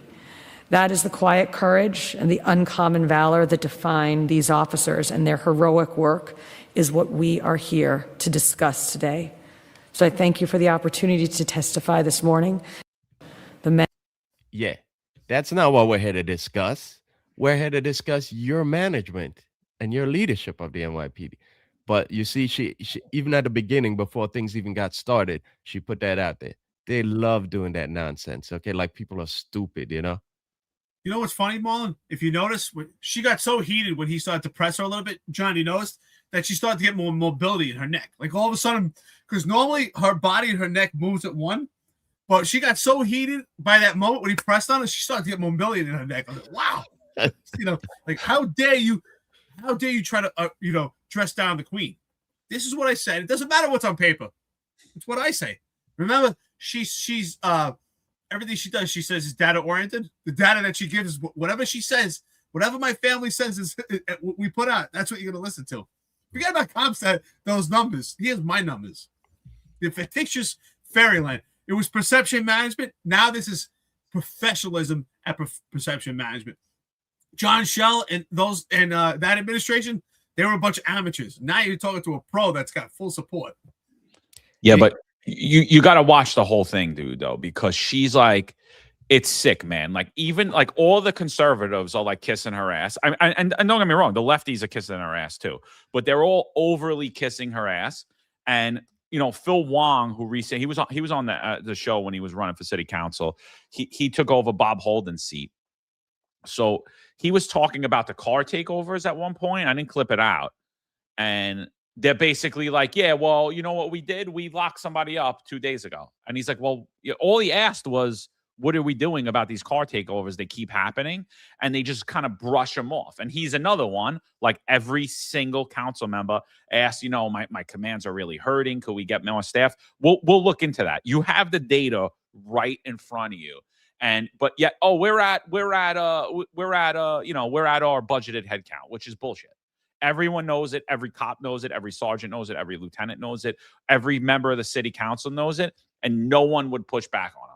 That is the quiet courage and the uncommon valor that define these officers, and their heroic work is what we are here to discuss today. So I thank you for the opportunity to testify this morning. Yeah, that's not what we're here to discuss. We're here to discuss your management and your leadership of the NYPD. But you see, she even at the beginning, before things even got started, she put that out there. They love doing that nonsense. Okay, like people are stupid, you know. You know what's funny, Marlon? If you notice, she got so heated when he started to press her a little bit, John, you noticed that she started to get more mobility in her neck. Like all of a sudden, because normally her body and her neck moves at one, but she got so heated by that moment when he pressed on her, she started to get mobility in her neck. I was like, wow. You know, like how dare you try to, dress down the queen? This is what I said. It doesn't matter what's on paper. It's what I say. Remember, she's everything she does, she says is data oriented. The data that she gives is whatever she says, whatever my family says is what we put out. That's what you're going to listen to. Forget about CompStat, those numbers. Here's my numbers. The fictitious fairyland. It was perception management. Now this is professionalism at perception management. John Shell and that administration, they were a bunch of amateurs. Now you're talking to a pro that's got full support. Yeah, but you got to watch the whole thing, dude, though, because she's like, it's sick, man. Like even like all the conservatives are like kissing her ass. And don't get me wrong, the lefties are kissing her ass too, but they're all overly kissing her ass. And Phil Wong, who recently he was on the show when he was running for city council. He took over Bob Holden's seat. So he was talking about the car takeovers at one point. I didn't clip it out. And they're basically like, yeah, well, you know what we did? We locked somebody up 2 days ago. And he's like, well, all he asked was, what are we doing about these car takeovers? They keep happening. And they just kind of brush him off. And he's another one, like every single council member asked, my commands are really hurting. Could we get more staff? We'll look into that. You have the data right in front of you. But yet, we're at our budgeted headcount, which is bullshit. Everyone knows it. Every cop knows it. Every sergeant knows it. Every lieutenant knows it. Every member of the city council knows it. And no one would push back on her.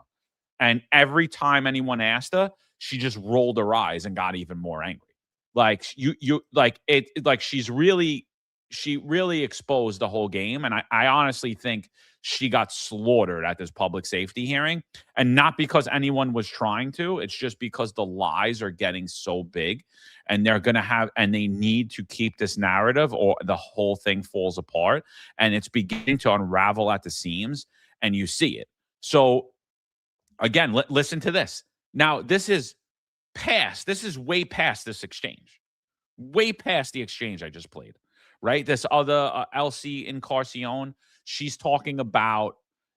And every time anyone asked her, she just rolled her eyes and got even more angry. Like she really exposed the whole game. And I honestly think she got slaughtered at this public safety hearing, and not because anyone was trying to. It's just because the lies are getting so big, and they need to keep this narrative, or the whole thing falls apart, and it's beginning to unravel at the seams, and you see it. So again, listen to this. Now, this is way past this exchange, way past the exchange I just played, right? This other LC Encarnacion, she's talking about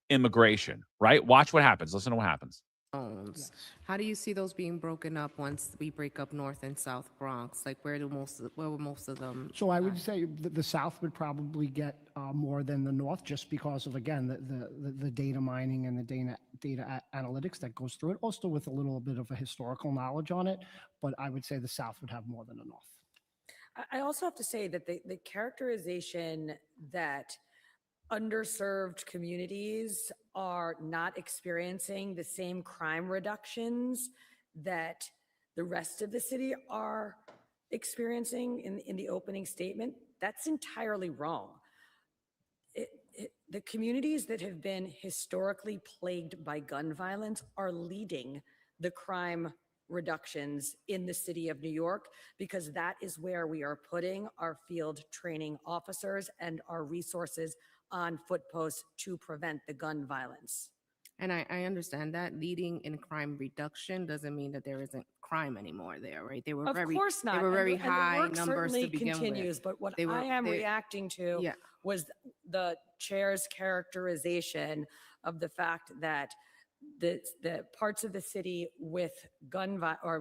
immigration, right? Watch what happens. Listen to what happens. Yes. How do you see those being broken up once we break up North and South Bronx? Like where will most of them? So I would say the South would probably get more than the North, just because of, again, the data mining and the data analytics that goes through it, also with a little bit of a historical knowledge on it. But I would say the South would have more than the North. I also have to say that the characterization that underserved communities are not experiencing the same crime reductions that the rest of the city are experiencing in the opening statement, That's entirely wrong. The communities that have been historically plagued by gun violence are leading the crime reductions in the city of New York, because that is where we are putting our field training officers and our resources on foot posts to prevent the gun violence. And I understand that leading in crime reduction doesn't mean that there isn't crime anymore there, right? They were Of course not. They were very And the high work numbers to certainly begin continues, with. but what They were- I am they- reacting to Yeah. was the chair's characterization of the fact that the parts of the city with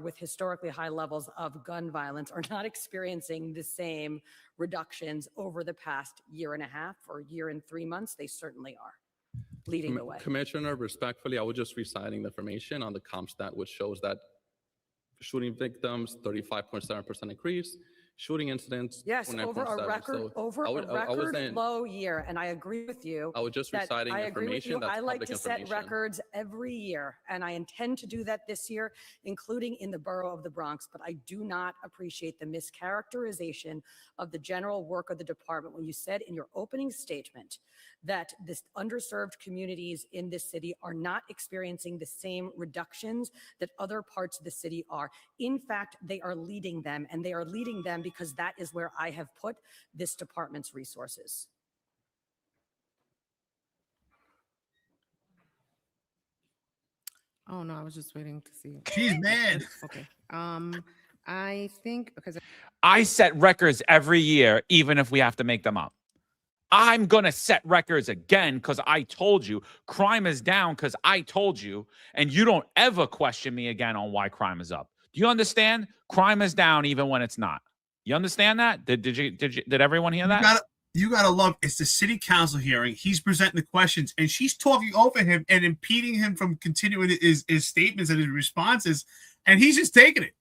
with historically high levels of gun violence are not experiencing the same reductions over the past year and a half or year and 3 months. They certainly are leading the way. Commissioner, respectfully, I was just reciting the information on the comp stat, which shows that shooting victims, 35.7% increase, shooting incidents. Yes, over a 29.7. record, So over I would- a I was record saying- low year, and I agree with you. I was just that reciting I agree with you. information that's I like public to set information. records every year, and I intend to do that this year, including in the borough of the Bronx. But I do not appreciate the mischaracterization of the general work of the department when you said in your opening statement that this underserved communities in this city are not experiencing the same reductions that other parts of the city are. In fact, they are leading them, and they are leading them because that is where I have put this department's resources. Oh, no, I was just waiting to see. She's mad. Okay. I think because I set records every year, even if we have to make them up. I'm going to set records again because I told you crime is down because I told you, and you don't ever question me again on why crime is up. Do you understand? Crime is down even when it's not. You understand that? Did everyone hear that? You gotta love, it's the city council hearing. He's presenting the questions and she's talking over him and impeding him from continuing his statements and his responses. And he's just taking it.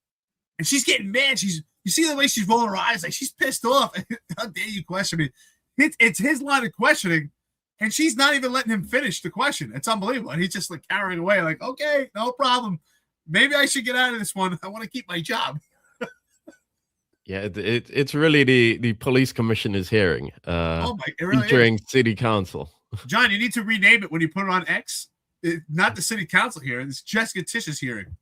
And she's getting mad. You see the way she's rolling her eyes, like she's pissed off. How dare you question me? It's his line of questioning, and she's not even letting him finish the question. It's unbelievable. And he's just like carrying away, like, okay, no problem. Maybe I should get out of this one. I want to keep my job. Yeah, it's really the police commissioner's hearing, it really featuring city council. John, you need to rename it when you put it on X. Not the city council hearing. It's Jessica Tish's hearing.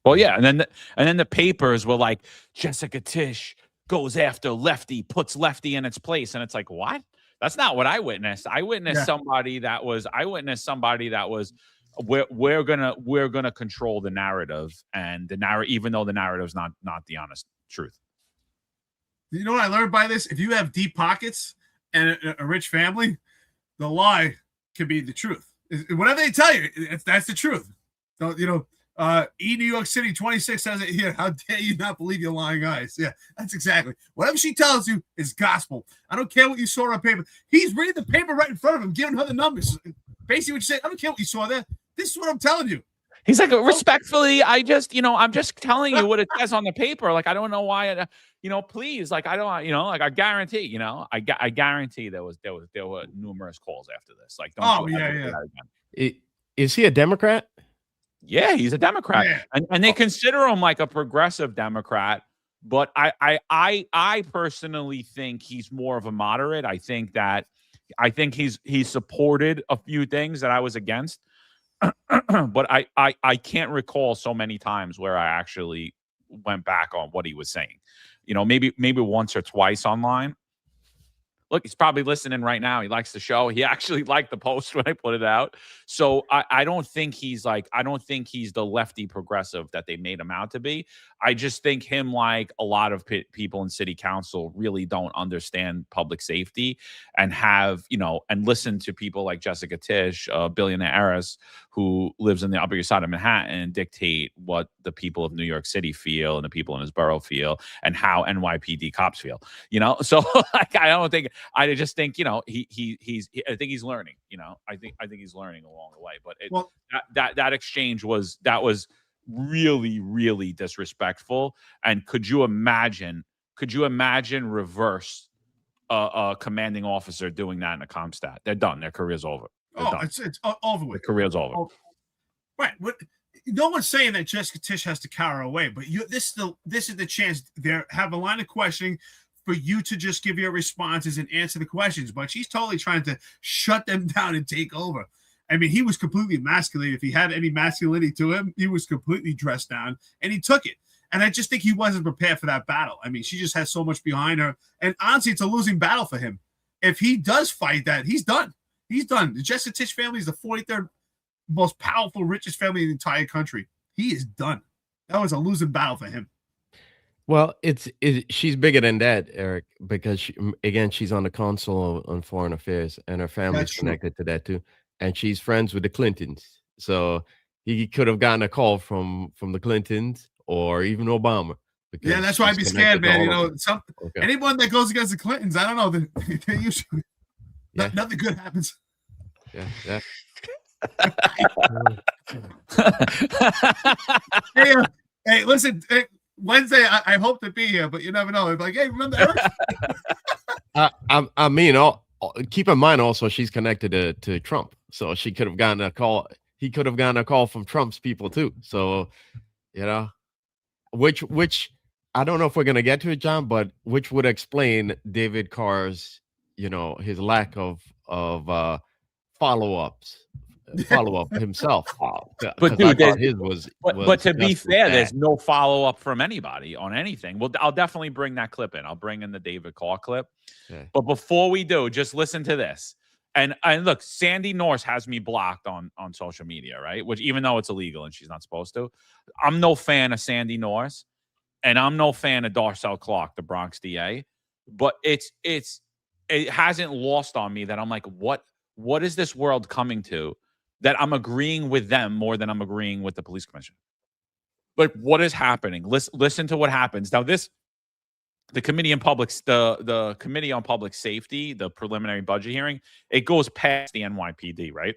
Well, yeah, and then the papers were like, Jessica Tish goes after Lefty, puts Lefty in its place, and it's like, what? That's not what I witnessed. I witnessed somebody that was. We're gonna control the narrative, and the narrative, even though the narrative's not the honest truth. You know what I learned by this? If you have deep pockets and a rich family, the lie can be the truth. Whatever they tell you, that's the truth. So, New York City 26 says it here. How dare you not believe your lying eyes? Yeah, that's exactly. Whatever she tells you is gospel. I don't care what you saw on paper. He's reading the paper right in front of him, giving her the numbers. Basically what you say, I don't care what you saw there. This is what I'm telling you. He's like, respectfully, I'm just telling you what it says on the paper. Like, I don't know why, please, like, I don't, like, I guarantee, I guarantee there were numerous calls after this. Like, don't do that again. Is he a Democrat? Yeah, he's a Democrat, Yeah. and they consider him like a progressive Democrat. But I personally think he's more of a moderate. I think he's supported a few things that I was against. But I can't recall so many times where I actually went back on what he was saying. Maybe once or twice online. Look, he's probably listening right now. He likes the show. He actually liked the post when I put it out. So I don't think he's the lefty progressive that they made him out to be. I just think him, like a lot of people in city council, really don't understand public safety and and listen to people like Jessica Tish, a billionaire heiress who lives in the Upper East Side of Manhattan, and dictate what the people of New York City feel and the people in his borough feel and how NYPD cops feel. So like, I just think, I think he's learning, I think he's learning along the way, but that exchange was really, really disrespectful. And could you imagine reverse a commanding officer doing that in a CompStat? They're done. Their career's over. It's over with. Their career's over. Right. No one's saying that Jessica Tish has to carry her away, but this is the chance. They have a line of questioning. for you to just give your responses and answer the questions, but she's totally trying to shut them down and take over. I mean, he was completely emasculated. If he had any masculinity to him, he was completely dressed down, and he took it. And I just think he wasn't prepared for that battle. I mean, she just has so much behind her. And honestly, it's a losing battle for him. If he does fight that, he's done. He's done. The Jessetich family is the 43rd most powerful, richest family in the entire country. He is done. That was a losing battle for him. Well, she's bigger than that, Eric, because again, she's on the Council on Foreign Affairs, and her family's connected to that too. And she's friends with the Clintons, so he could have gotten a call from the Clintons or even Obama. Yeah, that's why I'd be scared, man. You know, anyone that goes against the Clintons, I don't know, they usually nothing good happens. Yeah. Hey, listen. Wednesday, I hope to be here, but you never know. It's like, hey, remember Eric? I mean, keep in mind also she's connected to Trump, so she could have gotten a call. He could have gotten a call from Trump's people too. So, you know, which I don't know if we're gonna get to it, John, but which would explain David Carr's, you know, his lack of follow-up himself. But dude, his was but to be fair, bad. there's no follow-up from anybody on anything. Well, I'll definitely bring that clip in. I'll bring in the David Carr clip. Okay. But before we do, just listen to this. And look, Sandy Norse has me blocked on social media, right? Which, even though it's illegal and she's not supposed to, I'm no fan of Sandy Norse, and I'm no fan of Darcel Clark, the Bronx DA. But it hasn't lost on me that I'm like, what is this world coming to? That I'm agreeing with them more than I'm agreeing with the police commissioner. But what is happening? Listen to what happens. Now, the committee on public safety, the preliminary budget hearing, it goes past the NYPD, right?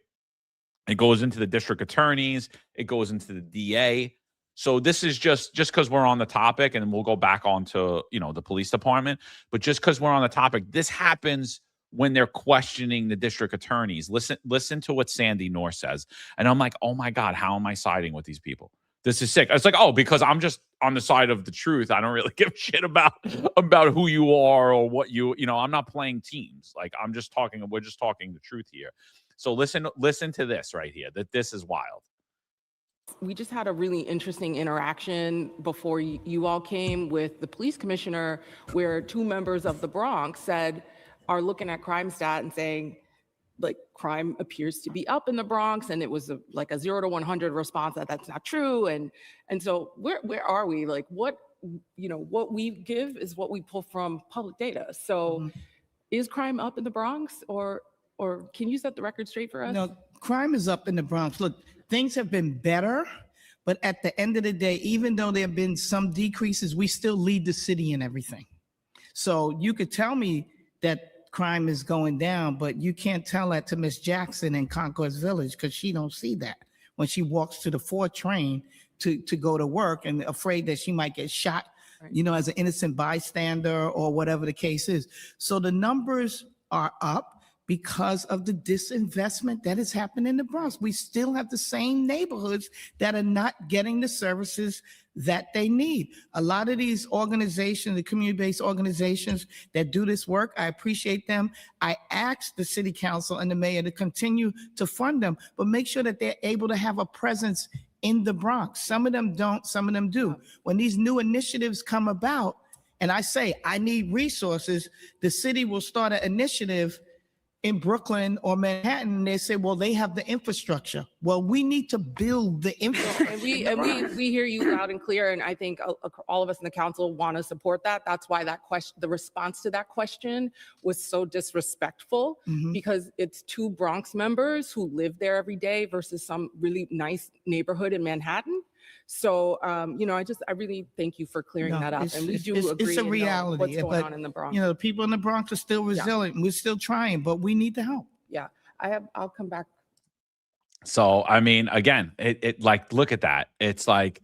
It goes into the district attorneys, it goes into the DA. So this is just because we're on the topic, and we'll go back onto, you know, the police department. But just because we're on the topic, this happens when they're questioning the district attorneys. Listen to what Sandy Norse says. And I'm like, oh my God, how am I siding with these people? This is sick. It's like, oh, because I'm just on the side of the truth. I don't really give a shit about who you are or what you know, I'm not playing teams. Like, we're just talking the truth here. So listen to this right here, that this is wild. We just had a really interesting interaction before you all came with the police commissioner, where two members of the Bronx are looking at crime stat and saying, like, crime appears to be up in the Bronx, and it was like a 0 to 100 response that's not true. And so where are we? Like, what we give is what we pull from public data. So is crime up in the Bronx, or can you set the record straight for us? No, crime is up in the Bronx. Look, things have been better, but at the end of the day, even though there have been some decreases, we still lead the city in everything. So you could tell me that crime is going down, but you can't tell that to Miss Jackson in Concourse Village, because she don't see that when she walks to the 4 train to go to work and afraid that she might get shot, you know, as an innocent bystander or whatever the case is. So the numbers are up because of the disinvestment that has happened in the Bronx. We still have the same neighborhoods that are not getting the services that they need. A lot of these organizations, the community-based organizations that do this work, I appreciate them. I asked the city council and the mayor to continue to fund them, but make sure that they're able to have a presence in the Bronx. Some of them don't, some of them do. When these new initiatives come about, and I say, I need resources, the city will start an initiative in Brooklyn or Manhattan. They say, well, they have the infrastructure. Well, we need to build the infrastructure. And we hear you loud and clear, and I think all of us in the council want to support that. That's why that question, the response to that question, was so disrespectful, because it's 2 Bronx members who live there every day versus some really nice neighborhood in Manhattan. So, I really thank you for clearing that up. And we do agree. It's a reality. What's going on in the Bronx. You know, the people in the Bronx are still resilient. We're still trying, but we need the help. Yeah, I'll come back. So, I mean, again, it like, look at that. It's like,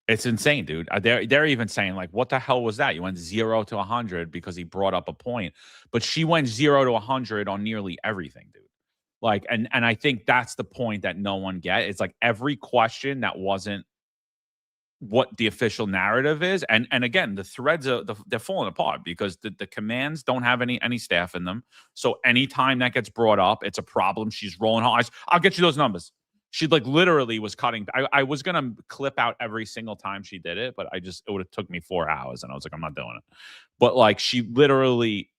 it's insane, dude. They're even saying, like, what the hell was that? You went 0 to 100 because he brought up a point, but she went 0 to 100 on nearly everything, dude. Like, and I think that's the point that no one gets. It's like every question that wasn't what the official narrative is. And again, the threads are they're falling apart because the commands don't have any staff in them. So anytime that gets brought up, it's a problem. She's rolling her eyes. I'll get you those numbers. She like literally was cutting. I was gonna clip out every single time she did it, but it would have took me 4 hours, and I was like, I'm not doing it. But like she literally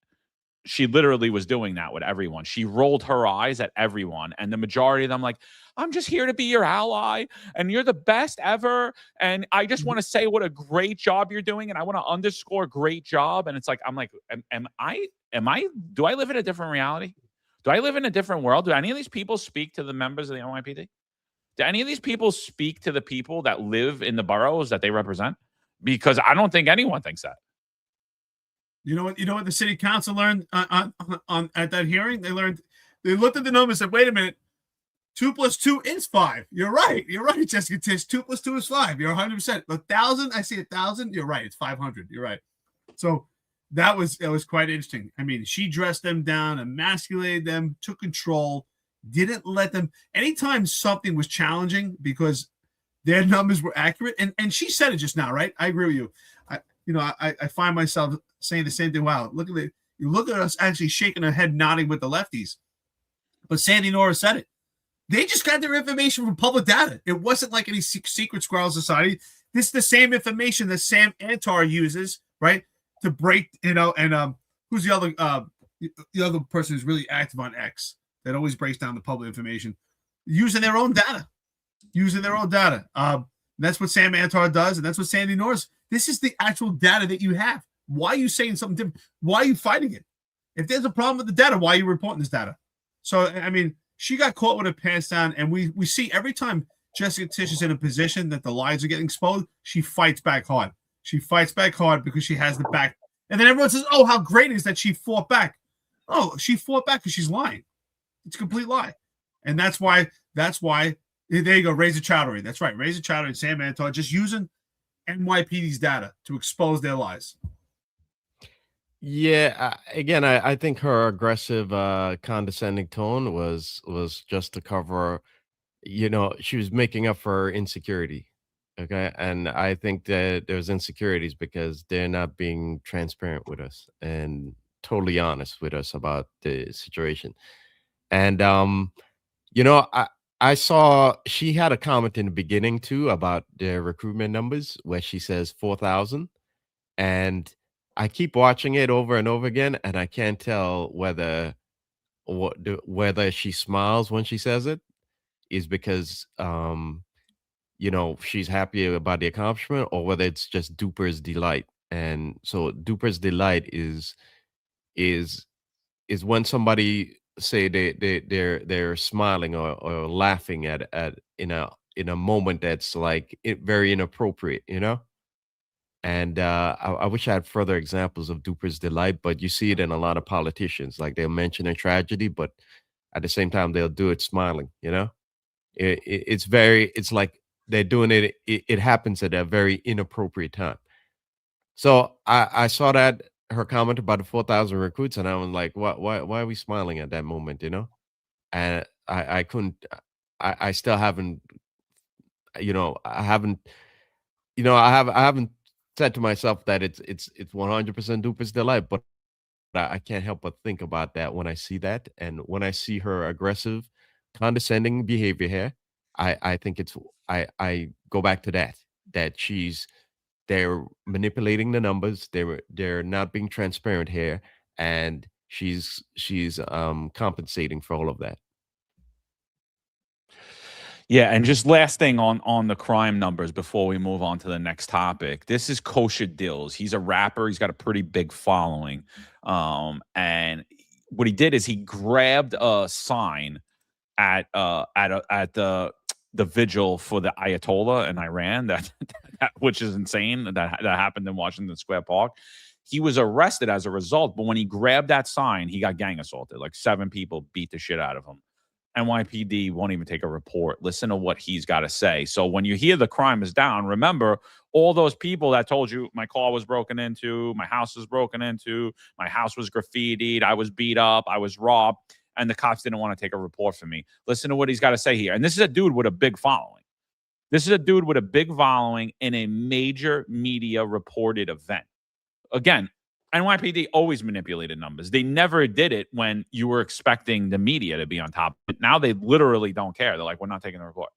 was doing that with everyone. She rolled her eyes at everyone, and the majority of them like, I'm just here to be your ally, and you're the best ever, and I just want to say what a great job you're doing, and I want to underscore great job. And it's like, I'm like, do I live in a different reality? Do I live in a different world? Do any of these people speak to the members of the NYPD? Do any of these people speak to the people that live in the boroughs that they represent? Because I don't think anyone thinks that. You know what the city council learned on at that hearing? They looked at the numbers and said, wait a minute, 2 + 2 is 5. You're right, Jessica Tish. 2 + 2 is 5. You're 100%. 1,000, I see 1,000. You're right, it's 500. You're right. So that was quite interesting. I mean, she dressed them down, emasculated them, took control, didn't let them. Anytime something was challenging because their numbers were accurate, and she said it just now, right? I agree with you. I find myself saying the same thing. Wow, you look at us actually shaking our head, nodding with the lefties. But Sandy Nora said it. They just got their information from public data. It wasn't like any secret squirrel society. This is the same information that Sam Antar uses, right, to break. And who's the other person who's really active on X that always breaks down the public information, using their own data. That's what Sam Antar does, and that's what Sandy Norris. This is the actual data that you have. Why are you saying something different? Why are you fighting it? If there's a problem with the data, why are you reporting this data? So, I mean, she got caught with her pants down, and we see every time Jessica Tish is in a position that the lies are getting exposed, she fights back hard. She fights back hard because she has the back. And then everyone says, oh, how great it is that she fought back. Oh, she fought back because she's lying. It's a complete lie. And that's why, there you go, Razor Chowdhury. That's right, Razor Chowdhury and Sam Antar just using NYPD's data to expose their lies. Yeah, again, I think her aggressive, condescending tone was just to cover, she was making up for her insecurity. Okay, and I think that there's insecurities because they're not being transparent with us and totally honest with us about the situation. And I saw she had a comment in the beginning too about the recruitment numbers where she says 4,000, and I keep watching it over and over again, and I can't tell whether she smiles when she says it is because she's happy about the accomplishment, or whether it's just Duper's delight. And so Duper's delight is when somebody say they're smiling or laughing at in a moment that's like very inappropriate, And I wish I had further examples of Duper's delight, but you see it in a lot of politicians. Like they'll mention a tragedy, but at the same time they'll do it smiling. It's like they're doing it. It happens at a very inappropriate time. So I saw that her comment about the 4,000 recruits, and I was like, why are we smiling at that moment? And I couldn't. I still haven't. I haven't. I haven't said to myself that it's 100% Duper's delight, but I can't help but think about that when I see that, and when I see her aggressive, condescending behavior here, I think I go back to that they're manipulating the numbers, they're not being transparent here, and she's compensating for all of that. Yeah, and just last thing on the crime numbers before we move on to the next topic. This is Kosher Dills. He's a rapper. He's got a pretty big following. And what he did is he grabbed a sign at the vigil for the Ayatollah in Iran, that which is insane. That happened in Washington Square Park. He was arrested as a result, but when he grabbed that sign, he got gang assaulted. Like 7 people beat the shit out of him. NYPD won't even take a report. Listen to what he's got to say. So when you hear the crime is down, remember all those people that told you my car was broken into, my house was broken into, my house was graffitied, I was beat up, I was robbed, and the cops didn't want to take a report for me. Listen to what he's got to say here. And this is a dude with a big following. This is a dude with a big following in a major media reported event. Again, NYPD always manipulated numbers. They never did it when you were expecting the media to be on top. But now they literally don't care. They're like, we're not taking the report.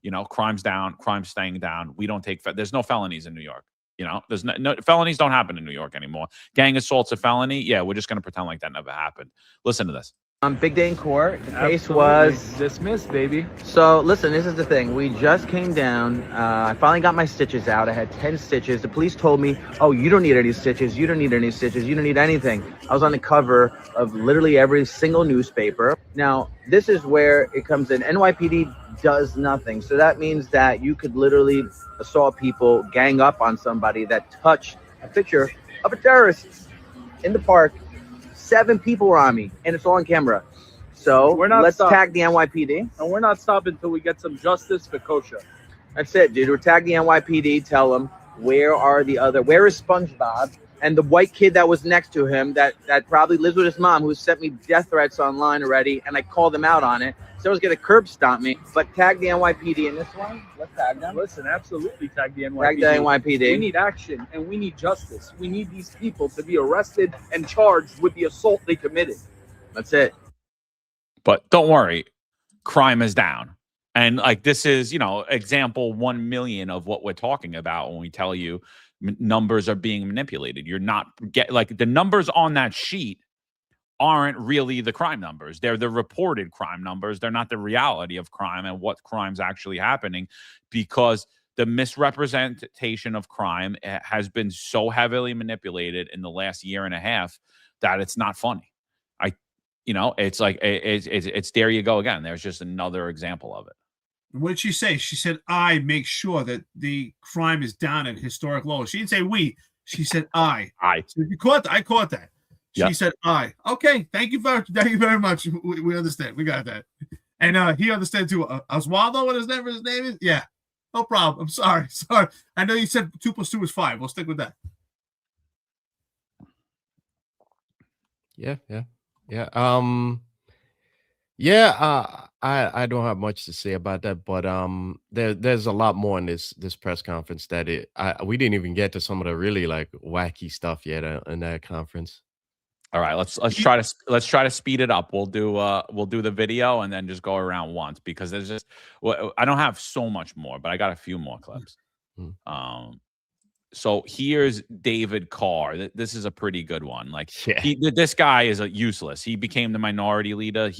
You know, crime's down, crime's staying down. We don't take, there's no felonies in New York. You know, there's no felonies don't happen in New York anymore. Gang assault's a felony. Yeah, we're just going to pretend like that never happened. Listen to this. Big day in court. The case was dismissed, baby. So listen, this is the thing. We just came down. I finally got my stitches out. I had 10 stitches. The police told me, oh, you don't need any stitches. You don't need any stitches. You don't need anything. I was on the cover of literally every single newspaper. Now, this is where it comes in. NYPD does nothing. So that means that you could literally assault people, gang up on somebody that touched a picture of a terrorist in the park. 7 people were on me, and it's all on camera. So let's tag the NYPD. And we're not stopping until we get some justice for Kosha. That's it, dude. We're tagging the NYPD. Tell them, where is SpongeBob? And the white kid that was next to him that probably lives with his mom, who sent me death threats online already, and I called him out on it. So I was going to curb stomp me, but tag the NYPD in this one. Let's tag them. Listen, absolutely tag the NYPD. Tag the NYPD. We need action, and we need justice. We need these people to be arrested and charged with the assault they committed. That's it. But don't worry, crime is down. And like this is, you know, example 1 million of what we're talking about when we tell you numbers are being manipulated. You're not like the numbers on that sheet aren't really the crime numbers. They're the reported crime numbers. They're not the reality of crime and what crime's actually happening, because the misrepresentation of crime has been so heavily manipulated in the last year and a half that it's not funny. It's like it's there you go again. There's just another example of it. What did she say? She said, I make sure that the crime is down at historic lows. She didn't say we. She said I. So you caught that? I caught that. She said I. Okay. Thank you very much. We understand. We got that. And he understands too. Oswaldo, what his name is? Yeah. No problem. I'm sorry. I know you said 2 + 2 is 5. We'll stick with that. Yeah. I don't have much to say about that, but there's a lot more in this press conference that we didn't even get to some of the really like wacky stuff yet in that conference. All right, let's try to speed it up. We'll do the video and then just go around once, because there's just I don't have so much more, but I got a few more clips. So here's David Carr. This is a pretty good one. Like this guy is useless. He became the minority leader.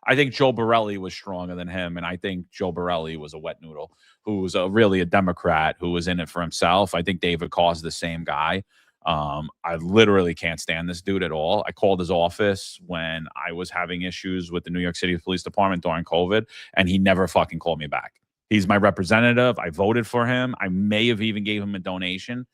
I think Joe Borelli was stronger than him, and I think Joe Borelli was a wet noodle who was really a Democrat who was in it for himself. I think David Carr's the same guy. I literally can't stand this dude at all. I called his office when I was having issues with the New York City Police Department during COVID, and he never fucking called me back. He's my representative. I voted for him. I may have even gave him a donation.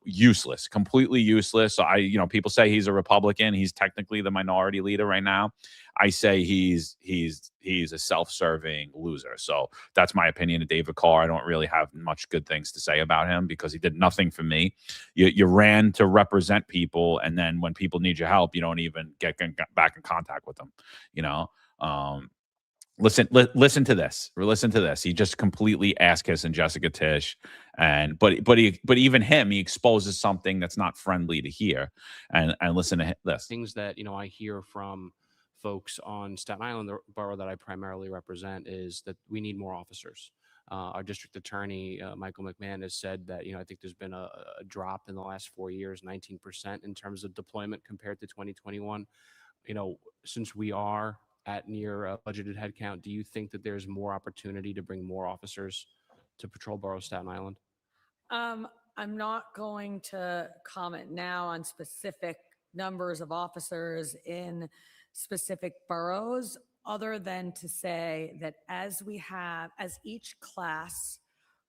Useless, completely useless. So people say he's a Republican. He's technically the minority leader right now. I say he's a self-serving loser. So that's my opinion of David Carr. I don't really have much good things to say about him because he did nothing for me. You ran to represent people, and then when people need your help, you don't even get back in contact with them. Listen to this. Listen to this. He just completely ass-kissing Jessica Tisch, but even him, he exposes something that's not friendly to hear. And listen to this. Things that I hear from folks on Staten Island, the borough that I primarily represent, is that we need more officers. Our district attorney, Michael McMahon, has said that I think there's been a drop in the last 4 years, 19% in terms of deployment compared to 2021. Since we are at near budgeted headcount, do you think that there's more opportunity to bring more officers to patrol borough Staten Island? I'm not going to comment now on specific numbers of officers in specific boroughs, other than to say that as each class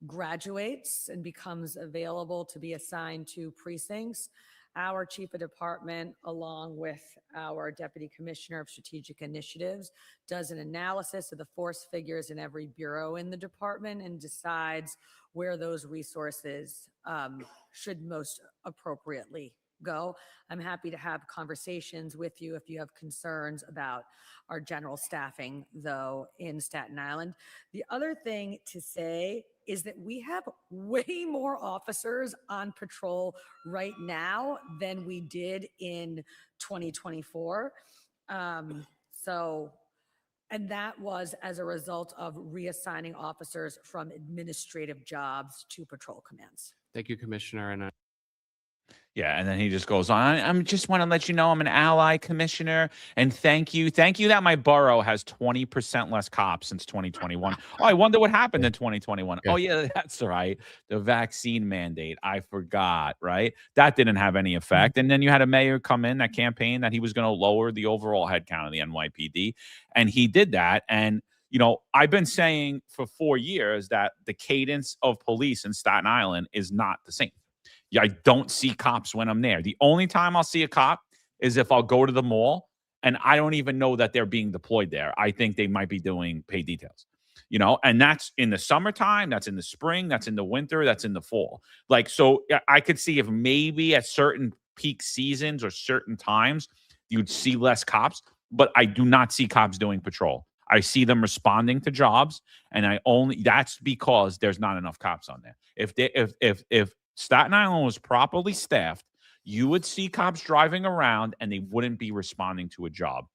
graduates and becomes available to be assigned to precincts, our chief of department, along with our deputy commissioner of strategic initiatives, does an analysis of the force figures in every bureau in the department and decides where those resources should most appropriately go. I'm happy to have conversations with you if you have concerns about our general staffing, though, in Staten Island. The other thing to say is that we have way more officers on patrol right now than we did in 2024. And that was as a result of reassigning officers from administrative jobs to patrol commands. Thank you, Commissioner. And Yeah, and then he just goes on. I'm just want to let you know I'm an ally commissioner, and thank you that my borough has 20% less cops since 2021. Oh, I wonder what happened in 2021. Oh yeah, that's right, the vaccine mandate. I forgot. Right, that didn't have any effect. And then you had a mayor come in that campaign that he was going to lower the overall headcount of the NYPD, and he did that. And I've been saying for 4 years that the cadence of police in Staten Island is not the same. I don't see cops when I'm there. The only time I'll see a cop is if I'll go to the mall and I don't even know that they're being deployed there. I think they might be doing paid details, and that's in the summertime, that's in the spring, that's in the winter, that's in the fall. So I could see if maybe at certain peak seasons or certain times you'd see less cops, but I do not see cops doing patrol. I see them responding to jobs, and that's because there's not enough cops on there. If Staten Island was properly staffed, you would see cops driving around and they wouldn't be responding to a job.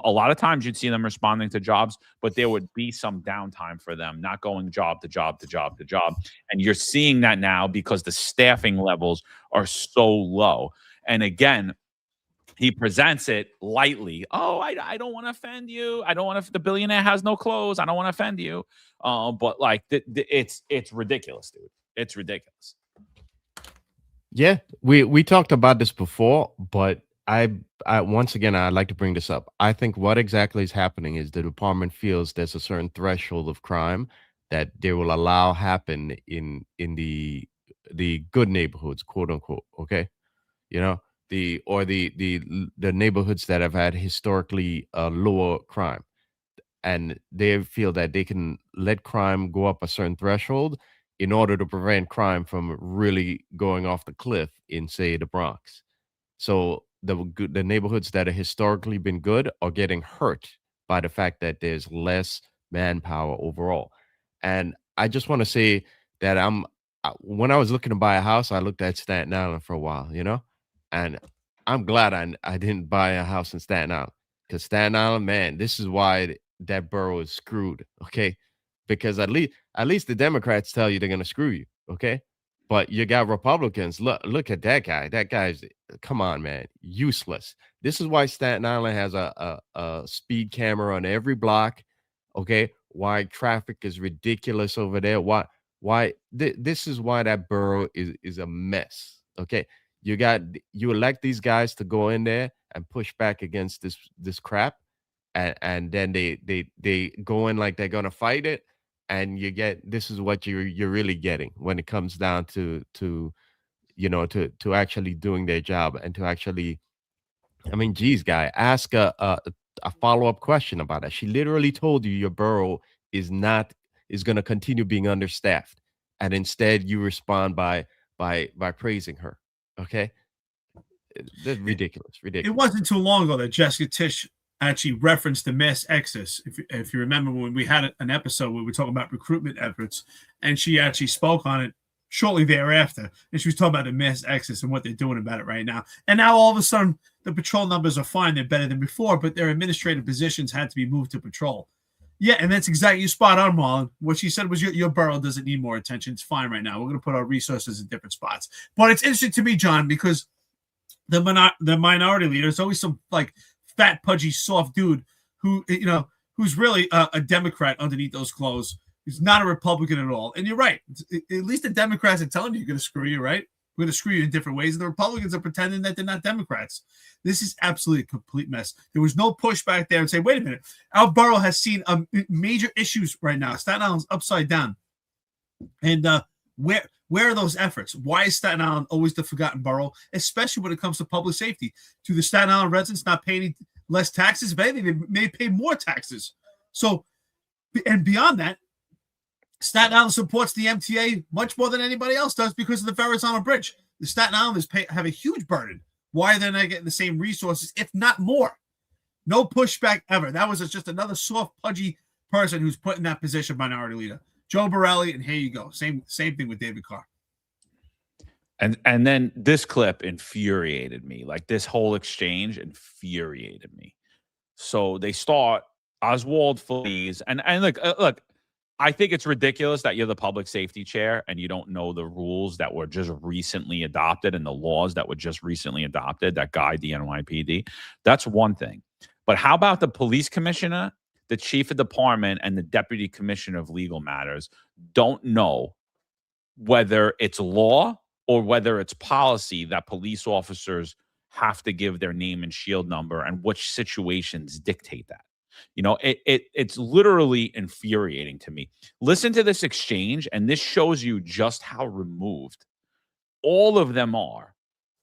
A lot of times you'd see them responding to jobs, but there would be some downtime for them, not going job to job to job to job. And you're seeing that now because the staffing levels are so low. And again, he presents it lightly. Oh, I don't want to offend you. I don't want to. The billionaire has no clothes. I don't want to offend you. But it's ridiculous, dude. It's ridiculous. Yeah, we talked about this before, but I once again I'd like to bring this up. I think what exactly is happening is the department feels there's a certain threshold of crime that they will allow happen in the good neighborhoods, quote unquote. Okay, the neighborhoods that have had historically lower crime, and they feel that they can let crime go up a certain threshold in order to prevent crime from really going off the cliff in, say, the Bronx. So the neighborhoods that have historically been good are getting hurt by the fact that there's less manpower overall. And I just want to say that when I was looking to buy a house, I looked at Staten Island for a while, and I'm glad I didn't buy a house in Staten Island, because Staten Island, man, this is why that borough is screwed. Okay. Because at least the Democrats tell you they're going to screw you, okay? But you got Republicans. Look at that guy. That guy's, come on, man, useless. This is why Staten Island has a speed camera on every block, okay? Why traffic is ridiculous over there. This is why that borough is a mess, okay? You elect these guys to go in there and push back against this crap, and then they go in like they're going to fight it. And this is what you're really getting when it comes down to actually doing their job and to actually, I mean, geez, guy, ask a follow-up question about that. She literally told you your borough is going to continue being understaffed, and instead you respond by praising her. Okay, that's ridiculous. It wasn't too long ago that Jessica Tisch actually referenced the mass exodus. If you remember, when we had an episode where we were talking about recruitment efforts, and she actually spoke on it shortly thereafter, and she was talking about the mass exodus and what they're doing about it right now. And now all of a sudden, the patrol numbers are fine; they're better than before, but their administrative positions had to be moved to patrol. Yeah, and that's exactly, you spot on, Marlon. What she said was your borough doesn't need more attention. It's fine right now. We're going to put our resources in different spots. But it's interesting to me, John, because the minority leader is always some fat, pudgy, soft dude who's really a Democrat underneath those clothes. He's not a Republican at all. And you're right. At least the Democrats are telling you you're going to screw you, right? We're going to screw you in different ways. And the Republicans are pretending that they're not Democrats. This is absolutely a complete mess. There was no pushback there and say, wait a minute, our borough has seen major issues right now. Staten Island's upside down. And where are those efforts? Why is Staten Island always the forgotten borough, especially when it comes to public safety? Do the Staten Island residents not pay any less taxes? If anything, they may pay more taxes. So, and beyond that, Staten Island supports the MTA much more than anybody else does because of the Verrazano Bridge. The Staten Islanders have a huge burden Why they're not getting the same resources, if not more? No pushback ever. That was just another soft, pudgy person who's put in that position, minority leader. Joe Borelli, and here you go. Same thing with David Carr. And then this clip infuriated me. Like, this whole exchange infuriated me. So they start Oswald flees, and look, I think it's ridiculous that you're the public safety chair and you don't know the rules that were just recently adopted and the laws that were just recently adopted that guide the NYPD. That's one thing. But how about the police commissioner, the chief of department, and the deputy commissioner of legal matters don't know whether it's law or whether it's policy that police officers have to give their name and shield number, and which situations dictate that? You know, it's literally infuriating to me. Listen to this exchange, and this shows you just how removed all of them are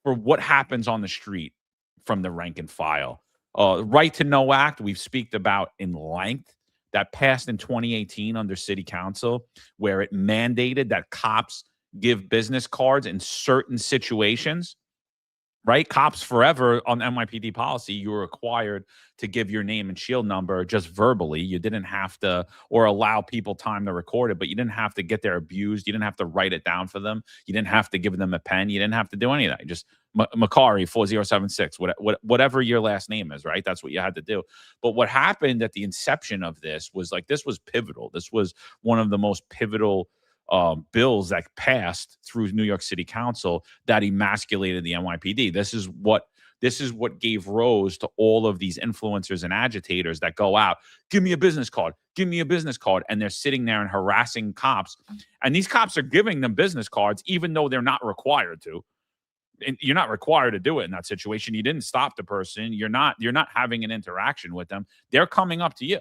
for what happens on the street from the rank and file. Right to Know Act, we've speaked about in length, that passed in 2018 under city council, where it mandated that cops give business cards in certain situations. Right? Cops forever on NYPD policy, you were required to give your name and shield number just verbally. You didn't have to, or allow people time to record it, but you didn't have to get there abused. You didn't have to write it down for them. You didn't have to give them a pen. You didn't have to do any of that. Just Macari 4076, whatever your last name is, right? That's what you had to do. But what happened at the inception of this was pivotal. This was one of the most pivotal bills that passed through New York City Council that emasculated the NYPD. This is what gave rise to all of these influencers and agitators that go out, give me a business card, and they're sitting there and harassing cops. And these cops are giving them business cards even though they're not required to. And you're not required to do it in that situation. You didn't stop the person. You're not having an interaction with them. They're coming up to you.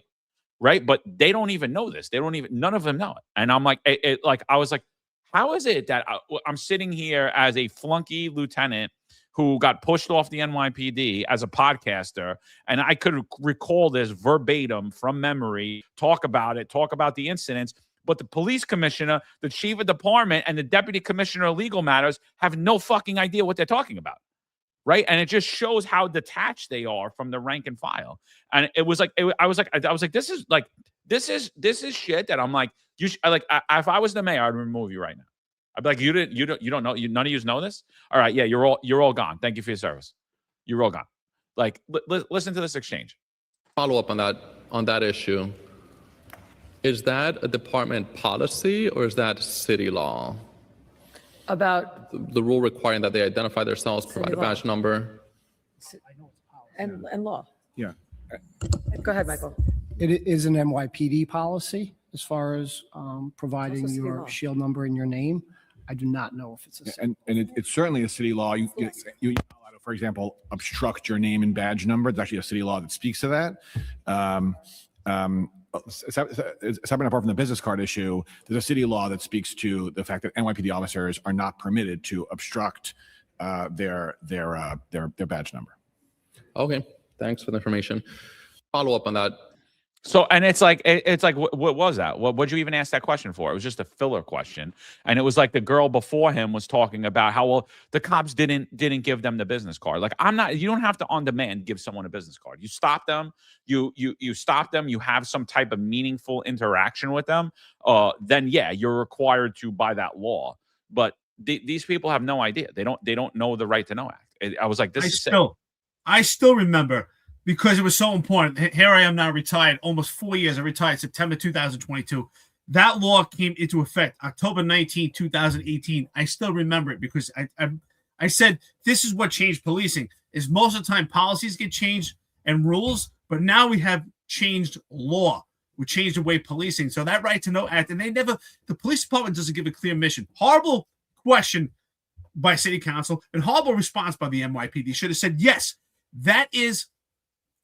Right. But they don't even know this. None of them know it. And I'm like, I was like, how is it that I'm sitting here as a flunky lieutenant who got pushed off the NYPD as a podcaster, and I could recall this verbatim from memory, talk about the incidents, but the police commissioner, the chief of department, and the deputy commissioner of legal matters have no fucking idea what they're talking about. Right. And it just shows how detached they are from the rank and file. And it was like, I was like, this is shit that I'm like, if I was the mayor, I'd remove you right now. I'd be like, you don't know, none of you know this. All right. Yeah. You're all gone. Thank you for your service. You're all gone. Like, listen to this exchange. Follow up on that issue. Is that a department policy or is that city law? About the rule requiring that they identify themselves, provide a badge number. and law. Yeah. Go ahead, Michael. It is an NYPD policy as far as providing city your law. shield number and your name. I do not know if it's a city. And it's certainly a city law. You for example, obstruct your name and badge number. It's actually a city law that speaks to that. Separate apart from the business card issue, there's a city law that speaks to the fact that NYPD officers are not permitted to obstruct their badge number. Okay, thanks for the information. Follow up on that. So, and it's like, what was that? What'd you even ask that question for? It was just a filler question. And it was like the girl before him was talking about how, well, the cops didn't give them the business card. Like, you don't have to on demand give someone a business card. You stop them, you stop them, you have some type of meaningful interaction with them. Then yeah, you're required to by that law. But these people have no idea. They don't know the Right to Know Act. I was like, I still remember, because it was so important. Here I am now retired, almost 4 years. I retired September 2022. That law came into effect October 19, 2018. I still remember it because I said, this is what changed policing, is most of the time policies get changed and rules, but now we have changed law. We changed the way policing. So that Right to Know Act, and the police department doesn't give a clear mission. Horrible question by city council and horrible response by the NYPD. Should have said, yes, that is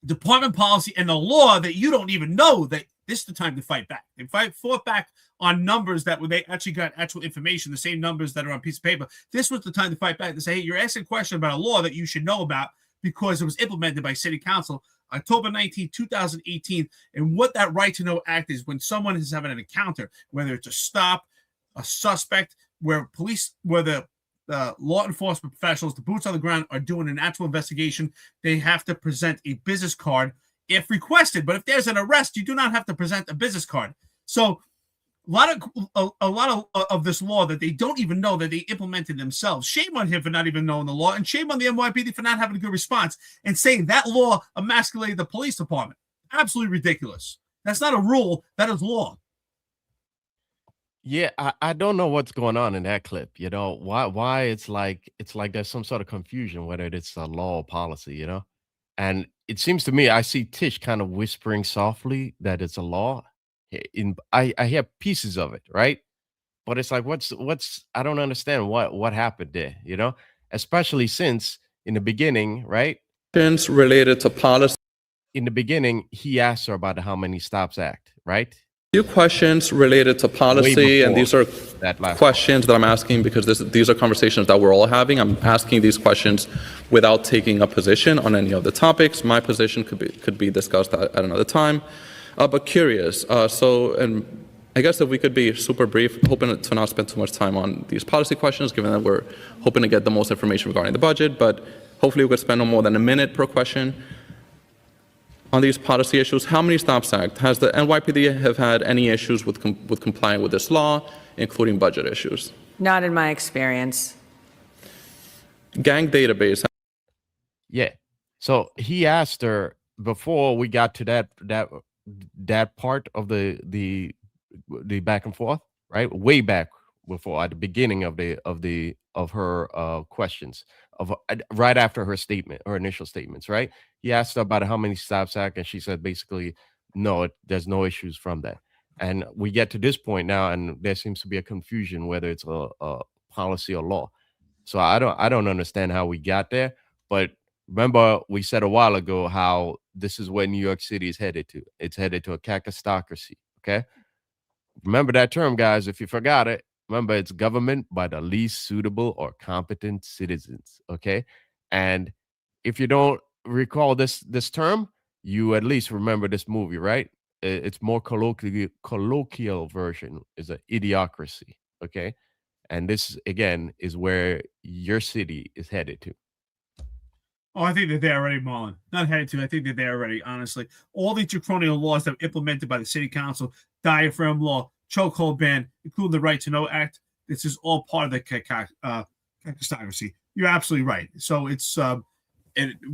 department policy and the law that you don't even know that this is the time to fight back. They fought back on numbers that they actually got actual information, the same numbers that are on a piece of paper. This was the time to fight back to say, hey, you're asking a question about a law that you should know about because it was implemented by city council October 19, 2018. And what that Right to Know Act is, when someone is having an encounter, whether it's a stop, a suspect, where the the law enforcement professionals, the boots on the ground, are doing an actual investigation, they have to present a business card if requested. But if there's an arrest, you do not have to present a business card. So a lot of this law that they don't even know that they implemented themselves. Shame on him for not even knowing the law, and shame on the NYPD for not having a good response and saying that law emasculated the police department. Absolutely ridiculous. That's not a rule. That is law. Yeah, I don't know what's going on in that clip. You know, why it's like there's some sort of confusion whether it's a law or policy, you know? And it seems to me I see Tish kind of whispering softly that it's a law. I hear pieces of it, right? But it's like what's I don't understand what happened there, you know? Especially since in the beginning, right? Related to policy. In the beginning, he asked her about the How Many Stops Act, right? Few questions related to policy, and these are questions that I'm asking because these are conversations that we're all having. I'm asking these questions without taking a position on any of the topics. My position could be discussed at another time, but curious. And I guess if we could be super brief, hoping to not spend too much time on these policy questions, given that we're hoping to get the most information regarding the budget, but hopefully we could spend no more than a minute per question. On these policy issues, How Many Stops Act? Has the NYPD have had any issues with complying with this law, including budget issues? Not in my experience. Gang database. Yeah. So he asked her before we got to that part of the back and forth, right? Way back before, at the beginning of her questions, right after her initial statements, right? He asked her about How Many Stops Act, and she said basically, no, there's no issues from that. And we get to this point now, and there seems to be a confusion whether it's a policy or law. So I don't understand how we got there. But remember, we said a while ago how this is where New York City is headed to. It's headed to a cacistocracy. Okay, remember that term, guys. If you forgot it, remember it's government by the least suitable or competent citizens. Okay, and if you don't recall this term, you at least remember this movie, right? It's more colloquial version is an idiocracy. Okay, and this again is where your city is headed to. Oh, I think they're there already, Marlon. Not headed to. I think they're there already, honestly. All these draconian laws that are implemented by the city council, diaphragm law, chokehold ban, including the Right to Know Act, this is all part of the cacistocracy. You're absolutely right. So it's,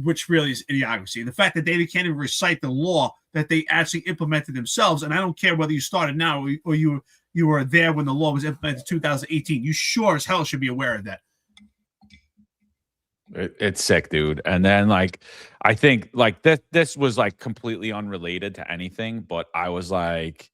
which really is idiocracy. And the fact that they can't even recite the law that they actually implemented themselves, and I don't care whether you started now or you were there when the law was implemented in 2018, you sure as hell should be aware of that. It's sick, dude. And then like I think like this was like completely unrelated to anything, but I was like,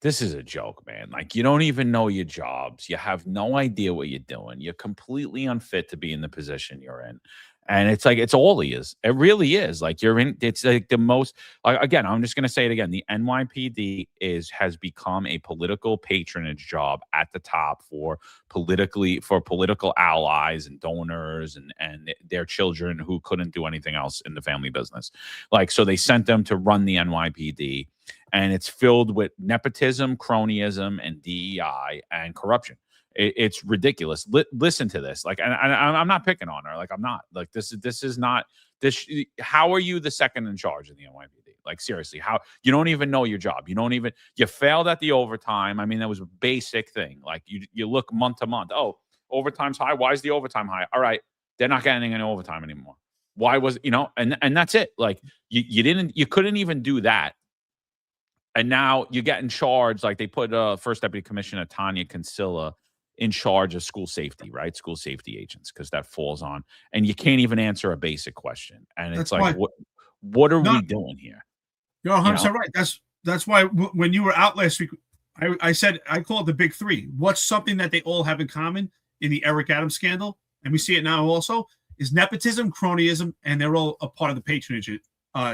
this is a joke, man. Like you don't even know your jobs. You have no idea what you're doing. You're completely unfit to be in the position you're in. And it's like, it's all he is. It really is. Like you're in, it's like the most, again, I'm just going to say it again. The NYPD has become a political patronage job at the top for political allies and donors and their children who couldn't do anything else in the family business. Like, so they sent them to run the NYPD, and it's filled with nepotism, cronyism, and DEI and corruption. It's ridiculous. Listen to this. Like, and I'm not picking on her. Like, I'm not. Like, this is not this. How are you the second in charge in the NYPD? Like, seriously, how you don't even know your job? You failed at the overtime. I mean, that was a basic thing. Like, you look month to month. Oh, overtime's high. Why is the overtime high? All right, they're not getting any overtime anymore. Why was and that's it. Like, you couldn't even do that. And now you get in charge. Like, they put First Deputy Commissioner Tanya Kinsella in charge of school safety, right? School safety agents, because that falls on, and you can't even answer a basic question. And it's like, what are we doing here? You're 100% right. That's why when you were out last week, I said, I call it the big three. What's something that they all have in common in the Eric Adams scandal, and we see it now also, is nepotism, cronyism, and they're all a part of the patronage.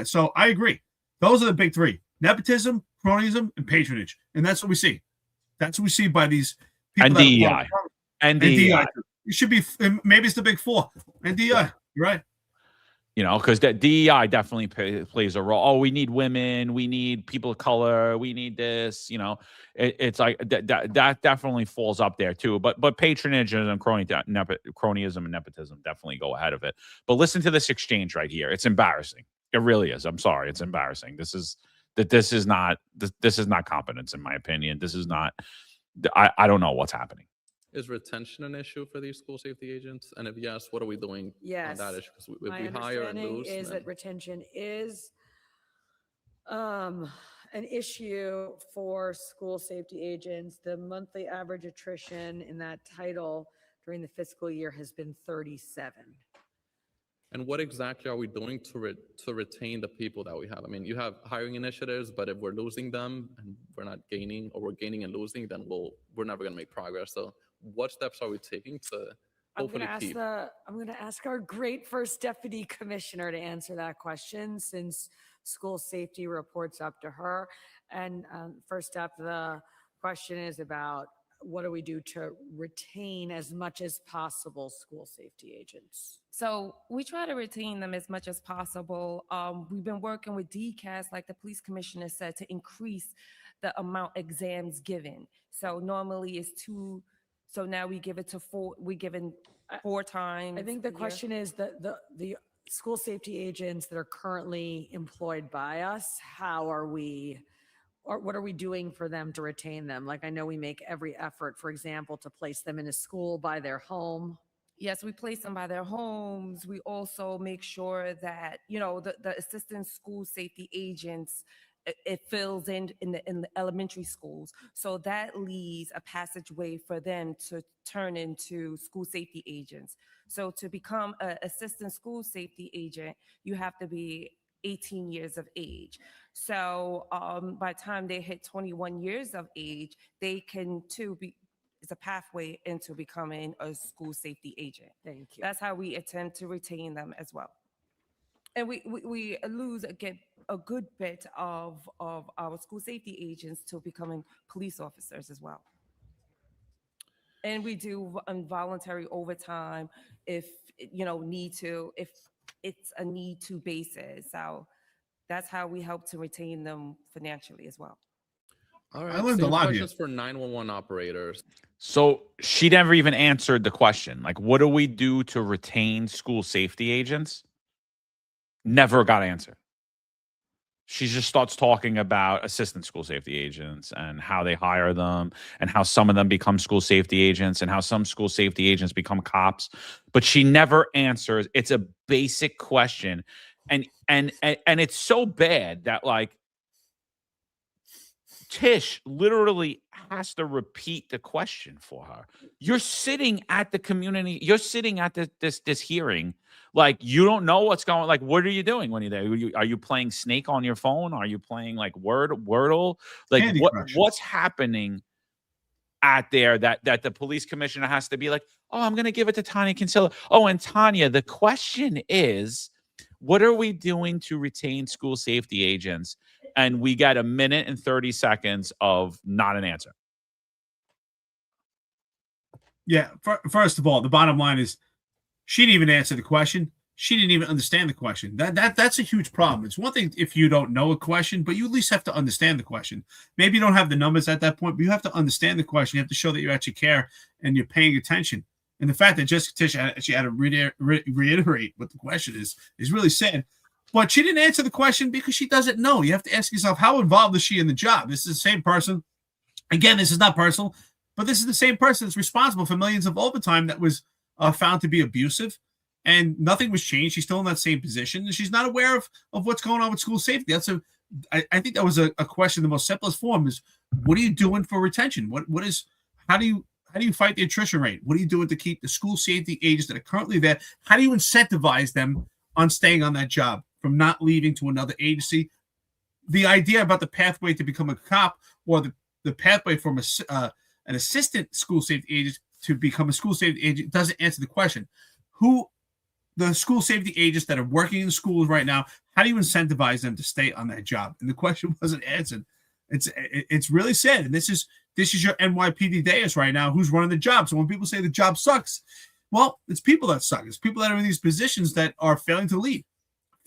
So I agree. Those are the big three: nepotism, cronyism, and patronage. And that's what we see. That's what we see by these people. And DEI. And DEI. It should be, maybe it's the big four. And DEI. You're right. You know, because that DEI definitely plays a role. Oh, we need women, we need people of color, we need this. You know, it's like that definitely falls up there too. But patronage and cronyism and nepotism definitely go ahead of it. But listen to this exchange right here. It's embarrassing. It really is. I'm sorry. It's embarrassing. This is not competence, in my opinion. This is not. I don't know what's happening. Is retention an issue for these school safety agents? And if yes, what are we doing Yes. on that issue? Because if My we hire and understanding lose, is then- that retention is an issue for school safety agents. The monthly average attrition in that title during the fiscal year has been 37. And what exactly are we doing to retain the people that we have? I mean, you have hiring initiatives, but if we're losing them and we're not gaining, or we're gaining and losing, then we're never going to make progress. So what steps are we taking to hopefully keep? I'm going to ask our great first deputy commissioner to answer that question, since school safety reports up to her. And first up, the question is about what do we do to retain as much as possible school safety agents? So we try to retain them as much as possible. We've been working with DCAS, like the police commissioner said, to increase the amount exams given. So normally it's 2, so now we give it to 4. We're given 4 times. I think the a year. question is that the school safety agents that are currently employed by us, how are we, or what are we doing for them to retain them? Like, I know we make every effort, for example, to place them in a school by their home. Yes, we place them by their homes. We also make sure that, you know, the assistant school safety agents, it fills in the elementary schools. So that leaves a passageway for them to turn into school safety agents. So to become an assistant school safety agent, you have to be 18 years of age. So by the time they hit 21 years of age, they can too be, it's a pathway into becoming a school safety agent. Thank you. That's how we attempt to retain them as well. And we lose a good bit of our school safety agents to becoming police officers as well. And we do involuntary overtime if, you know, if it's a need to basis. So that's how we help to retain them financially as well. All right. I learned a same lot here. questions for 911 operators. So she never even answered the question. Like, what do we do to retain school safety agents? Never got answered. She just starts talking about assistant school safety agents and how they hire them and how some of them become school safety agents and how some school safety agents become cops. But she never answers. It's a basic question. And it's so bad that, like, Tish literally has to repeat the question for her. You're sitting at the community, you're sitting at this hearing, like, you don't know what's going, like, what are you doing when you're there? Are you playing Snake on your phone? Are you playing like Wordle? Like, what's happening at there that the police commissioner has to be like, oh, I'm gonna give it to Tanya Kinsella. Oh, and Tanya, the question is, what are we doing to retain school safety agents? And we got 1 minute and 30 seconds of not an answer. Yeah. First of all, the bottom line is she didn't even answer the question. She didn't even understand the question. That's a huge problem. It's one thing if you don't know a question, but you at least have to understand the question. Maybe you don't have the numbers at that point, but you have to understand the question. You have to show that you actually care and you're paying attention. And the fact that Jessica Tish she had to reiterate what the question is really sad. But she didn't answer the question because she doesn't know. You have to ask yourself, how involved is she in the job? This is the same person. Again, this is not personal, but this is the same person that's responsible for millions of overtime that was found to be abusive, and nothing was changed. She's still in that same position, and she's not aware of what's going on with school safety. I think that was a question. The most simplest form is, what are you doing for retention? How do you fight the attrition rate? What are you doing to keep the school safety agents that are currently there? How do you incentivize them on staying on that job, from not leaving to another agency? The idea about the pathway to become a cop, or the pathway from an assistant school safety agent to become a school safety agent, doesn't answer the question. The school safety agents that are working in schools right now, how do you incentivize them to stay on that job? And the question wasn't answered. It's really sad. And this is your NYPD dais right now. Who's running the job? So when people say the job sucks, well, it's people that suck. It's people that are in these positions that are failing to lead.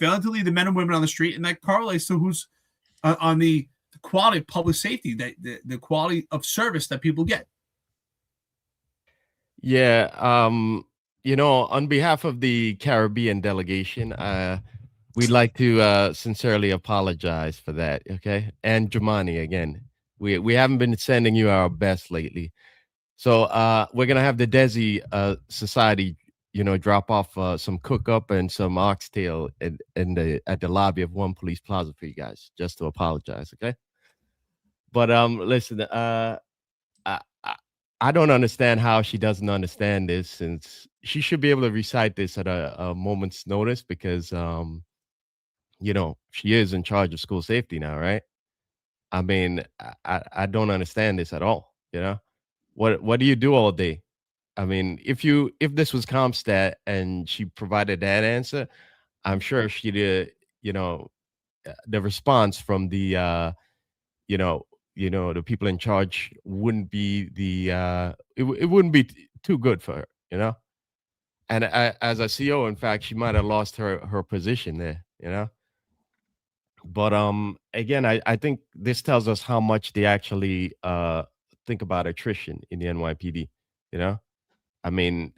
failing to lead the men and women on the street, and that correlates to who's on the quality of public safety, the quality of service that people get. Yeah, on behalf of the Caribbean delegation, we'd like to sincerely apologize for that, okay? And Jumani, again, we haven't been sending you our best lately. So we're gonna have the Desi Society, drop off some cook up and some oxtail at the lobby of One Police Plaza for you guys, just to apologize, okay? But listen, I don't understand how she doesn't understand this, since she should be able to recite this at a moment's notice, because she is in charge of school safety now, right? I mean, I don't understand this at all. What do you do all day? I mean, if this was Comstat and she provided that answer, I'm sure she'd the response from the the people in charge wouldn't be it wouldn't be too good for her. And as a CO, in fact, she might have lost her position there. But again, I think this tells us how much they actually think about attrition in the NYPD. I mean,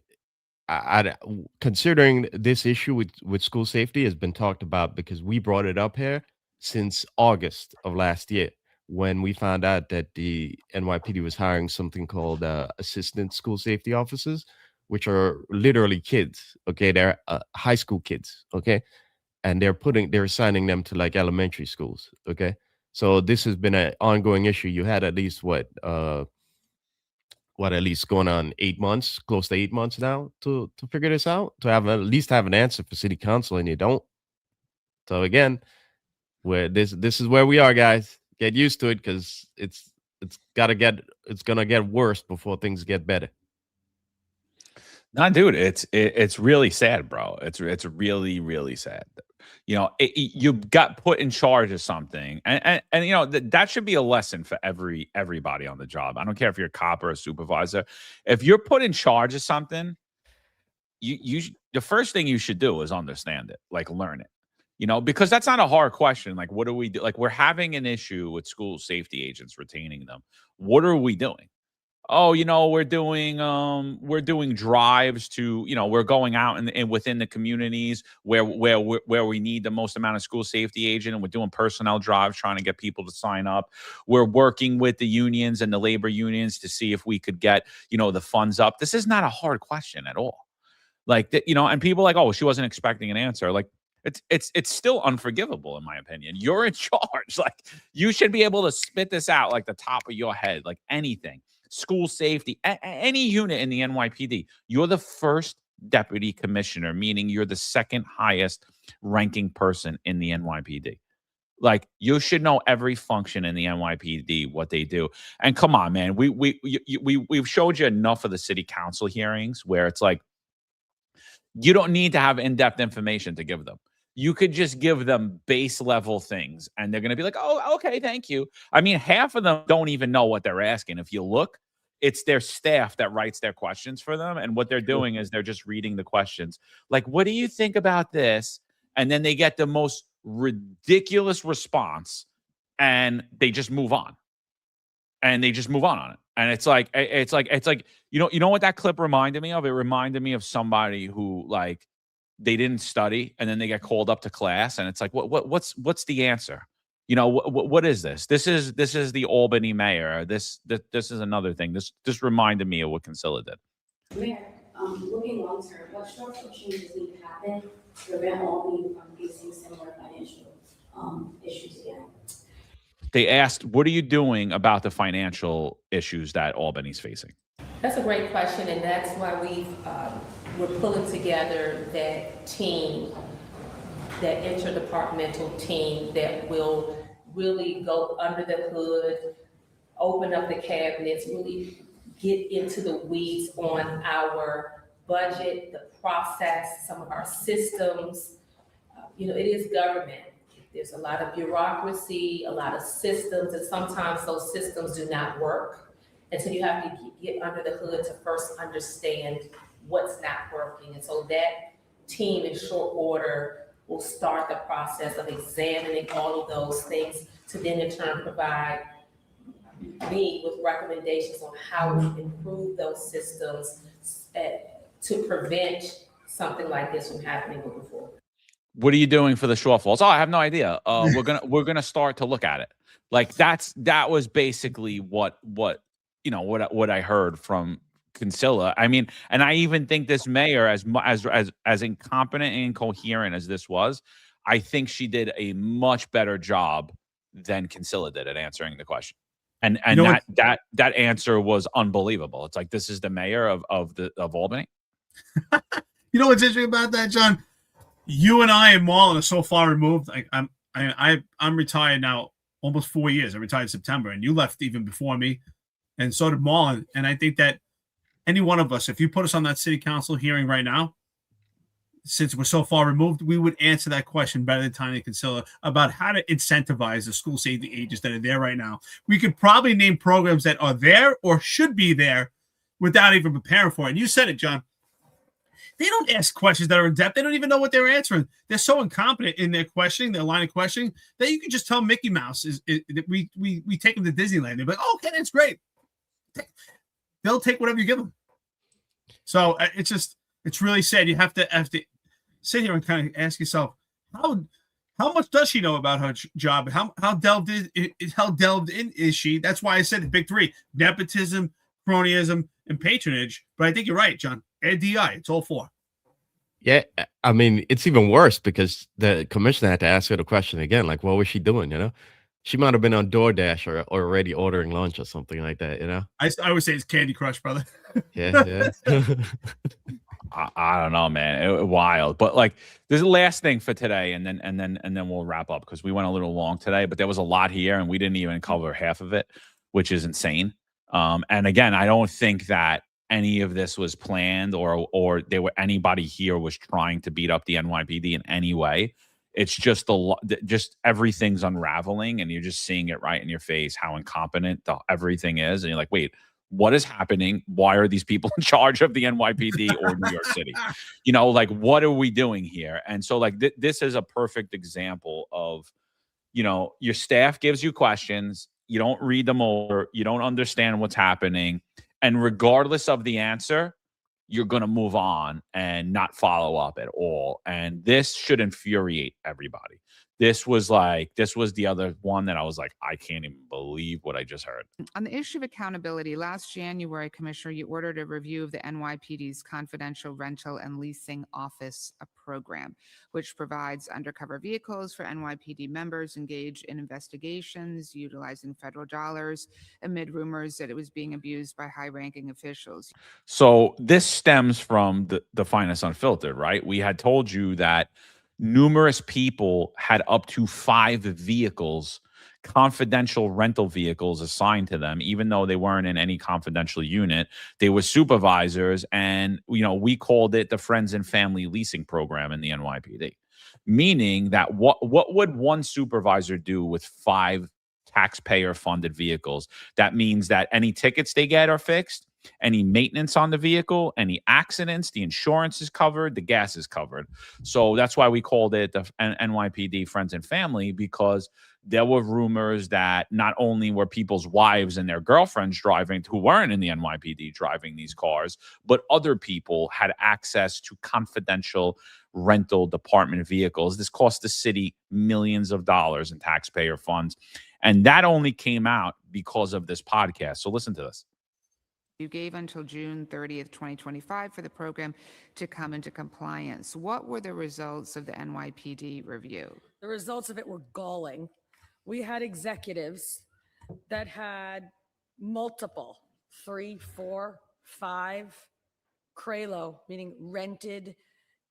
considering this issue with school safety has been talked about, because we brought it up here since August of last year, when we found out that the NYPD was hiring something called assistant school safety officers, which are literally kids. Okay, they're high school kids. Okay, and they're assigning them to like elementary schools. Okay, so this has been an ongoing issue. You had at least at least going on 8 months, close to 8 months now to figure this out, to have at least have an answer for city council, and you don't. So again, this is where we are, guys. Get used to it, because it's gonna get worse before things get better. No, dude, it's really sad, bro. It's really, really sad. You got put in charge of something, and that should be a lesson for everybody on the job. I don't care if you're a cop or a supervisor. If you're put in charge of something, the first thing you should do is understand it, like learn it. Because that's not a hard question. Like, what do we do? Like, we're having an issue with school safety agents retaining them. What are we doing? Oh, we're doing drives to, we're going out and within the communities where we need the most amount of school safety agent, and we're doing personnel drives trying to get people to sign up. We're working with the unions and the labor unions to see if we could get, the funds up. This is not a hard question at all. Like, and people are like, oh, she wasn't expecting an answer. Like, it's still unforgivable, in my opinion. You're in charge. Like, you should be able to spit this out like the top of your head, like anything. School safety, any unit in the NYPD, you're the first deputy commissioner, meaning you're the second highest ranking person in the NYPD. Like, you should know every function in the NYPD, what they do. And come on, man, we've showed you enough of the city council hearings where it's like, you don't need to have in-depth information to give them. You could just give them base level things, and they're going to be like, oh, okay, thank you. I mean, half of them don't even know what they're asking. If you look, it's their staff that writes their questions for them. And what they're doing is they're just reading the questions. Like, what do you think about this? And then they get the most ridiculous response, and they just move on. And they just move on it. And it's like, you know what that clip reminded me of? It reminded me of somebody who, like, they didn't study, and then they get called up to class, and it's like, what's the answer? What is this? This is the Albany mayor. This is another thing. This reminded me of what Kinsella did. Mayor, looking long term, what structural changes need to happen to prevent Albany from facing similar financial issues again? They asked, what are you doing about the financial issues that Albany's facing? That's a great question, and that's why we're pulling together that team, that interdepartmental team that will really go under the hood, open up the cabinets, really get into the weeds on our budget, the process, some of our systems. It is government. There's a lot of bureaucracy, a lot of systems, and sometimes those systems do not work. And so you have to get under the hood to first understand what's not working. And so that team in short order will start the process of examining all of those things to then in turn provide me with recommendations on how we improve those systems to prevent something like this from happening moving forward. What are you doing for the shortfalls? Oh, I have no idea. We're gonna start to look at it. Like that was basically what I heard from Kinsella. I mean, and I even think this mayor, as incompetent and incoherent as this was, I think she did a much better job than Kinsella did at answering the question. And that answer was unbelievable. It's like, this is the mayor of Albany. You know what's interesting about that, John? You and I and Marlon are so far removed. I'm retired now, almost 4 years. I retired in September, and you left even before me, and so did Marlon. And I think that any one of us, if you put us on that city council hearing right now, since we're so far removed, we would answer that question better than Tanya Kinsella about how to incentivize the school safety agents that are there right now. We could probably name programs that are there or should be there without even preparing for it. And you said it, John. They don't ask questions that are in depth. They don't even know what they're answering. They're so incompetent in their questioning, their line of questioning, that you can just tell Mickey Mouse we take them to Disneyland. They're like, oh, okay, that's great. They'll take whatever you give them. So it's really sad. You have to sit here and kind of ask yourself, how much does she know about her job? How delved in is she? That's why I said the big three: nepotism, cronyism, and patronage. But I think you're right, John. And DI, it's all four. Yeah, I mean, it's even worse because the commissioner had to ask her the question again, like, what was she doing, She might have been on DoorDash or already ordering lunch or something like that, I would say it's Candy Crush, brother. Yeah. I don't know, man. Wild. But like, there's the last thing for today, and then we'll wrap up because we went a little long today, but there was a lot here and we didn't even cover half of it, which is insane. And again, I don't think that any of this was planned or anybody here was trying to beat up the NYPD in any way. It's just just everything's unraveling, and you're just seeing it right in your face how incompetent everything is, and you're like, wait, what is happening? Why are these people in charge of the NYPD or New York City? Like, what are we doing here? And so, like, this is a perfect example of, your staff gives you questions, you don't read them over, you don't understand what's happening, and regardless of the answer, you're going to move on and not follow up at all. And this should infuriate everybody. This was the other one that I was like, I can't even believe what I just heard. On the issue of accountability, last January, Commissioner, you ordered a review of the NYPD's confidential rental and leasing office program, which provides undercover vehicles for NYPD members engaged in investigations utilizing federal dollars amid rumors that it was being abused by high-ranking officials. So this stems from the Finest Unfiltered, right? We had told you that numerous people had up to 5 vehicles, confidential rental vehicles assigned to them, even though they weren't in any confidential unit. They were supervisors, and we called it the Friends and Family Leasing Program in the NYPD, meaning that what would one supervisor do with 5 taxpayer-funded vehicles? That means that any tickets they get are fixed, any maintenance on the vehicle, any accidents, the insurance is covered, the gas is covered. So that's why we called it the NYPD Friends and Family, because there were rumors that not only were people's wives and their girlfriends driving, who weren't in the NYPD, driving these cars, but other people had access to confidential rental department vehicles. This cost the city millions of dollars in taxpayer funds. And that only came out because of this podcast. So listen to this. You gave until June 30th, 2025 for the program to come into compliance. What were the results of the NYPD review? The results of it were galling. We had executives that had multiple 3, 4, 5 Cralo, meaning rented,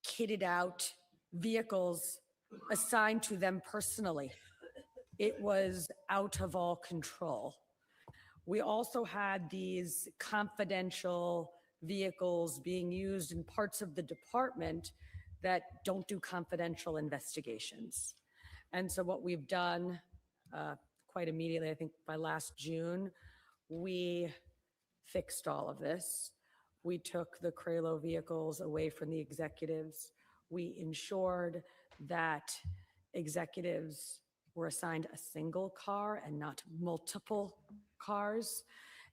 kitted out vehicles assigned to them personally. It was out of all control. We also had these confidential vehicles being used in parts of the department that don't do confidential investigations. And so what we've done quite immediately, I think by last June, we fixed all of this. We took the Cralo vehicles away from the executives. We ensured that executives were assigned a single car and not multiple cars.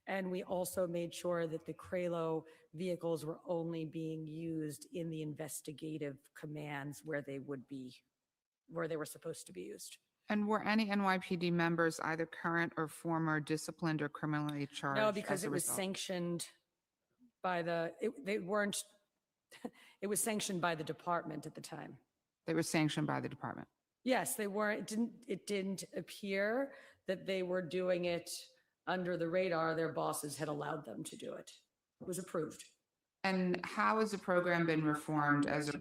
And we also made sure that the Cralo vehicles were only being used in the investigative commands where they were supposed to be used. And were any NYPD members, either current or former, disciplined or criminally charged? No, because as a it was result? sanctioned by it was sanctioned by the department at the time. They were sanctioned by the department. Yes, they weren't, it didn't appear that they were doing it under the radar. Their bosses had allowed them to do it. It was approved. And how has the program been reformed as a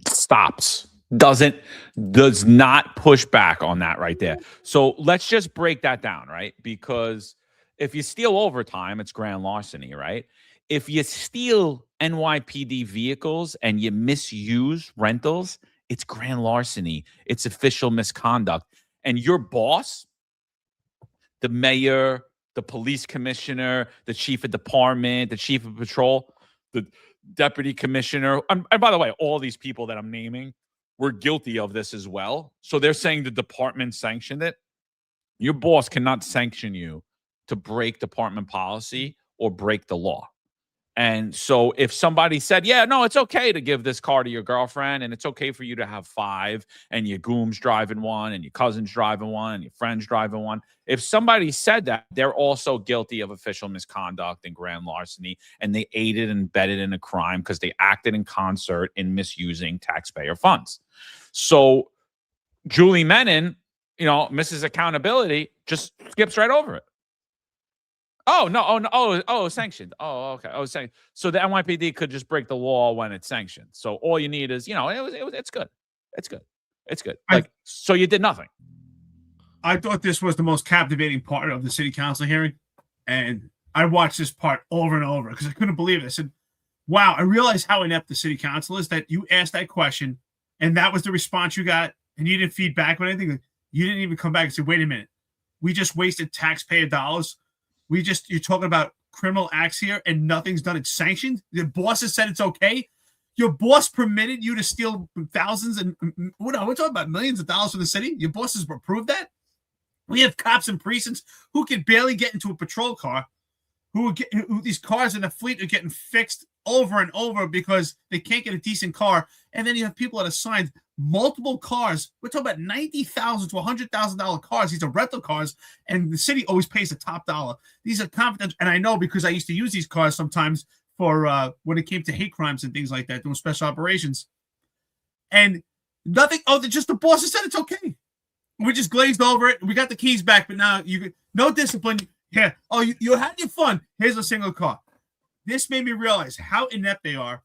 Stops. Does not push back on that right there. So let's just break that down, right? Because if you steal overtime, it's grand larceny, right? If you steal NYPD vehicles and you misuse rentals, it's grand larceny. It's official misconduct. And your boss, the mayor, the police commissioner, the chief of department, the chief of patrol, the deputy commissioner, and by the way, all these people that I'm naming were guilty of this as well. So they're saying the department sanctioned it. Your boss cannot sanction you to break department policy or break the law. And so if somebody said, yeah, no, it's okay to give this car to your girlfriend and it's okay for you to have 5 and your goom's driving one and your cousin's driving one and your friend's driving one. If somebody said that, they're also guilty of official misconduct and grand larceny, and they aided and abetted in a crime because they acted in concert in misusing taxpayer funds. So Julie Menon, Mrs. Accountability, just skips right over it. Oh, no. Sanctioned. Oh, okay. Oh, sanctioned. So the NYPD could just break the law when it's sanctioned. So all you need is, it's good. It's good. It's good. So you did nothing. I thought this was the most captivating part of the city council hearing. And I watched this part over and over because I couldn't believe it. I said, wow, I realized how inept the city council is that you asked that question and that was the response you got and you didn't feed back with anything. You didn't even come back and say, wait a minute. We just wasted taxpayer dollars. You're talking about criminal acts here and nothing's done. It's sanctioned. The boss has said it's okay. Your boss permitted you to steal thousands and we're talking about millions of dollars from the city. Your boss has approved that. We have cops in precincts who can barely get into a patrol car, who these cars in the fleet are getting fixed over and over because they can't get a decent car. And then you have people that assigned multiple cars. We're talking about $90,000 to $100,000 cars. These are rental cars, and the city always pays the top dollar. These are competence, and I know because I used to use these cars sometimes for when it came to hate crimes and things like that, doing special operations. And nothing. Just the boss has said it's okay. We just glazed over it. We got the keys back, but now no discipline. Yeah. Oh, you had your fun. Here's a single car. This made me realize how inept they are,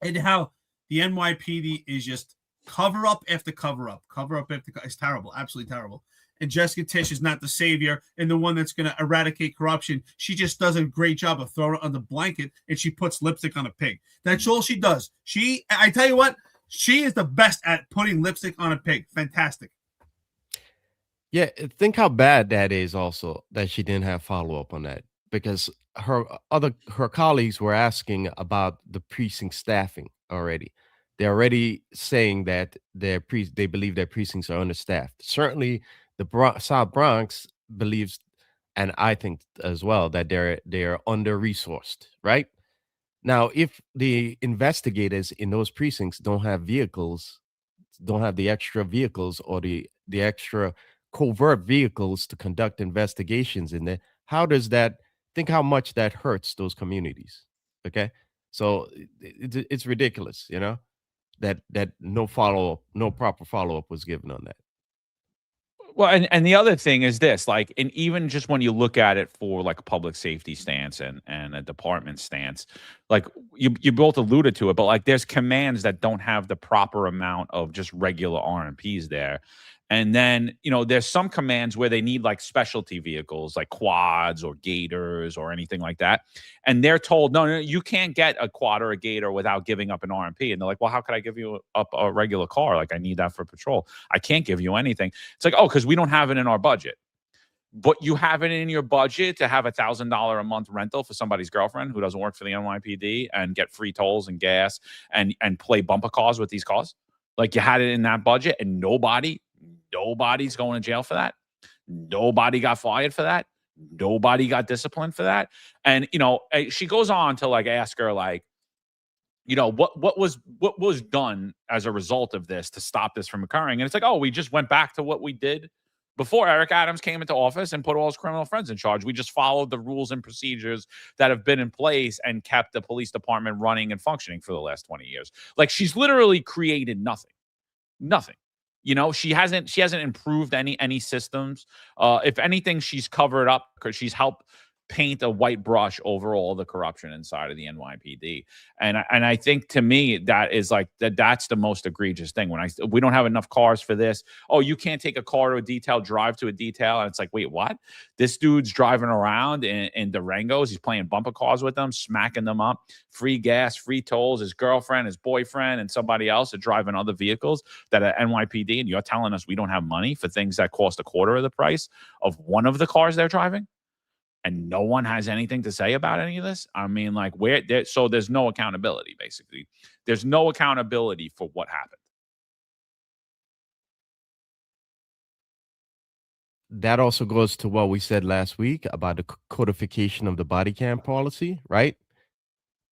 and how the NYPD is just cover up after cover up. It's terrible, absolutely terrible. And Jessica Tisch is not the savior and the one that's going to eradicate corruption. She just does a great job of throwing it on the blanket, and she puts lipstick on a pig. That's all she does. I tell you what, she is the best at putting lipstick on a pig. Fantastic. Yeah, think how bad that is also that she didn't have follow-up on that, because her colleagues were asking about the precinct staffing already. They're already saying that they believe their precincts are understaffed. Certainly the South Bronx believes, and I think as well, that they're under-resourced, right? Now, if the investigators in those precincts don't have the extra vehicles or the extra covert vehicles to conduct investigations in there, think how much that hurts those communities. Okay, so it's ridiculous, that no proper follow-up was given on that. Well, and the other thing is this, and even just when you look at it for like a public safety stance and a department stance, you both alluded to it, but there's commands that don't have the proper amount of just regular RMPs there. And then, there's some commands where they need specialty vehicles like quads or gators or anything like that. And they're told, no, you can't get a quad or a gator without giving up an RMP. And they're like, well, how could I give you up a regular car? I need that for patrol. I can't give you anything. It's like, oh, because we don't have it in our budget. But you have it in your budget to have $1,000 a month rental for somebody's girlfriend who doesn't work for the NYPD and get free tolls and gas and play bumper cars with these cars. Like you had it in that budget, and nobody's going to jail for that. Nobody got fired for that. Nobody got disciplined for that. And she goes on to like ask her like, what was done as a result of this to stop this from occurring? And it's like, oh, we just went back to what we did before Eric Adams came into office and put all his criminal friends in charge. We just followed the rules and procedures that have been in place and kept the police department running and functioning for the last 20 years. Like she's literally created nothing. She hasn't improved any systems. If anything, she's covered up because she's helped paint a white brush over all the corruption inside of the NYPD. And I think to me that is like that's the most egregious thing. We don't have enough cars for this. Oh, you can't take a car to a detail, drive to a detail. And it's like, wait, what? This dude's driving around in Durangos. He's playing bumper cars with them, smacking them up, free gas, free tolls. His girlfriend, his boyfriend, and somebody else are driving other vehicles that are NYPD. And you're telling us we don't have money for things that cost a quarter of the price of one of the cars they're driving? And no one has anything to say about any of this. I mean, like so there's no accountability, basically. There's no accountability for what happened. That also goes to what we said last week about the codification of the body cam policy, right?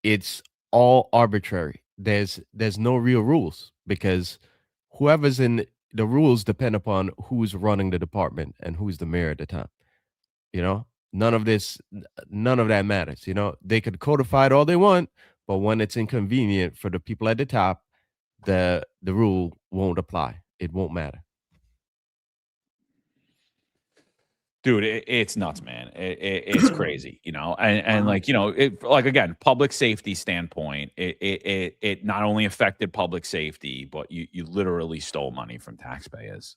It's all arbitrary. There's no real rules because whoever's in the rules depend upon who's running the department and who's the mayor at the time. None of that matters. They could codify it all they want, but when it's inconvenient for the people at the top, the rule won't apply. It won't matter. Dude, it's nuts, man. It's crazy, and like, like again, public safety standpoint, it not only affected public safety, but you literally stole money from taxpayers.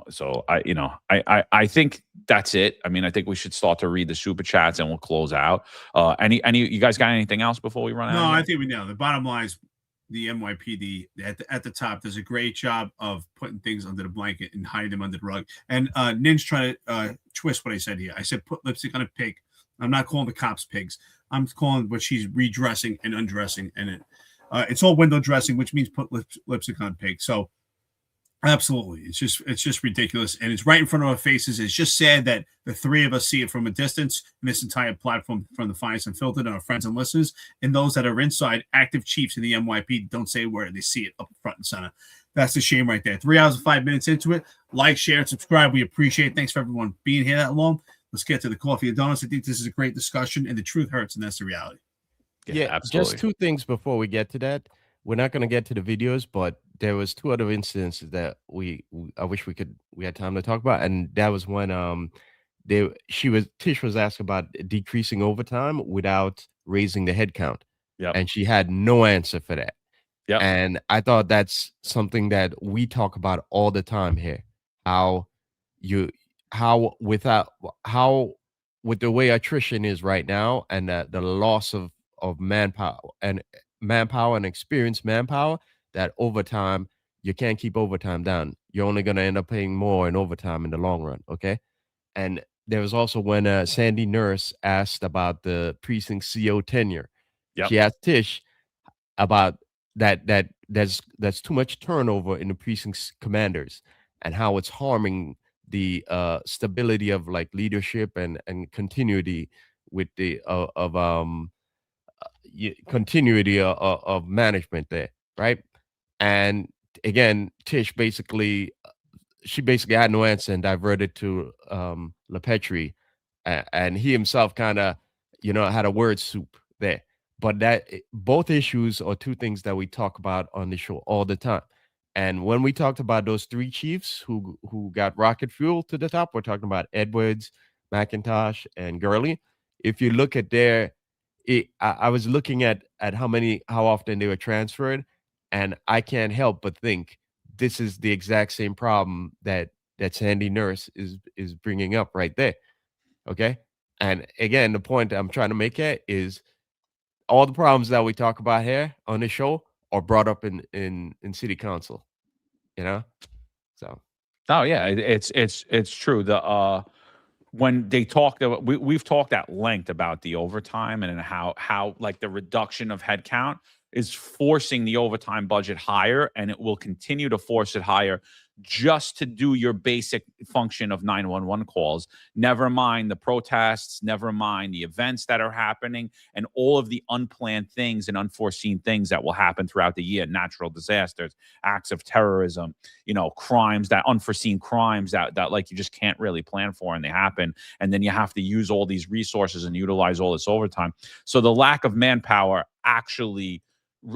So I think that's it. I mean, I think we should start to read the super chats and we'll close out. Any you guys got anything else before we run out? No, I think we know. The bottom line is the NYPD at the top does a great job of putting things under the blanket and hiding them under the rug. And Nin's trying to twist what I said here. I said put lipstick on a pig. I'm not calling the cops pigs. I'm calling what she's redressing and undressing, and it's all window dressing, which means put lipstick on a pig. So. Absolutely. It's just ridiculous. And it's right in front of our faces. It's just sad that the three of us see it from a distance in this entire platform from the Finest Unfiltered and our friends and listeners. And those that are inside, active chiefs in the NYPD don't say a word. They see it up front and center. That's a shame right there. 3 hours and 5 minutes into it. Like, share, and subscribe. We appreciate it. Thanks for everyone being here that long. Let's get to the coffee and donuts. I think this is a great discussion, and the truth hurts, and that's the reality. Yeah, absolutely. Just 2 things before we get to that. We're not going to get to the videos, but there was 2 other instances that I wish we had time to talk about, and that was when Tish was asked about decreasing overtime without raising the head count, and she had no answer for that. And I thought that's something that we talk about all the time here. With the way attrition is right now, and the loss of manpower and experienced manpower, that overtime, you can't keep overtime down. You're only going to end up paying more in overtime in the long run. Okay. And there was also when Sandy Nurse asked about the precinct CO tenure. She asked Tish about that there's too much turnover in the precinct's commanders and how it's harming the stability of like leadership and continuity with the continuity of management there, right? And again, Tish basically had no answer and diverted to LaPetrie, and he himself kind of had a word soup there. But both issues are 2 things that we talk about on the show all the time. And when we talked about those 3 chiefs who got rocket fuel to the top, we're talking about Edwards, McIntosh, and Gurley. If you look at I was looking at how often they were transferred, and I can't help but think this is the exact same problem that Sandy Nurse is bringing up right there. Okay. And again, the point I'm trying to make here is all the problems that we talk about here on the show are brought up in city council, So. Oh yeah, it's true. when they talked about, we've talked at length about the overtime and how like the reduction of headcount is forcing the overtime budget higher, and it will continue to force it higher just to do your basic function of 911 calls. Never mind the protests, never mind the events that are happening, and all of the unplanned things and unforeseen things that will happen throughout the year, natural disasters, acts of terrorism, crimes, that unforeseen crimes that like you just can't really plan for, and they happen. And then you have to use all these resources and utilize all this overtime. So the lack of manpower actually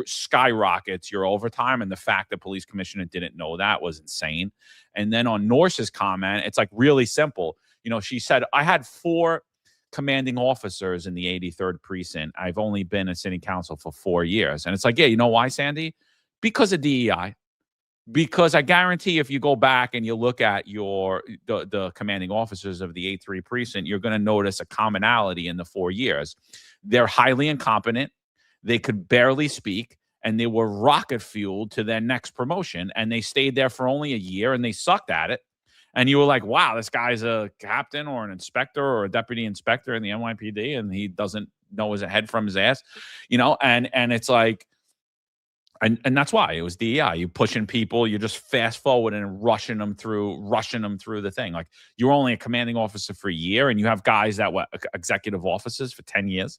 skyrockets your overtime, and the fact that police commissioner didn't know that was insane. And then on Norse's comment, it's like really simple. She said, I had 4 commanding officers in the 83rd precinct. I've only been in city council for 4 years. And it's like, yeah, you know why, Sandy? Because of DEI. Because I guarantee if you go back and you look at the commanding officers of the 83 precinct, you're going to notice a commonality in the 4 years. They're highly incompetent. They could barely speak, and they were rocket fueled to their next promotion, and they stayed there for only a year, and they sucked at it. And you were like, wow, this guy's a captain or an inspector or a deputy inspector in the NYPD, and he doesn't know his head from his ass, and it's like, and that's why it was DEI. You pushing people, you're just fast forward and rushing them through the thing. Like, you're only a commanding officer for a year, and you have guys that were executive officers for 10 years.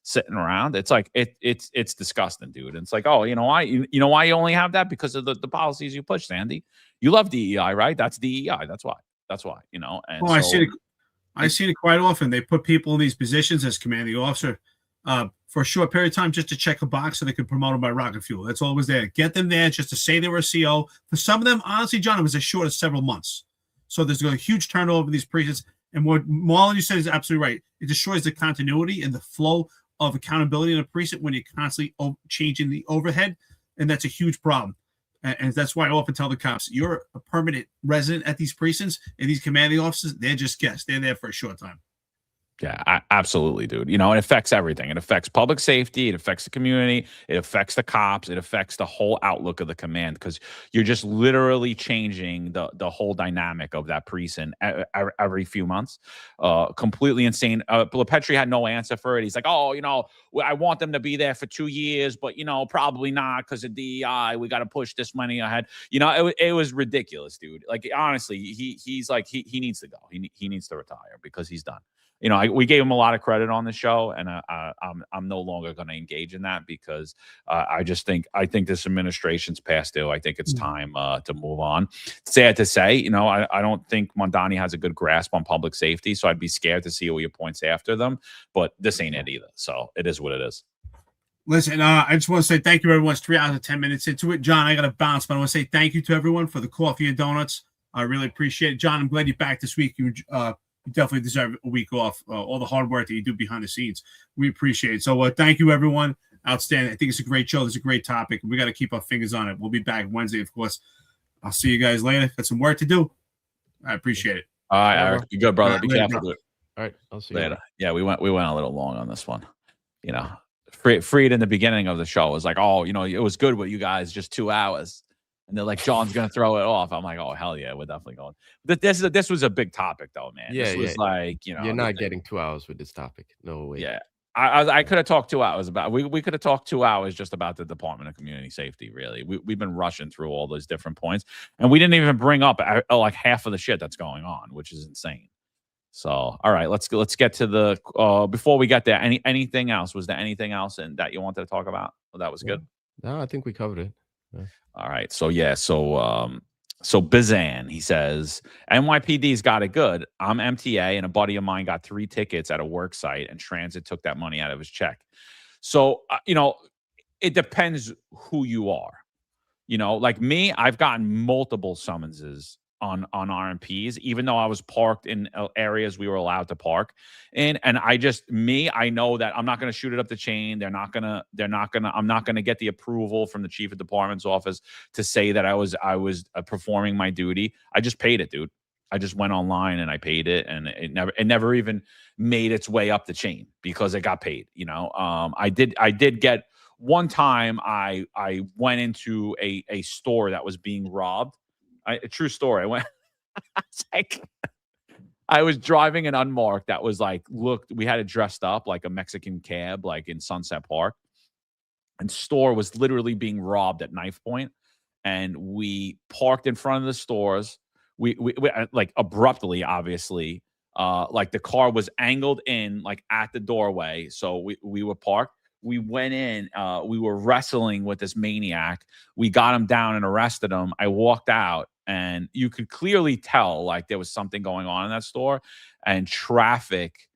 Sitting around. It's like it's disgusting, dude. And it's like, oh, you know why you only have that? Because of the policies you push, Sandy. You love DEI, right? That's DEI. That's why. And I see it quite often. They put people in these positions as commanding officer for a short period of time just to check a box so they could promote them by rocket fuel. That's all it was there. Get them there just to say they were a CO. For some of them, honestly, John, it was as short as several months. So there's a huge turnover in these precincts. And what Marlon, you said, is absolutely right. It destroys the continuity and the flow of accountability in a precinct when you're constantly changing the overhead, and that's a huge problem. And that's why I often tell the cops, you're a permanent resident at these precincts, and these commanding officers, they're just guests. They're there for a short time. Yeah, absolutely, dude. It affects everything. It affects public safety. It affects the community. It affects the cops. It affects the whole outlook of the command, because you're just literally changing the whole dynamic of that precinct every few months. Completely insane. LaPetri had no answer for it. He's like, oh, I want them to be there for 2 years, but, probably not because of DEI. We got to push this money ahead. It was ridiculous, dude. Like, honestly, he's like, he needs to go. He needs to retire because he's done. We gave him a lot of credit on the show, and I'm no longer going to engage in that because I think this administration's past due. I think it's time to move on. Sad to say, I don't think Mamdani has a good grasp on public safety, so I'd be scared to see who he appoints after them. But this ain't it either. So it is what it is. Listen, I just want to say thank you, everyone. It's 3 hours and 10 minutes into it. John, I got to bounce, but I want to say thank you to everyone for the coffee and donuts. I really appreciate it. John, I'm glad you're back this week. You definitely deserve a week off. All the hard work that you do behind the scenes, we appreciate it. So thank you, everyone. Outstanding. I think it's a great show. It's a great topic. We got to keep our fingers on it. We'll be back Wednesday, of course. I'll see you guys later. Got some work to do. I appreciate it. All right, Eric. You good, brother. All right, Be later, careful, bro. dude. All right, I'll see you Later. Yeah, we went a little long on this one. Freed in the beginning of the show was like, oh, it was good with you guys, just 2 hours. And they're like, John's going to throw it off. I'm like, oh, hell yeah, we're definitely going. But this was a big topic, though, man. Yeah, this was like, you're not getting 2 hours with this topic. No way. Yeah. I could have talked 2 hours about, we could have talked 2 hours just about the Department of Community Safety, really. We've been rushing through all those different points. And we didn't even bring up like half of the shit that's going on, which is insane. So, all right, let's get to the, before we get there, anything else? Was there anything else that you wanted to talk about? Well, that was good. No, I think we covered it. Yeah. All right. So Bizan, he says, NYPD's got it good. I'm MTA, and a buddy of mine got 3 tickets at a work site, and transit took that money out of his check. So, it depends who you are. Like me, I've gotten multiple summonses on RMPs, even though I was parked in areas we were allowed to park in. And I know that I'm not going to shoot it up the chain. I'm not going to get the approval from the chief of department's office to say that I was performing my duty. I just paid it, dude. I just went online and I paid it, and it never even made its way up the chain because it got paid. I did get one time I went into a store that was being robbed. A true story. I went, I was driving an unmarked that was like, we had it dressed up like a Mexican cab, like in Sunset Park. And store was literally being robbed at knife point. And we parked in front of the stores. We like abruptly, obviously, like the car was angled in like at the doorway. So we were parked. We went in, we were wrestling with this maniac. We got him down and arrested him. I walked out and you could clearly tell like there was something going on in that store, and traffic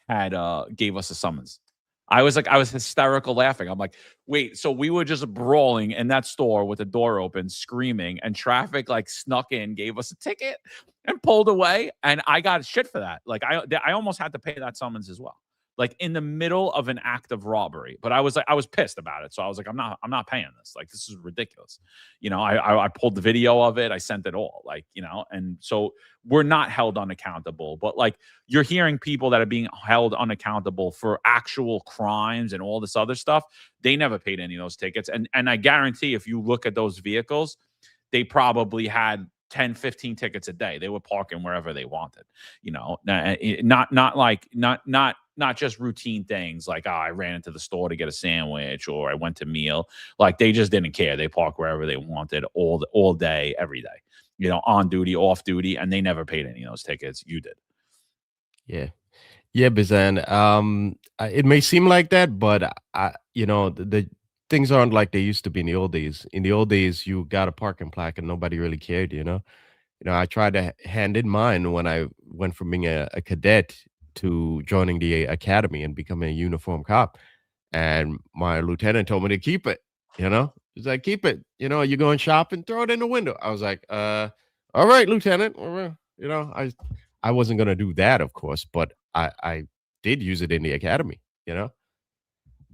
had gave us a summons. I was hysterical laughing. I'm like, wait, so we were just brawling in that store with the door open, screaming, and traffic like snuck in, gave us a ticket and pulled away. And I got shit for that. Like I almost had to pay that summons as well. Like in the middle of an act of robbery. But I was pissed about it. So I was like, I'm not paying this. Like, this is ridiculous. You know, I pulled the video of it. I sent it all, like, you know, and so we're not held unaccountable. But like, you're hearing people that are being held unaccountable for actual crimes and all this other stuff. They never paid any of those tickets. And I guarantee if you look at those vehicles, they probably had 10, 15 tickets a day. They were parking wherever they wanted, you know, not just routine things like, oh, I ran into the store to get a sandwich or I went to meal. Like, they just didn't care. They parked wherever they wanted all day, every day, you know, on duty, off duty, and they never paid any of those tickets. You did. Yeah. Yeah, Bizan. It may seem like that, but you know, the things aren't like they used to be in the old days. In the old days, you got a parking plaque and nobody really cared, you know. I tried to hand in mine when I went from being a cadet to joining the academy and becoming a uniform cop. And my lieutenant told me to keep it, you know. He's like, keep it. You know, you're going shopping, throw it in the window. I was like, all right, Lieutenant. You know, I wasn't going to do that, of course, but I did use it in the academy, you know.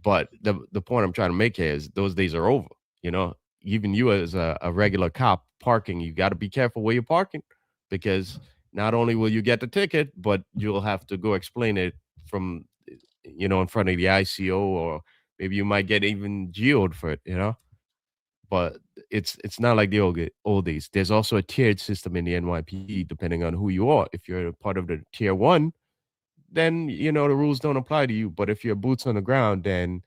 But the point I'm trying to make here is those days are over, you know. Even you as a regular cop parking, you got to be careful where you're parking, because not only will you get the ticket, but you'll have to go explain it from, you know, in front of the ICO, or maybe you might get even geoed for it, you know. But it's not like the old days. There's also a tiered system in the NYPD depending on who you are. If you're a part of the tier 1, then, you know, the rules don't apply to you. But if you're boots on the ground, then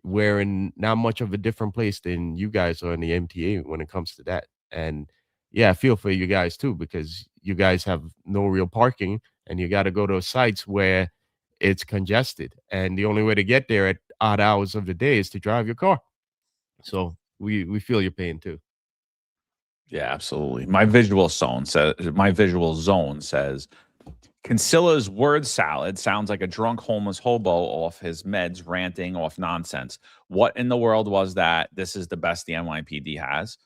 we're in not much of a different place than you guys are in the MTA when it comes to that. And yeah, I feel for you guys too, because you guys have no real parking and you got to go to sites where it's congested. And the only way to get there at odd hours of the day is to drive your car. So we feel your pain too. Yeah, absolutely. My visual zone says, Consilla's word salad sounds like a drunk homeless hobo off his meds ranting off nonsense. What in the world was that? This is the best the NYPD has.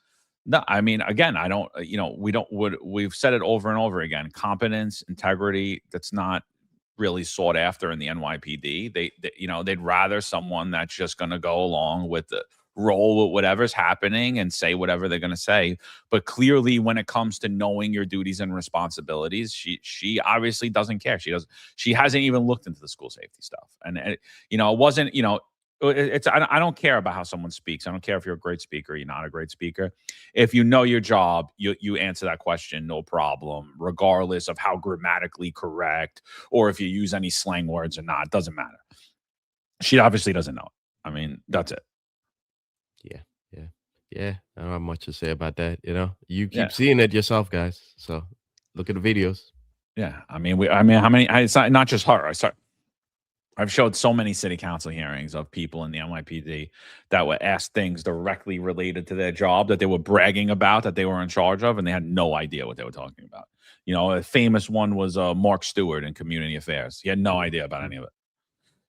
No, I mean, again, I don't, you know, we've said it over and over again. Competence, integrity, that's not really sought after in the NYPD. They you know, they'd rather someone that's just going to go along with the roll with whatever's happening and say whatever they're going to say. But clearly, when it comes to knowing your duties and responsibilities, she obviously doesn't care. She hasn't even looked into the school safety stuff. And you know, it wasn't, you know, I don't care about how someone speaks. I don't care if you're a great speaker or you're not a great speaker. If you know your job, you answer that question, no problem, regardless of how grammatically correct or if you use any slang words or not. It doesn't matter. She obviously doesn't know it. I mean, that's it. Yeah, I don't have much to say about that. You know, you keep seeing it yourself, guys. So look at the videos. Yeah, I mean, how many? It's not just her. I've showed so many city council hearings of people in the NYPD that were asked things directly related to their job that they were bragging about, that they were in charge of, and they had no idea what they were talking about. You know, a famous one was Mark Stewart in community affairs. He had no idea about any of it.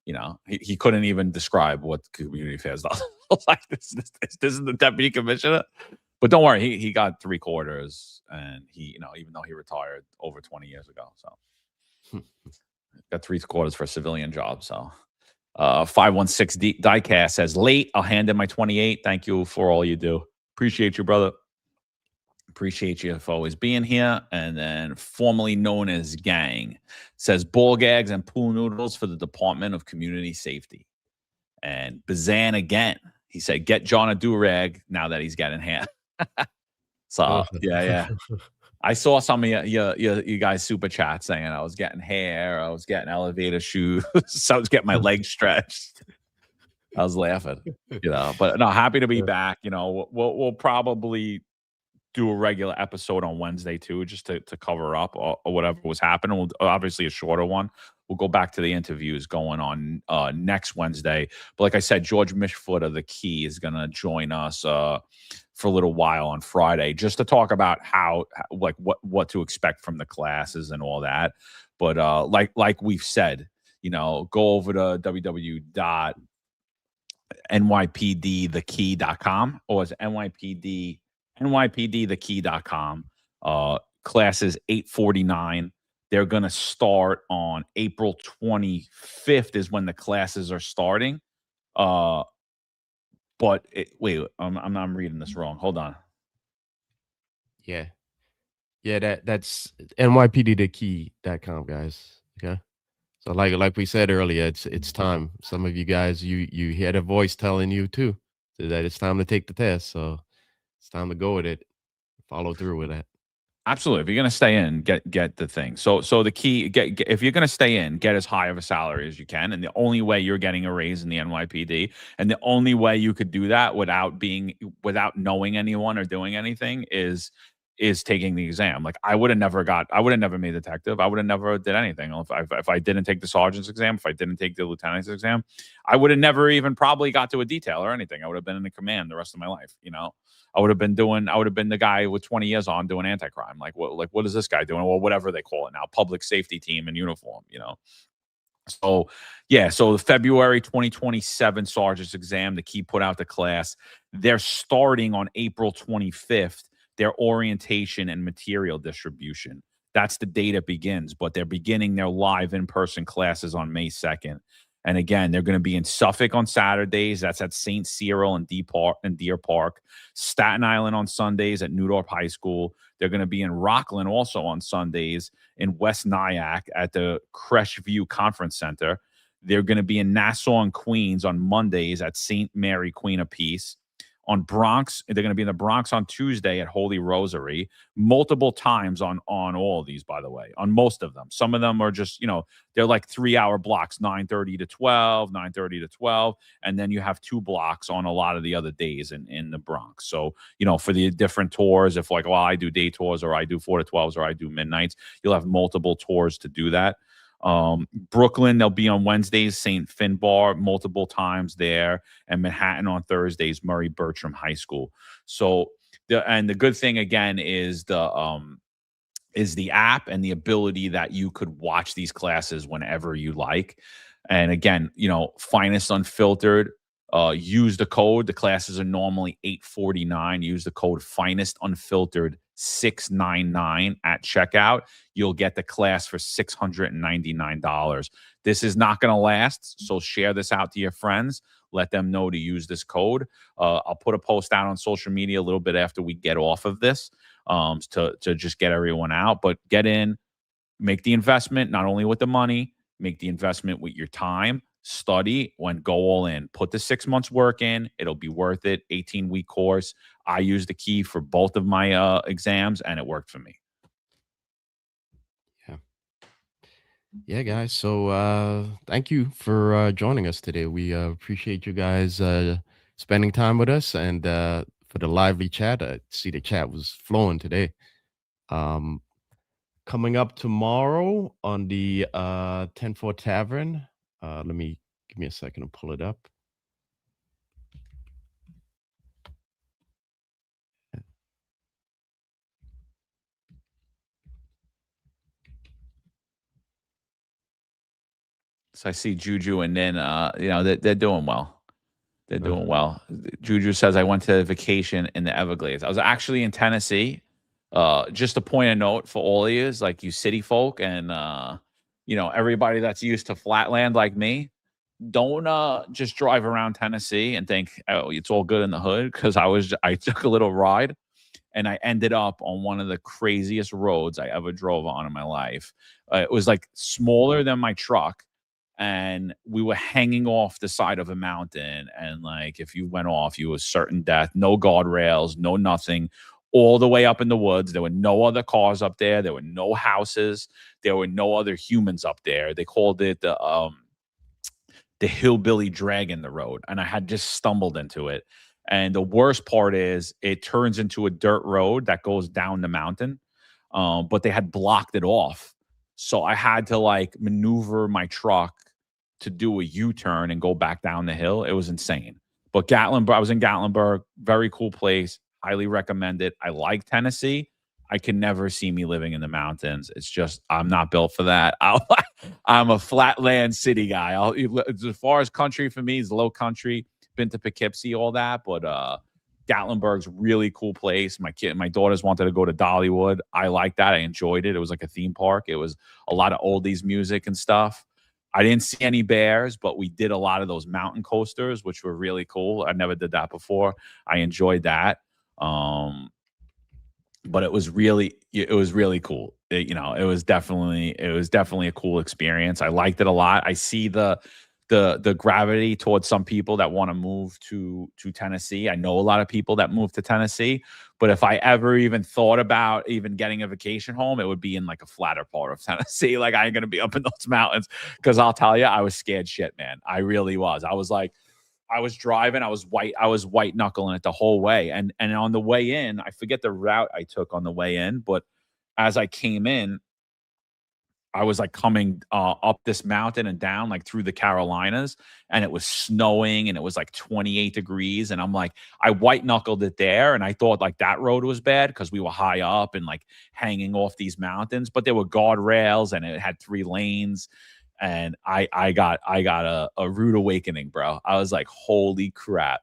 You know, he couldn't even describe what community affairs does. Like, this is the deputy commissioner. But don't worry, he got 3/4, and he, you know, even though he retired over 20 years ago, so got 3/4 for a civilian job. So 516 Diecast says, late, I'll hand in my 28. Thank you for all you do. Appreciate you, brother. Appreciate you for always being here. And then formerly known as Gang says, ball gags and pool noodles for the Department of Community Safety. And Bazan again, he said, get John a do-rag now that he's getting hand. So yeah. I saw some of you guys super chat saying I was getting hair, I was getting elevator shoes, so I was getting my legs stretched. I was laughing, but no, happy to be back. We'll probably do a regular episode on Wednesday too, just to cover up or whatever was happening. Obviously a shorter one. We'll go back to the interviews going on next Wednesday. But like I said, George Mishfoot of the Key is going to join us for a little while on Friday, just to talk about what to expect from the classes and all that. But like we've said, go over to www.nypdthekey.com, or it's nypdthekey.com. Classes 849. They're going to start on April 25th is when the classes are starting. But wait, I'm reading this wrong. Hold on. Yeah, that's nypdthekey.com, guys. Okay. So like we said earlier, it's time. Some of you guys, you hear the voice telling you too that it's time to take the test. So it's time to go with it. Follow through with that. Absolutely. If you're going to stay in, get the thing. So the key, if you're going to stay in, get as high of a salary as you can. And the only way you're getting a raise in the NYPD, and the only way you could do that without knowing anyone or doing anything is taking the exam. Like I would have never made detective. I would have never did anything. If I didn't take the sergeant's exam, if I didn't take the lieutenant's exam, I would have never even probably got to a detail or anything. I would have been in a command the rest of my life. I would have been the guy with 20 years on doing anti-crime. What is this guy doing? Well, whatever they call it now, public safety team in uniform, So yeah, so the February 2027 sergeant's exam, the Key put out the class. They're starting on April 25th, their orientation and material distribution. That's the date it begins, but they're beginning their live in-person classes on May 2nd. And again, they're going to be in Suffolk on Saturdays. That's at St. Cyril and Deer Park. Staten Island on Sundays at Newdorf High School. They're going to be in Rockland also on Sundays, in West Nyack at the Crestview Conference Center. They're going to be in Nassau and Queens on Mondays at St. Mary Queen of Peace. On Bronx, they're going to be in the Bronx on Tuesday at Holy Rosary, multiple times on all of these, by the way, on most of them. Some of them are just, they're like 3-hour blocks, 9:30 to 12, 9:30 to 12. And then you have 2 blocks on a lot of the other days in the Bronx. So, for the different tours, if I do day tours, or I do 4 to 12s, or I do midnights, you'll have multiple tours to do that. Brooklyn, they'll be on Wednesdays, St. Finbar, multiple times there, and Manhattan on Thursdays, Murray Bertram High School. So the good thing again is the app and the ability that you could watch these classes whenever you like. And again, Finest Unfiltered, use the code. The classes are normally $849. Use the code Finest Unfiltered 699 at checkout. You'll get the class for $699. This is not going to last, so share this out to your friends. Let them know to use this code. I'll put a post out on social media a little bit after we get off of this, to just get everyone out. But get in, make the investment, not only with the money, make the investment with your time. Study, go all in. Put the 6 months work in. It'll be worth it. 18-week course. I used the Key for both of my exams, and it worked for me. Yeah, guys. So thank you for joining us today. We appreciate you guys spending time with us, and for the lively chat. I see the chat was flowing today. Coming up tomorrow on the 10-4 Tavern. Give me a second to pull it up. So I see Juju, and then they're doing well. They're doing well. Juju says, I went to vacation in the Everglades. I was actually in Tennessee. Just a point of note for all of you, like you city folk and everybody that's used to flatland like me. Don't just drive around Tennessee and think, oh, it's all good in the hood, because I took a little ride and I ended up on one of the craziest roads I ever drove on in my life. It was like smaller than my truck, and we were hanging off the side of a mountain, and like if you went off, you was certain death. No guardrails, no nothing. all the way up in the woods. There were no other cars up there. There were no houses. There were no other humans up there. They called it the hillbilly drag in the road, and I had just stumbled into it. And the worst part is it turns into a dirt road that goes down the mountain, but they had blocked it off. So I had to like maneuver my truck to do a U-turn and go back down the hill. It was insane. But Gatlinburg, I was in Gatlinburg, very cool place. Highly recommend it. I like Tennessee. I can never see me living in the mountains. It's just, I'm not built for that. I'm a flatland city guy. As far as country for me is low country. Been to Poughkeepsie, all that, but Gatlinburg's really cool place. My daughters wanted to go to Dollywood. I liked that. I enjoyed it. It was like a theme park. It was a lot of oldies music and stuff. I didn't see any bears, but we did a lot of those mountain coasters, which were really cool. I never did that before. I enjoyed that. But it was really cool. It was definitely a cool experience. I liked it a lot. I see the gravity towards some people that want to move to Tennessee. I know a lot of people that move to Tennessee, but if I ever even thought about even getting a vacation home, it would be in like a flatter part of Tennessee. Like I ain't gonna be up in those mountains, because I'll tell you, I was scared shit, man. I really was. I was driving, I was white knuckling it the whole way. And on the way in, I forget the route I took on the way in, but as I came in, I was like coming up this mountain and down like through the Carolinas, and it was snowing and it was like 28 degrees. And I'm like, I white knuckled it there. And I thought like that road was bad because we were high up and like hanging off these mountains, but there were guardrails and it had 3 lanes. And I got a rude awakening, bro. I was like, holy crap.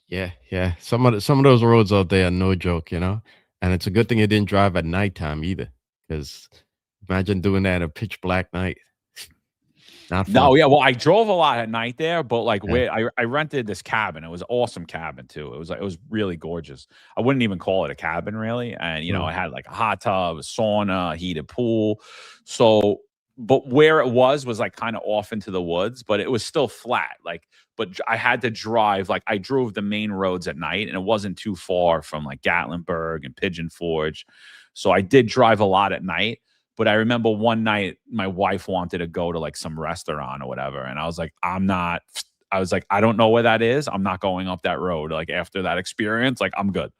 Yeah. Some of those roads out there are no joke, and it's a good thing you didn't drive at nighttime either, because imagine doing that at a pitch black night. Not fun. No, yeah. Well, I drove a lot at night there, but like where I rented this cabin. It was an awesome cabin too. It was really gorgeous. I wouldn't even call it a cabin really. And it had like a hot tub, a sauna, a heated pool. So, but where it was like kind of off into the woods, but it was still flat. But I had to drive, like I drove the main roads at night, and it wasn't too far from like Gatlinburg and Pigeon Forge. So I did drive a lot at night. But I remember one night my wife wanted to go to like some restaurant or whatever. And I was like, I don't know where that is. I'm not going up that road. Like after that experience, like I'm good.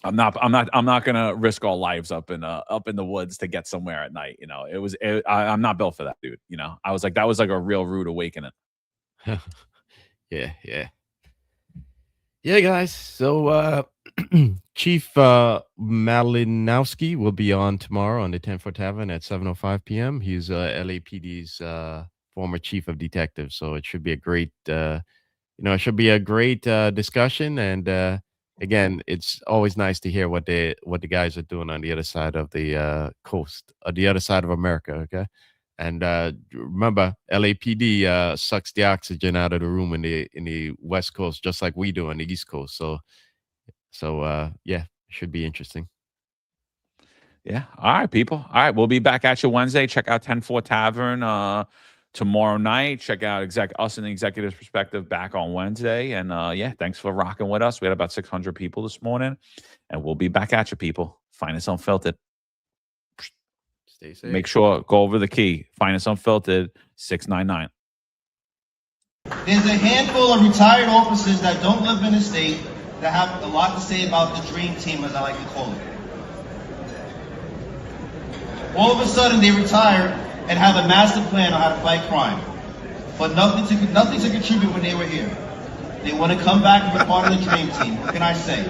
I'm not gonna risk our lives up in the woods to get somewhere at night. I'm not built for that, dude. I was like, that was like a real rude awakening. Yeah, guys. So Chief Malinowski will be on tomorrow on the 10-Foot Tavern at 7:05 p.m. He's LAPD's former chief of detectives, so it should be a great discussion. And again, it's always nice to hear what the guys are doing on the other side of the coast, or the other side of America. Okay. And remember, LAPD sucks the oxygen out of the room in the West Coast, just like we do on the East Coast. So yeah, should be interesting. Yeah. All right, people. All right, we'll be back at you Wednesday. Check out 10-4 Tavern tomorrow night. Check out us in the Executive's Perspective back on Wednesday. And yeah, thanks for rocking with us. We had about 600 people this morning, and we'll be back at you, people. Find us Unfiltered. Stay safe. Make sure, go over the key. Find us Unfiltered 699. There's a handful of retired officers that don't live in the state that have a lot to say about the dream team, as I like to call it. All of a sudden, they retire and have a master plan on how to fight crime, but nothing to contribute when they were here. They want to come back and be part of the dream team. What can I say?